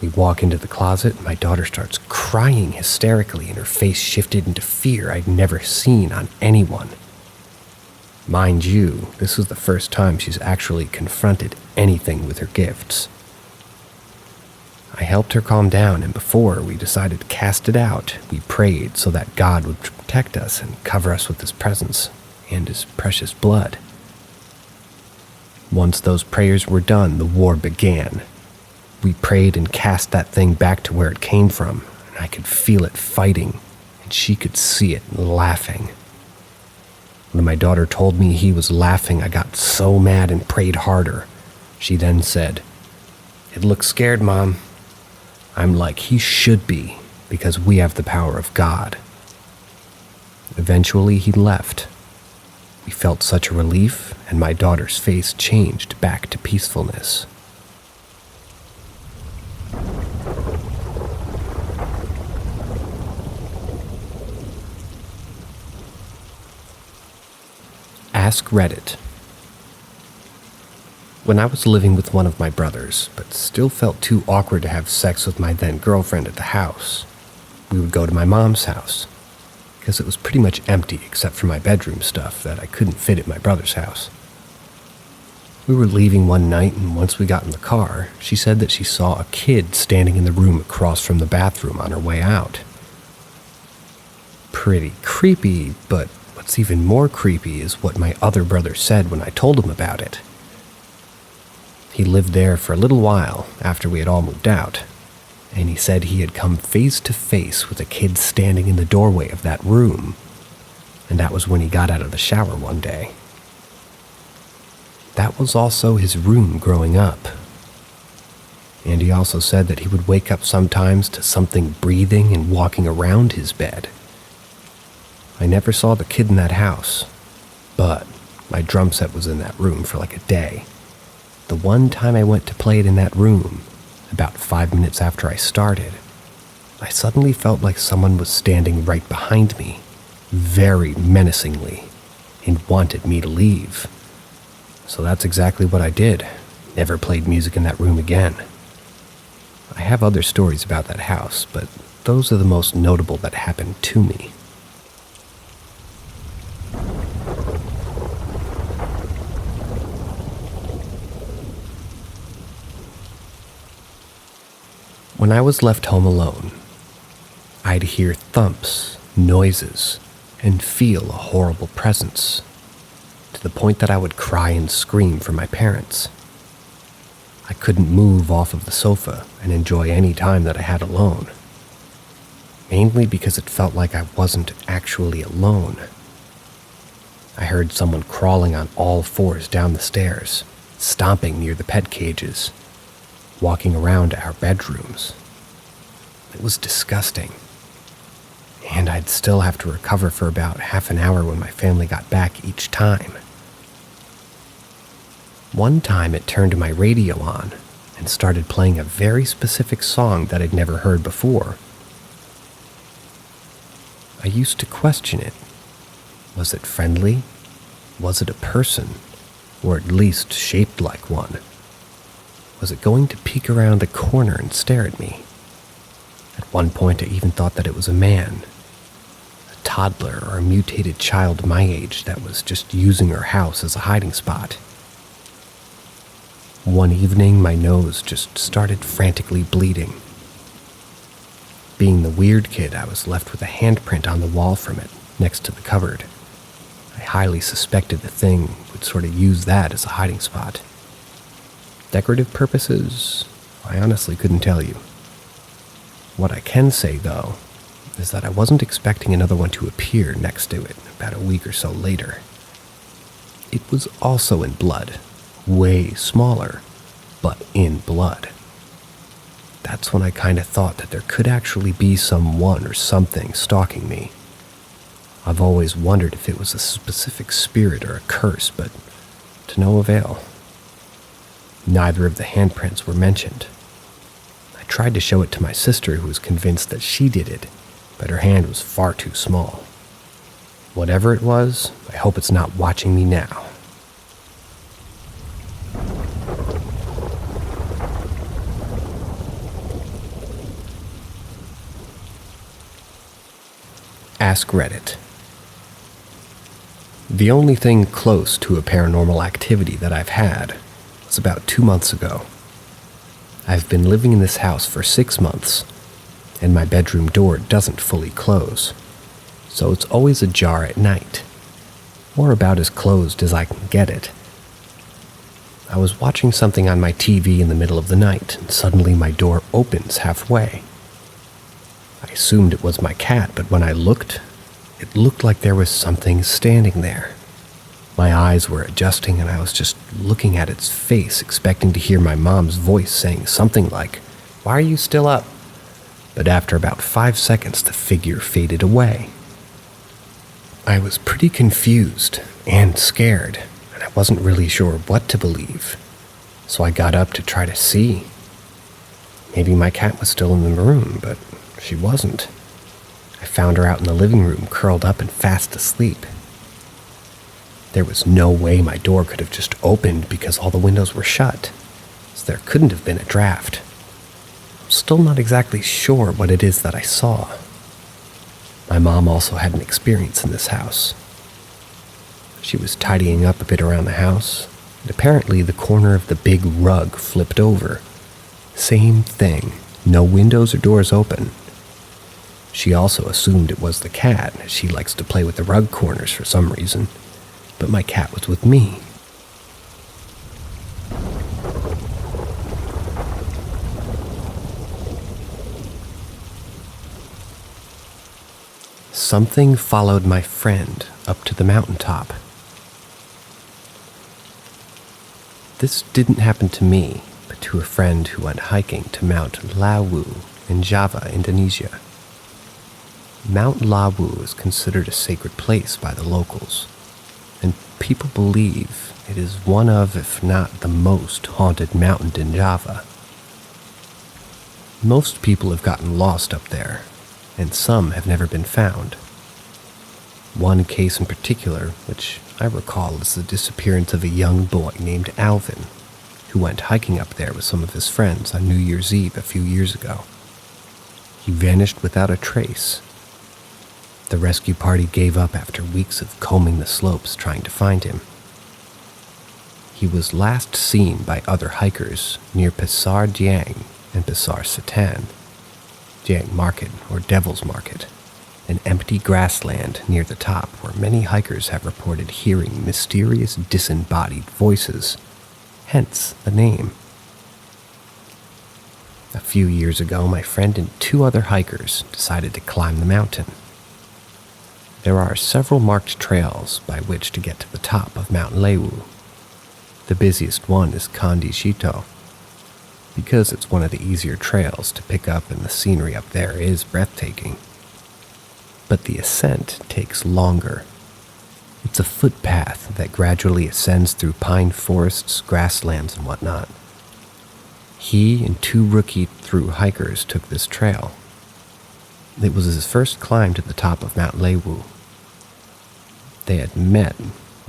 We walk into the closet, and my daughter starts crying hysterically, and her face shifted into fear I'd never seen on anyone. Mind you, this was the first time she's actually confronted anything with her gifts. I helped her calm down, and before we decided to cast it out, we prayed so that God would protect us and cover us with His presence and His precious blood. Once those prayers were done, the war began. We prayed and cast that thing back to where it came from, and I could feel it fighting, and she could see it laughing. When my daughter told me he was laughing, I got so mad and prayed harder. She then said, "It looks scared, Mom." I'm like, "He should be, because we have the power of God." Eventually, he left. We felt such a relief, and my daughter's face changed back to peacefulness. Ask Reddit. When I was living with one of my brothers, but still felt too awkward to have sex with my then girlfriend at the house, we would go to my mom's house, because it was pretty much empty except for my bedroom stuff that I couldn't fit at my brother's house. We were leaving one night, and once we got in the car, she said that she saw a kid standing in the room across from the bathroom on her way out. Pretty creepy, but what's even more creepy is what my other brother said when I told him about it. He lived there for a little while after we had all moved out, and he said he had come face to face with a kid standing in the doorway of that room, and that was when he got out of the shower one day. That was also his room growing up. And he also said that he would wake up sometimes to something breathing and walking around his bed. I never saw the kid in that house, but my drum set was in that room for like a day. The one time I went to play it in that room, about 5 minutes after I started, I suddenly felt like someone was standing right behind me, very menacingly, and wanted me to leave. So that's exactly what I did. Never played music in that room again. I have other stories about that house, but those are the most notable that happened to me. When I was left home alone, I'd hear thumps, noises, and feel a horrible presence, to the point that I would cry and scream for my parents. I couldn't move off of the sofa and enjoy any time that I had alone, mainly because it felt like I wasn't actually alone. I heard someone crawling on all fours down the stairs, stomping near the pet cages, walking around our bedrooms. It was disgusting, and I'd still have to recover for about half an hour when my family got back each time. One time it turned my radio on and started playing a very specific song that I'd never heard before. I used to question it. Was it friendly? Was it a person? Or at least shaped like one? Was it going to peek around the corner and stare at me? At one point I even thought that it was a man, a toddler or a mutated child my age that was just using her house as a hiding spot. One evening, my nose just started frantically bleeding. Being the weird kid, I was left with a handprint on the wall from it, next to the cupboard. I highly suspected the thing would sort of use that as a hiding spot. Decorative purposes, I honestly couldn't tell you. What I can say, though, is that I wasn't expecting another one to appear next to it about a week or so later. It was also in blood. Way smaller, but in blood. That's when I kind of thought that there could actually be someone or something stalking me. I've always wondered if it was a specific spirit or a curse, but to no avail. Neither of the handprints were mentioned. I tried to show it to my sister, who was convinced that she did it, but her hand was far too small. Whatever it was, I hope it's not watching me now. Ask Reddit. The only thing close to a paranormal activity that I've had was about 2 months ago. I've been living in this house for 6 months, and my bedroom door doesn't fully close, so it's always ajar at night, or about as closed as I can get it. I was watching something on my TV in the middle of the night, and suddenly my door opens halfway. I assumed it was my cat, but when I looked, it looked like there was something standing there. My eyes were adjusting, and I was just looking at its face, expecting to hear my mom's voice saying something like, "Why are you still up?" But after about 5 seconds, the figure faded away. I was pretty confused and scared, and I wasn't really sure what to believe, so I got up to try to see. Maybe my cat was still in the room, but she wasn't. I found her out in the living room, curled up and fast asleep. There was no way my door could have just opened because all the windows were shut, so there couldn't have been a draft. I'm still not exactly sure what it is that I saw. My mom also had an experience in this house. She was tidying up a bit around the house, and apparently the corner of the big rug flipped over. Same thing, no windows or doors open. She also assumed it was the cat, as she likes to play with the rug corners for some reason, but my cat was with me. Something followed my friend up to the mountaintop. This didn't happen to me, but to a friend who went hiking to Mount Lawu in Java, Indonesia. Mount Lawu is considered a sacred place by the locals, and people believe it is one of, if not the most, haunted mountain in Java. Most people have gotten lost up there, and some have never been found. One case in particular, which I recall, is the disappearance of a young boy named Alvin, who went hiking up there with some of his friends on New Year's Eve a few years ago. He vanished without a trace. The rescue party gave up after weeks of combing the slopes trying to find him. He was last seen by other hikers near Pasar Diang and Pasar Satan, Diang Market or Devil's Market, an empty grassland near the top where many hikers have reported hearing mysterious disembodied voices, hence the name. A few years ago, my friend and 2 other hikers decided to climb the mountain. There are several marked trails by which to get to the top of Mount Lewu. The busiest one is Kandi Shito, because it's one of the easier trails to pick up and the scenery up there is breathtaking. But the ascent takes longer. It's a footpath that gradually ascends through pine forests, grasslands, and whatnot. He and 2 rookie through hikers took this trail. It was his first climb to the top of Mount Lewu. They had met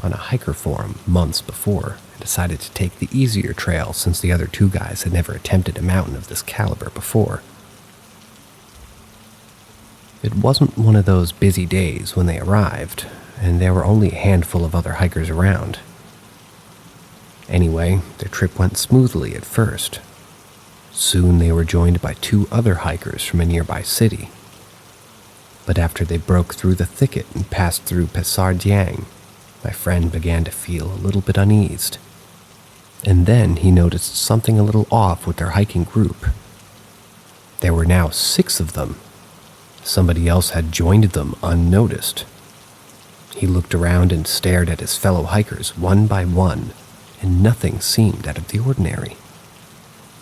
on a hiker forum months before and decided to take the easier trail since the other 2 guys had never attempted a mountain of this caliber before. It wasn't one of those busy days when they arrived, and there were only a handful of other hikers around. Anyway, their trip went smoothly at first. Soon they were joined by 2 other hikers from a nearby city. But after they broke through the thicket and passed through Pasar Diang, my friend began to feel a little bit uneased. And then he noticed something a little off with their hiking group. There were now 6 of them. Somebody else had joined them unnoticed. He looked around and stared at his fellow hikers one by one, and nothing seemed out of the ordinary.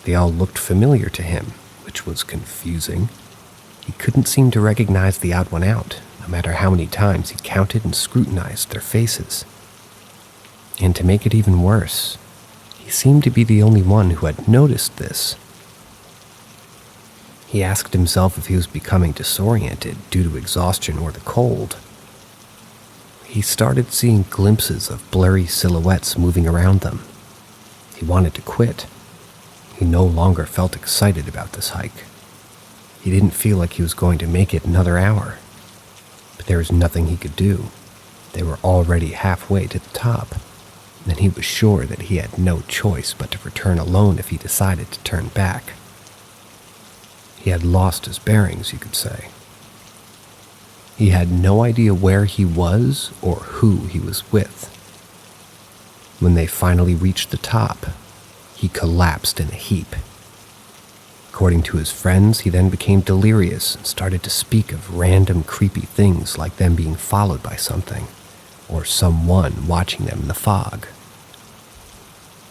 They all looked familiar to him, which was confusing. He couldn't seem to recognize the odd one out, no matter how many times he counted and scrutinized their faces. And to make it even worse, he seemed to be the only one who had noticed this. He asked himself if he was becoming disoriented due to exhaustion or the cold. He started seeing glimpses of blurry silhouettes moving around them. He wanted to quit. He no longer felt excited about this hike. He didn't feel like he was going to make it another hour. But there was nothing he could do. They were already halfway to the top, and he was sure that he had no choice but to return alone if he decided to turn back. He had lost his bearings, you could say. He had no idea where he was or who he was with. When they finally reached the top, he collapsed in a heap. According to his friends, he then became delirious and started to speak of random creepy things like them being followed by something, or someone watching them in the fog.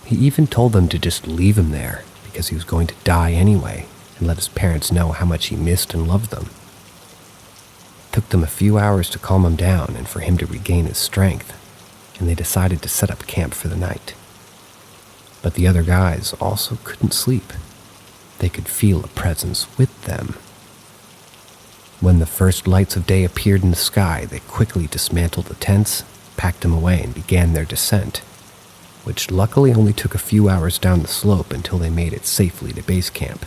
He even told them to just leave him there because he was going to die anyway, and let his parents know how much he missed and loved them. It took them a few hours to calm him down and for him to regain his strength, and they decided to set up camp for the night. But the other guys also couldn't sleep. They could feel a presence with them. When the first lights of day appeared in the sky, they quickly dismantled the tents, packed him away and began their descent, which luckily only took a few hours down the slope until they made it safely to base camp.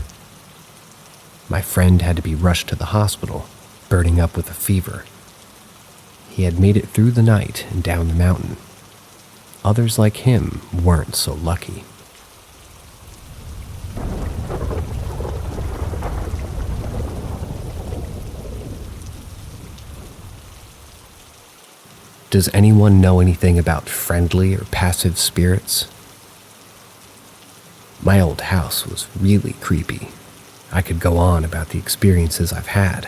My friend had to be rushed to the hospital, burning up with a fever. He had made it through the night and down the mountain. Others like him weren't so lucky. Does anyone know anything about friendly or passive spirits? My old house was really creepy. I could go on about the experiences I've had.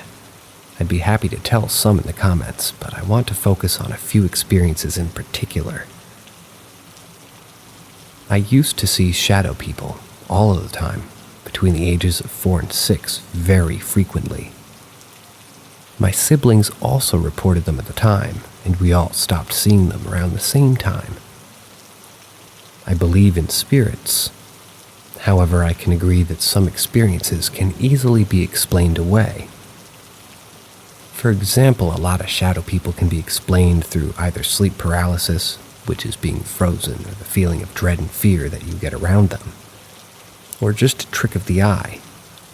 I'd be happy to tell some in the comments, but I want to focus on a few experiences in particular. I used to see shadow people all of the time, between the ages of 4 and 6, very frequently. My siblings also reported them at the time, and we all stopped seeing them around the same time. I believe in spirits. However, I can agree that some experiences can easily be explained away. For example, a lot of shadow people can be explained through either sleep paralysis, which is being frozen, or the feeling of dread and fear that you get around them, or just a trick of the eye,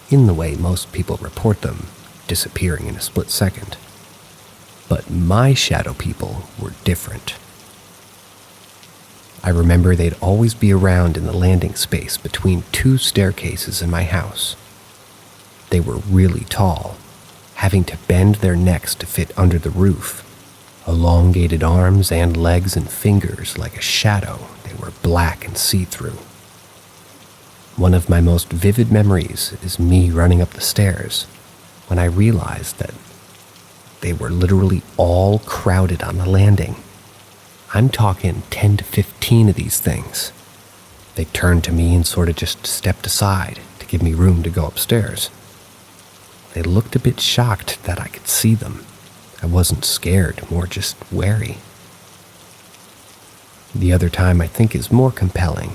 in the way most people report them, disappearing in a split second. But my shadow people were different. I remember they'd always be around in the landing space between 2 staircases in my house. They were really tall, having to bend their necks to fit under the roof. Elongated arms and legs and fingers like a shadow, they were black and see-through. One of my most vivid memories is me running up the stairs when I realized that they were literally all crowded on the landing. I'm talking 10 to 15 of these things. They turned to me and sort of just stepped aside to give me room to go upstairs. They looked a bit shocked that I could see them. I wasn't scared, more just wary. The other time I think is more compelling.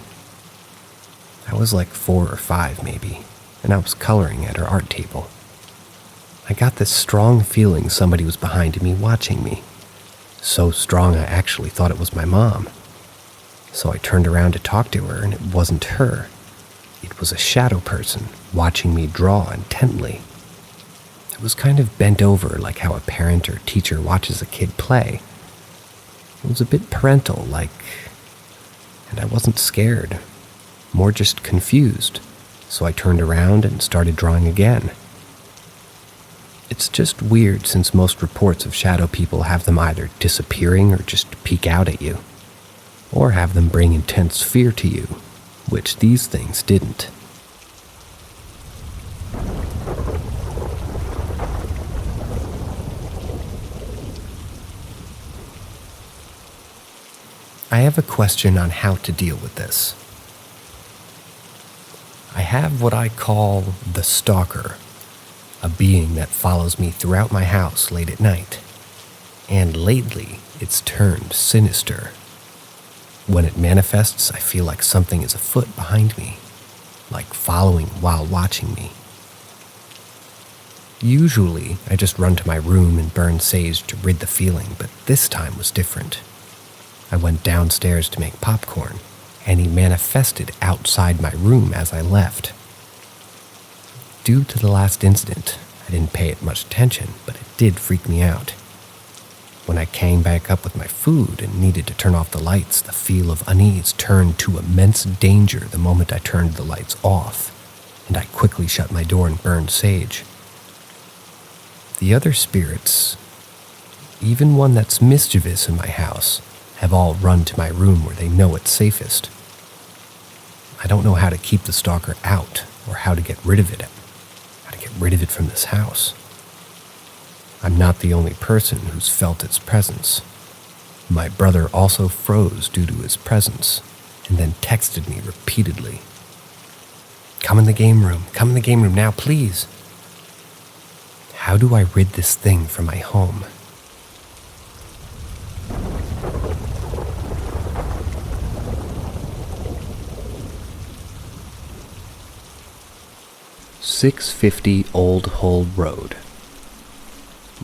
I was like 4 or 5 maybe, and I was coloring at our art table. I got this strong feeling somebody was behind me watching me. So strong I actually thought it was my mom. So I turned around to talk to her, and it wasn't her. It was a shadow person watching me draw intently. It was kind of bent over like how a parent or teacher watches a kid play. It was a bit parental, and I wasn't scared, more just confused. So I turned around and started drawing again. It's just weird since most reports of shadow people have them either disappearing or just peek out at you, or have them bring intense fear to you, which these things didn't. I have a question on how to deal with this. I have what I call the stalker, a being that follows me throughout my house late at night, and lately it's turned sinister. When it manifests, I feel like something is afoot behind me, like following while watching me. Usually, I just run to my room and burn sage to rid the feeling, but this time was different. I went downstairs to make popcorn, and he manifested outside my room as I left. Due to the last incident, I didn't pay it much attention, but it did freak me out. When I came back up with my food and needed to turn off the lights, the feel of unease turned to immense danger the moment I turned the lights off, and I quickly shut my door and burned sage. The other spirits, even one that's mischievous in my house, have all run to my room where they know it's safest. I don't know how to keep the stalker out or how to get rid of it. How to get rid of it from this house. I'm not the only person who's felt its presence. My brother also froze due to his presence and then texted me repeatedly. Come in the game room now, please. How do I rid this thing from my home? .650 Old Hull Road.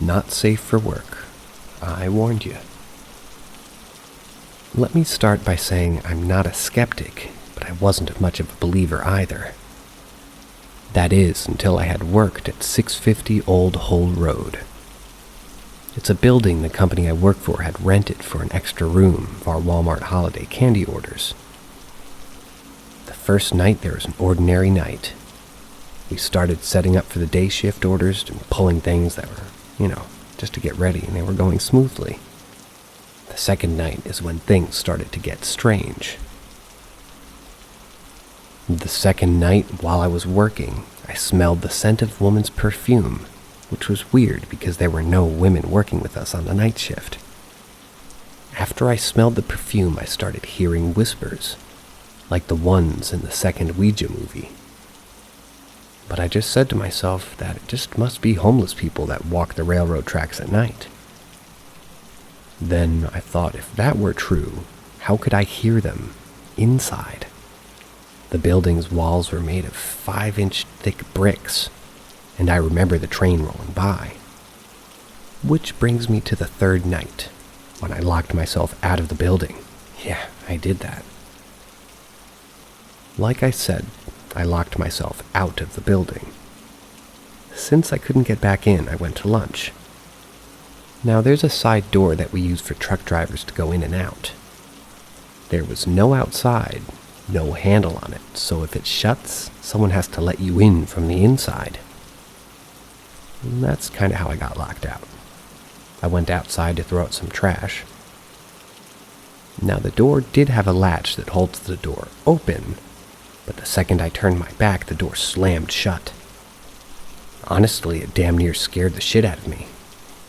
Not safe for work. I warned you. Let me start by saying I'm not a skeptic, but I wasn't much of a believer either. That is, until I had worked at 650 Old Hull Road. It's a building the company I work for had rented for an extra room of our Walmart holiday candy orders. The first night there was an ordinary night. We started setting up for the day shift orders and pulling things that were, just to get ready, and they were going smoothly. The second night is when things started to get strange. The second night, while I was working, I smelled the scent of woman's perfume, which was weird because there were no women working with us on the night shift. After I smelled the perfume, I started hearing whispers, like the ones in the second Ouija movie. But I just said to myself that it just must be homeless people that walk the railroad tracks at night. Then I thought, if that were true, how could I hear them inside? The building's walls were made of 5-inch thick bricks, and I remember the train rolling by. Which brings me to the third night, when I locked myself out of the building. Yeah, I did that. Like I said, I locked myself out of the building. Since I couldn't get back in, I went to lunch. Now, there's a side door that we use for truck drivers to go in and out. There was no outside, no handle on it, so if it shuts, someone has to let you in from the inside. And that's kind of how I got locked out. I went outside to throw out some trash. Now, the door did have a latch that holds the door open, but the second I turned my back, the door slammed shut. Honestly, it damn near scared the shit out of me.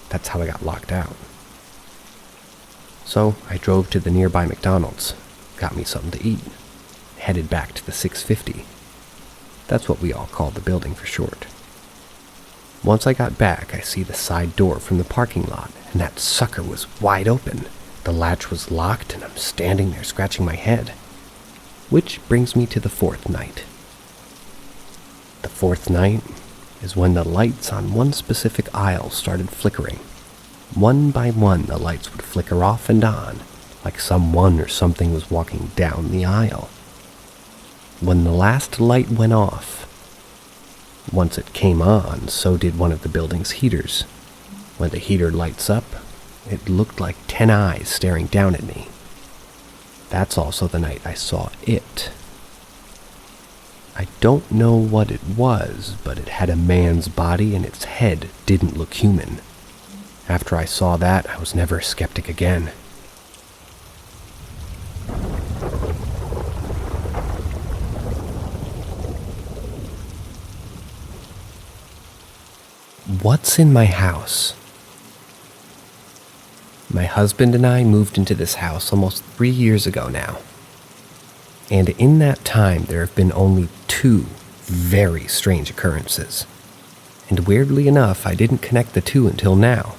That's how I got locked out. So I drove to the nearby McDonald's, got me something to eat, headed back to the 650. That's what we all call the building for short. Once I got back, I see the side door from the parking lot, and that sucker was wide open. The latch was locked, and I'm standing there scratching my head. Which brings me to the fourth night. The fourth night is when the lights on one specific aisle started flickering. One by one, the lights would flicker off and on, like someone or something was walking down the aisle. When the last light went off, once it came on, so did one of the building's heaters. When the heater lights up, it looked like 10 eyes staring down at me. That's also the night I saw it. I don't know what it was, but it had a man's body and its head didn't look human. After I saw that, I was never a skeptic again. What's in my house? My husband and I moved into this house almost 3 years ago now. And in that time, there have been only 2 very strange occurrences. And weirdly enough, I didn't connect the 2 until now.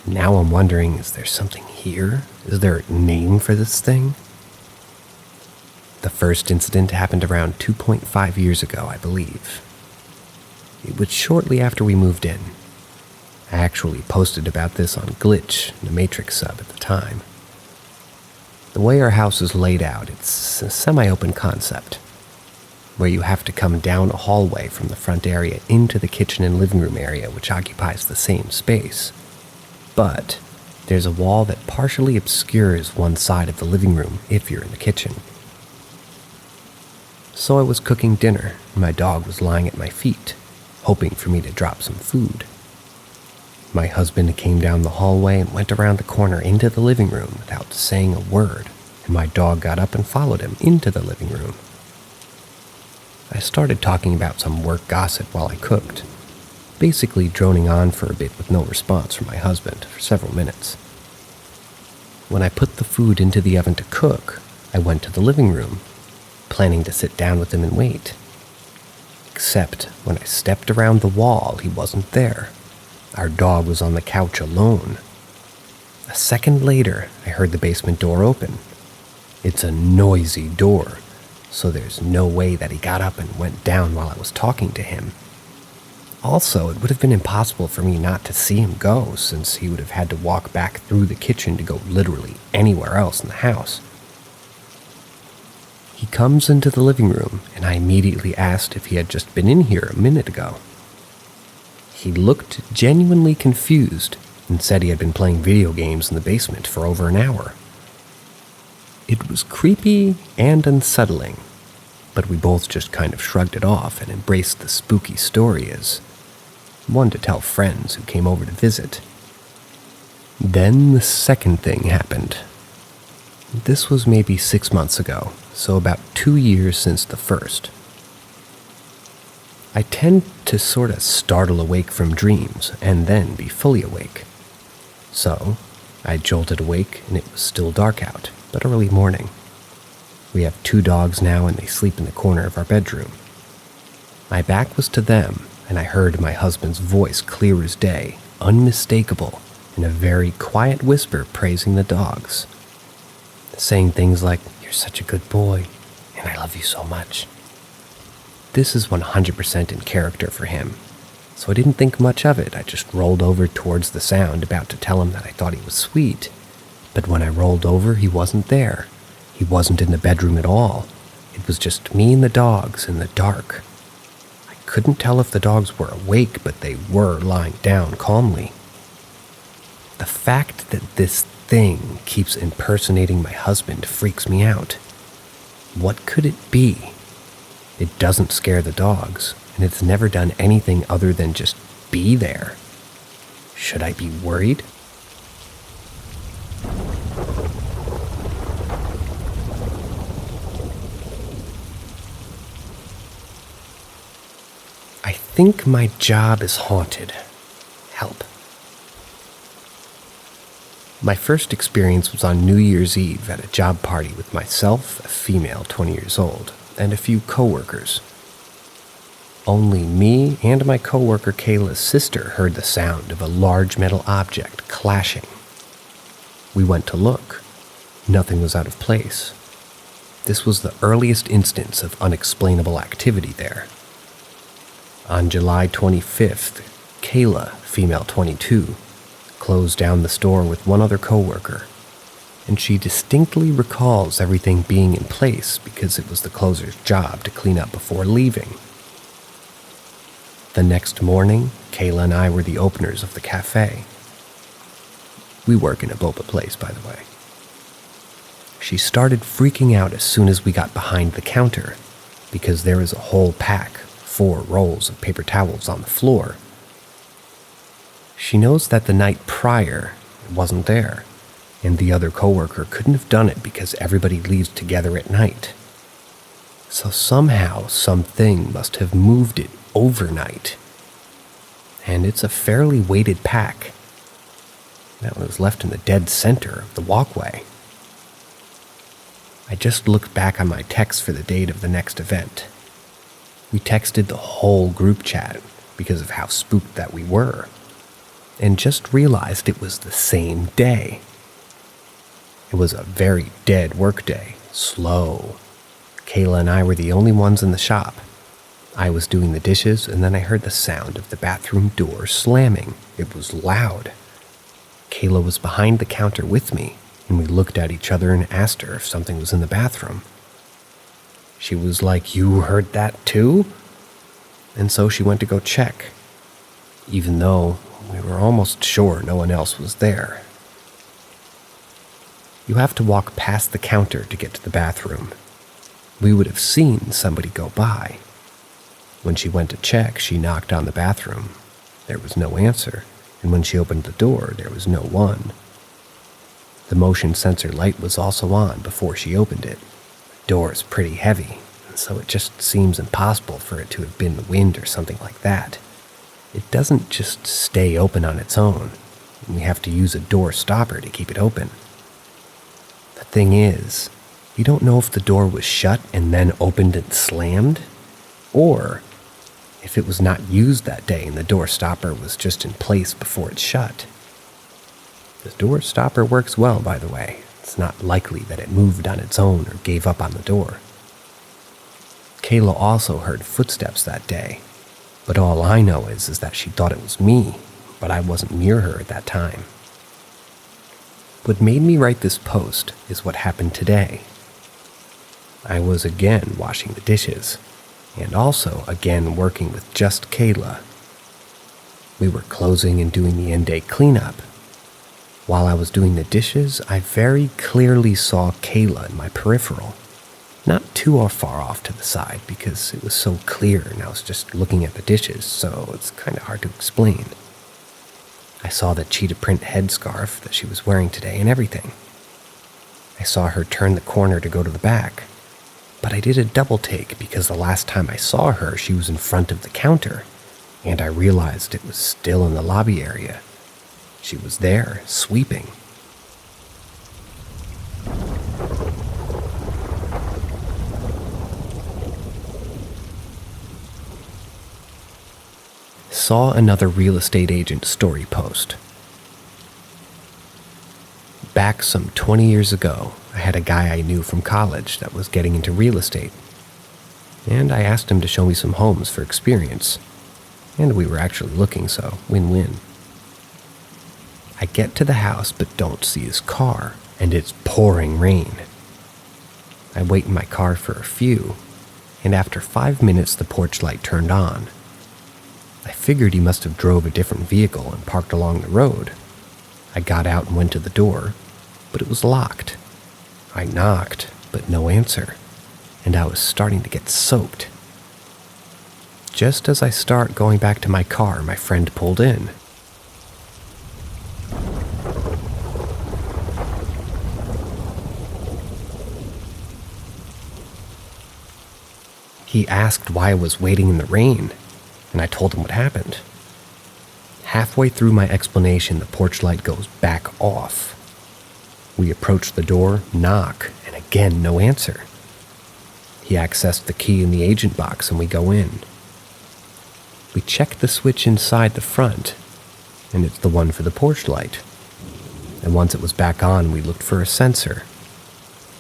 Now I'm wondering, is there something here? Is there a name for this thing? The first incident happened around 2.5 years ago, I believe. It was shortly after we moved in. I actually posted about this on Glitch, the Matrix sub at the time. The way our house is laid out, it's a semi-open concept, where you have to come down a hallway from the front area into the kitchen and living room area, which occupies the same space. But there's a wall that partially obscures one side of the living room if you're in the kitchen. So I was cooking dinner, and my dog was lying at my feet, hoping for me to drop some food. My husband came down the hallway and went around the corner into the living room without saying a word, and my dog got up and followed him into the living room. I started talking about some work gossip while I cooked, basically droning on for a bit with no response from my husband for several minutes. When I put the food into the oven to cook, I went to the living room, planning to sit down with him and wait. Except when I stepped around the wall, he wasn't there. Our dog was on the couch alone. A second later, I heard the basement door open. It's a noisy door, so there's no way that he got up and went down while I was talking to him. Also, it would have been impossible for me not to see him go, since he would have had to walk back through the kitchen to go literally anywhere else in the house. He comes into the living room, and I immediately asked if he had just been in here a minute ago. He looked genuinely confused and said he had been playing video games in the basement for over an hour. It was creepy and unsettling, but we both just kind of shrugged it off and embraced the spooky story as one to tell friends who came over to visit. Then the second thing happened. This was maybe 6 months ago, so about 2 years since the first. I tend to sort of startle awake from dreams and then be fully awake. So, I jolted awake and it was still dark out, but early morning. We have 2 dogs now and they sleep in the corner of our bedroom. My back was to them and I heard my husband's voice clear as day, unmistakable, in a very quiet whisper praising the dogs. Saying things like, "You're such a good boy, and I love you so much." This is 100% in character for him, so I didn't think much of it. I just rolled over towards the sound, about to tell him that I thought he was sweet. But when I rolled over, he wasn't there. He wasn't in the bedroom at all. It was just me and the dogs in the dark. I couldn't tell if the dogs were awake, but they were lying down calmly. The fact that this thing keeps impersonating my husband freaks me out. What could it be? It doesn't scare the dogs, and it's never done anything other than just be there. Should I be worried? I think my job is haunted. Help. My first experience was on New Year's Eve at a job party with myself, a female 20 years old, and a few coworkers. Only me and my coworker Kayla's sister heard the sound of a large metal object clashing. We went to look. Nothing was out of place. This was the earliest instance of unexplainable activity there. On July 25th, Kayla, female 22, closed down the store with one other coworker, and she distinctly recalls everything being in place because it was the closer's job to clean up before leaving. The next morning, Kayla and I were the openers of the cafe. We work in a boba place, by the way. She started freaking out as soon as we got behind the counter because there was a whole pack, 4 rolls of paper towels on the floor. She knows that the night prior, it wasn't there, and the other coworker couldn't have done it because everybody leaves together at night. So somehow something must have moved it overnight. And it's a fairly weighted pack that was left in the dead center of the walkway. I just looked back on my text for the date of the next event. We texted the whole group chat because of how spooked that we were, and just realized it was the same day. It was a very dead work day, slow. Kayla and I were the only ones in the shop. I was doing the dishes, and then I heard the sound of the bathroom door slamming. It was loud. Kayla was behind the counter with me, and we looked at each other and asked her if something was in the bathroom. She was like, "You heard that too?" And so she went to go check, even though we were almost sure no one else was there. You have to walk past the counter to get to the bathroom. We would have seen somebody go by. When she went to check, she knocked on the bathroom. There was no answer, and when she opened the door, there was no one. The motion sensor light was also on before she opened it. The door is pretty heavy, and so it just seems impossible for it to have been the wind or something like that. It doesn't just stay open on its own. We have to use a door stopper to keep it open. The thing is, you don't know if the door was shut and then opened and slammed, or if it was not used that day and the door stopper was just in place before it shut. The door stopper works well, by the way. It's not likely that it moved on its own or gave up on the door. Kayla also heard footsteps that day. But all I know is that she thought it was me, but I wasn't near her at that time. What made me write this post is what happened today. I was again washing the dishes, and also again working with just Kayla. We were closing and doing the end-day cleanup. While I was doing the dishes, I very clearly saw Kayla in my peripheral. Not too far off to the side because it was so clear and I was just looking at the dishes, so it's kind of hard to explain. I saw the cheetah print headscarf that she was wearing today and everything. I saw her turn the corner to go to the back, but I did a double take because the last time I saw her, she was in front of the counter, and I realized it was still in the lobby area. She was there, sweeping. Saw another real estate agent story post. Back some 20 years ago, I had a guy I knew from college that was getting into real estate, and I asked him to show me some homes for experience, and we were actually looking, so win-win. I get to the house but don't see his car, and it's pouring rain. I wait in my car for a few, and after 5 minutes the porch light turned on. I figured he must have drove a different vehicle and parked along the road. I got out and went to the door, but it was locked. I knocked, but no answer, and I was starting to get soaked. Just as I start going back to my car, my friend pulled in. He asked why I was waiting in the rain, and I told him what happened. Halfway through my explanation, the porch light goes back off. We approach the door, knock, and again, no answer. He accessed the key in the agent box and we go in. We check the switch inside the front, and it's the one for the porch light. And once it was back on, we looked for a sensor.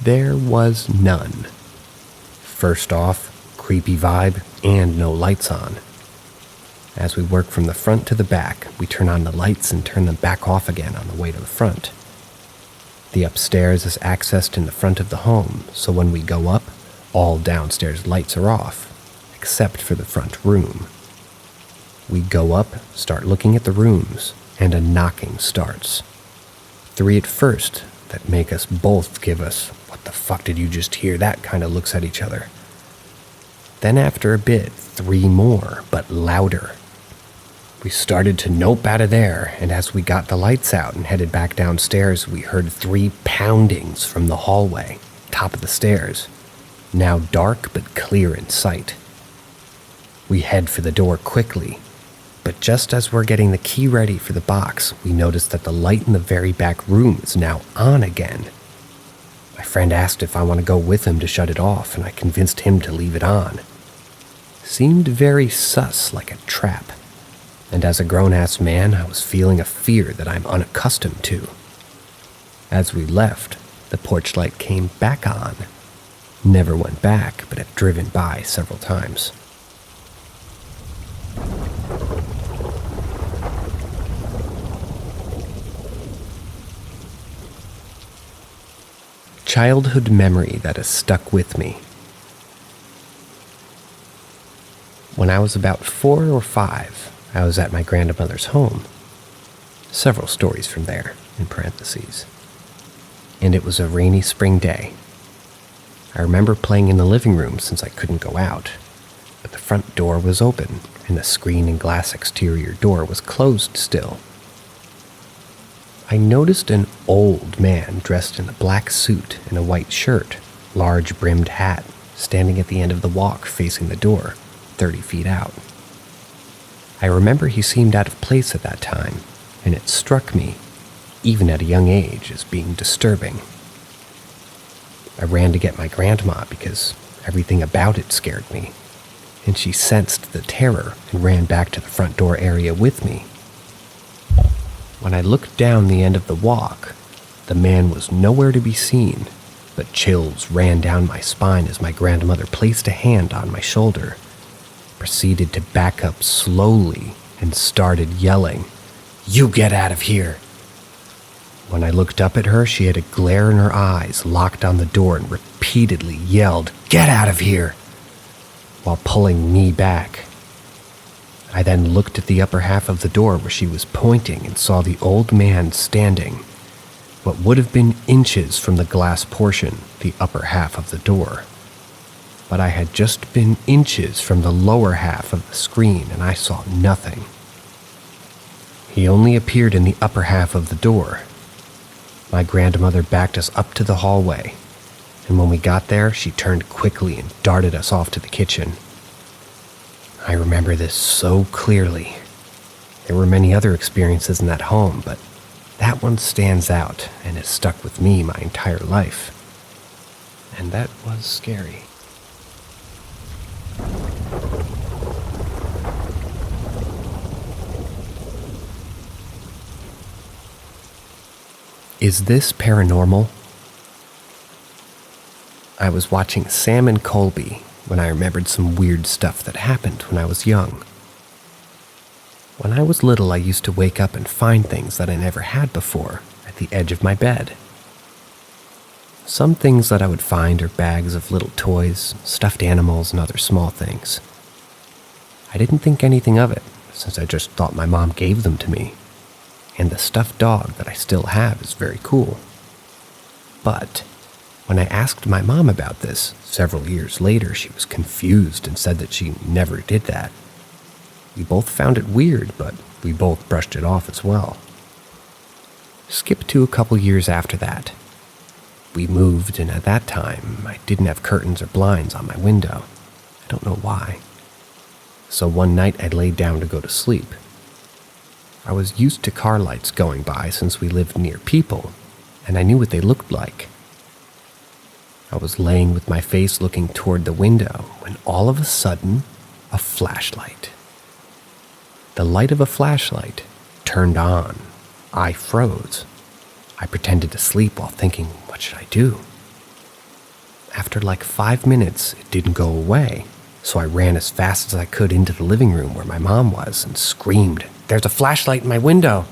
There was none. First off, creepy vibe and no lights on. As we work from the front to the back, we turn on the lights and turn them back off again on the way to the front. The upstairs is accessed in the front of the home, so when we go up, all downstairs lights are off, except for the front room. We go up, start looking at the rooms, and a knocking starts. 3 at first that make us both give us, "What the fuck did you just hear?" that kind of looks at each other. Then after a bit, 3 more, but louder. We started to nope out of there, and as we got the lights out and headed back downstairs, we heard 3 poundings from the hallway, top of the stairs, now dark but clear in sight. We head for the door quickly, but just as we're getting the key ready for the box, we notice that the light in the very back room is now on again. My friend asked if I want to go with him to shut it off, and I convinced him to leave it on. Seemed very sus, like a trap. And as a grown-ass man, I was feeling a fear that I'm unaccustomed to. As we left, the porch light came back on. Never went back, but have driven by several times. Childhood memory that has stuck with me. When I was about 4 or 5, I was at my grandmother's home. Several stories from there, in parentheses. And it was a rainy spring day. I remember playing in the living room since I couldn't go out, but the front door was open, and the screen and glass exterior door was closed still. I noticed an old man dressed in a black suit and a white shirt, large brimmed hat, standing at the end of the walk facing the door, 30 feet out. I remember he seemed out of place at that time, and it struck me, even at a young age, as being disturbing. I ran to get my grandma because everything about it scared me, and she sensed the terror and ran back to the front door area with me. When I looked down the end of the walk, the man was nowhere to be seen, but chills ran down my spine as my grandmother placed a hand on my shoulder, proceeded to back up slowly and started yelling, "You get out of here!" When I looked up at her, she had a glare in her eyes, locked on the door, and repeatedly yelled, "Get out of here!" while pulling me back. I then looked at the upper half of the door where she was pointing and saw the old man standing, what would have been inches from the glass portion, the upper half of the door. But I had just been inches from the lower half of the screen and I saw nothing. He only appeared in the upper half of the door. My grandmother backed us up to the hallway, and when we got there, she turned quickly and darted us off to the kitchen. I remember this so clearly. There were many other experiences in that home, but that one stands out and has stuck with me my entire life. And that was scary. Is this paranormal? I was watching Sam and Colby when I remembered some weird stuff that happened when I was young. When I was little, I used to wake up and find things that I never had before at the edge of my bed. Some things that I would find are bags of little toys, stuffed animals, and other small things. I didn't think anything of it, since I just thought my mom gave them to me. And the stuffed dog that I still have is very cool. But when I asked my mom about this several years later, she was confused and said that she never did that. We both found it weird, but we both brushed it off as well. Skip to a couple years after that. We moved, and at that time, I didn't have curtains or blinds on my window. I don't know why. So one night I laid down to go to sleep. I was used to car lights going by since we lived near people, and I knew what they looked like. I was laying with my face looking toward the window when all of a sudden, a flashlight. The light of a flashlight turned on. I froze. I pretended to sleep while thinking, what should I do? After like 5 minutes, it didn't go away, so I ran as fast as I could into the living room where my mom was and screamed, "There's a flashlight in my window!"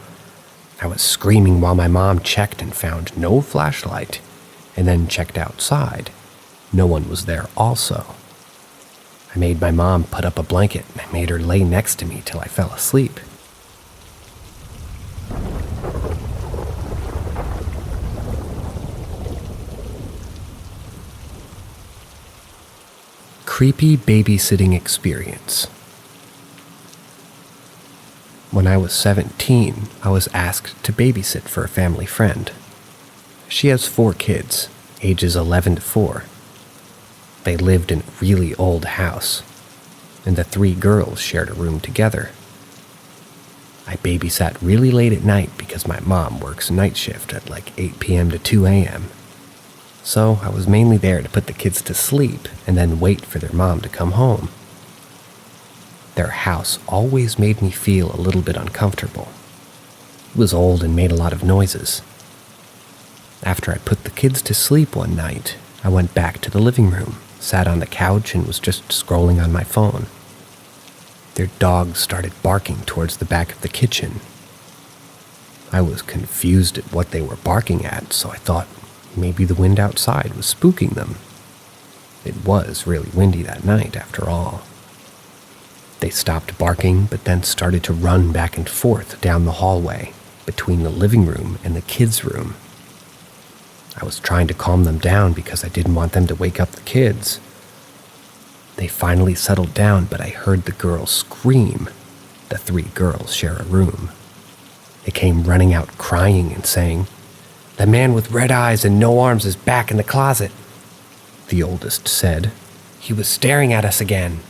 I was screaming while my mom checked and found no flashlight, and then checked outside. No one was there also. I made my mom put up a blanket and I made her lay next to me till I fell asleep. Creepy babysitting experience. When I was 17, I was asked to babysit for a family friend. She has 4 kids, ages 11 to 4. They lived in a really old house, and the 3 girls shared a room together. I babysat really late at night because my mom works night shift at like 8 p.m. to 2 a.m. So I was mainly there to put the kids to sleep and then wait for their mom to come home. Their house always made me feel a little bit uncomfortable. It was old and made a lot of noises. After I put the kids to sleep one night, I went back to the living room, sat on the couch, and was just scrolling on my phone. Their dog started barking towards the back of the kitchen. I was confused at what they were barking at, so I thought maybe the wind outside was spooking them. It was really windy that night, after all. They stopped barking, but then started to run back and forth down the hallway between the living room and the kids' room. I was trying to calm them down because I didn't want them to wake up the kids. They finally settled down, but I heard the girls scream. The 3 girls share a room. They came running out crying and saying, "The man with red eyes and no arms is back in the closet," the oldest said. "He was staring at us again."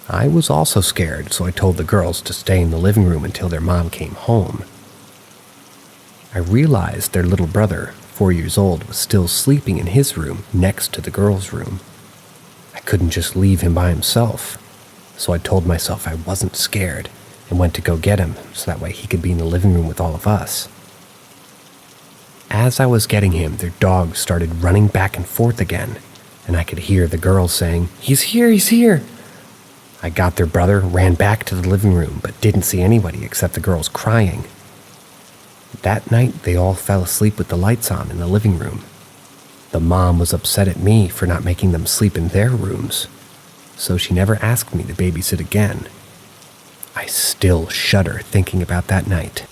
I was also scared, so I told the girls to stay in the living room until their mom came home. I realized their little brother, 4 years old, was still sleeping in his room next to the girls' room. I couldn't just leave him by himself, so I told myself I wasn't scared and went to go get him so that way he could be in the living room with all of us. As I was getting him, their dog started running back and forth again, and I could hear the girls saying, "He's here, he's here!" I got their brother, ran back to the living room, but didn't see anybody except the girls crying. That night, they all fell asleep with the lights on in the living room. The mom was upset at me for not making them sleep in their rooms, so she never asked me to babysit again. I still shudder thinking about that night.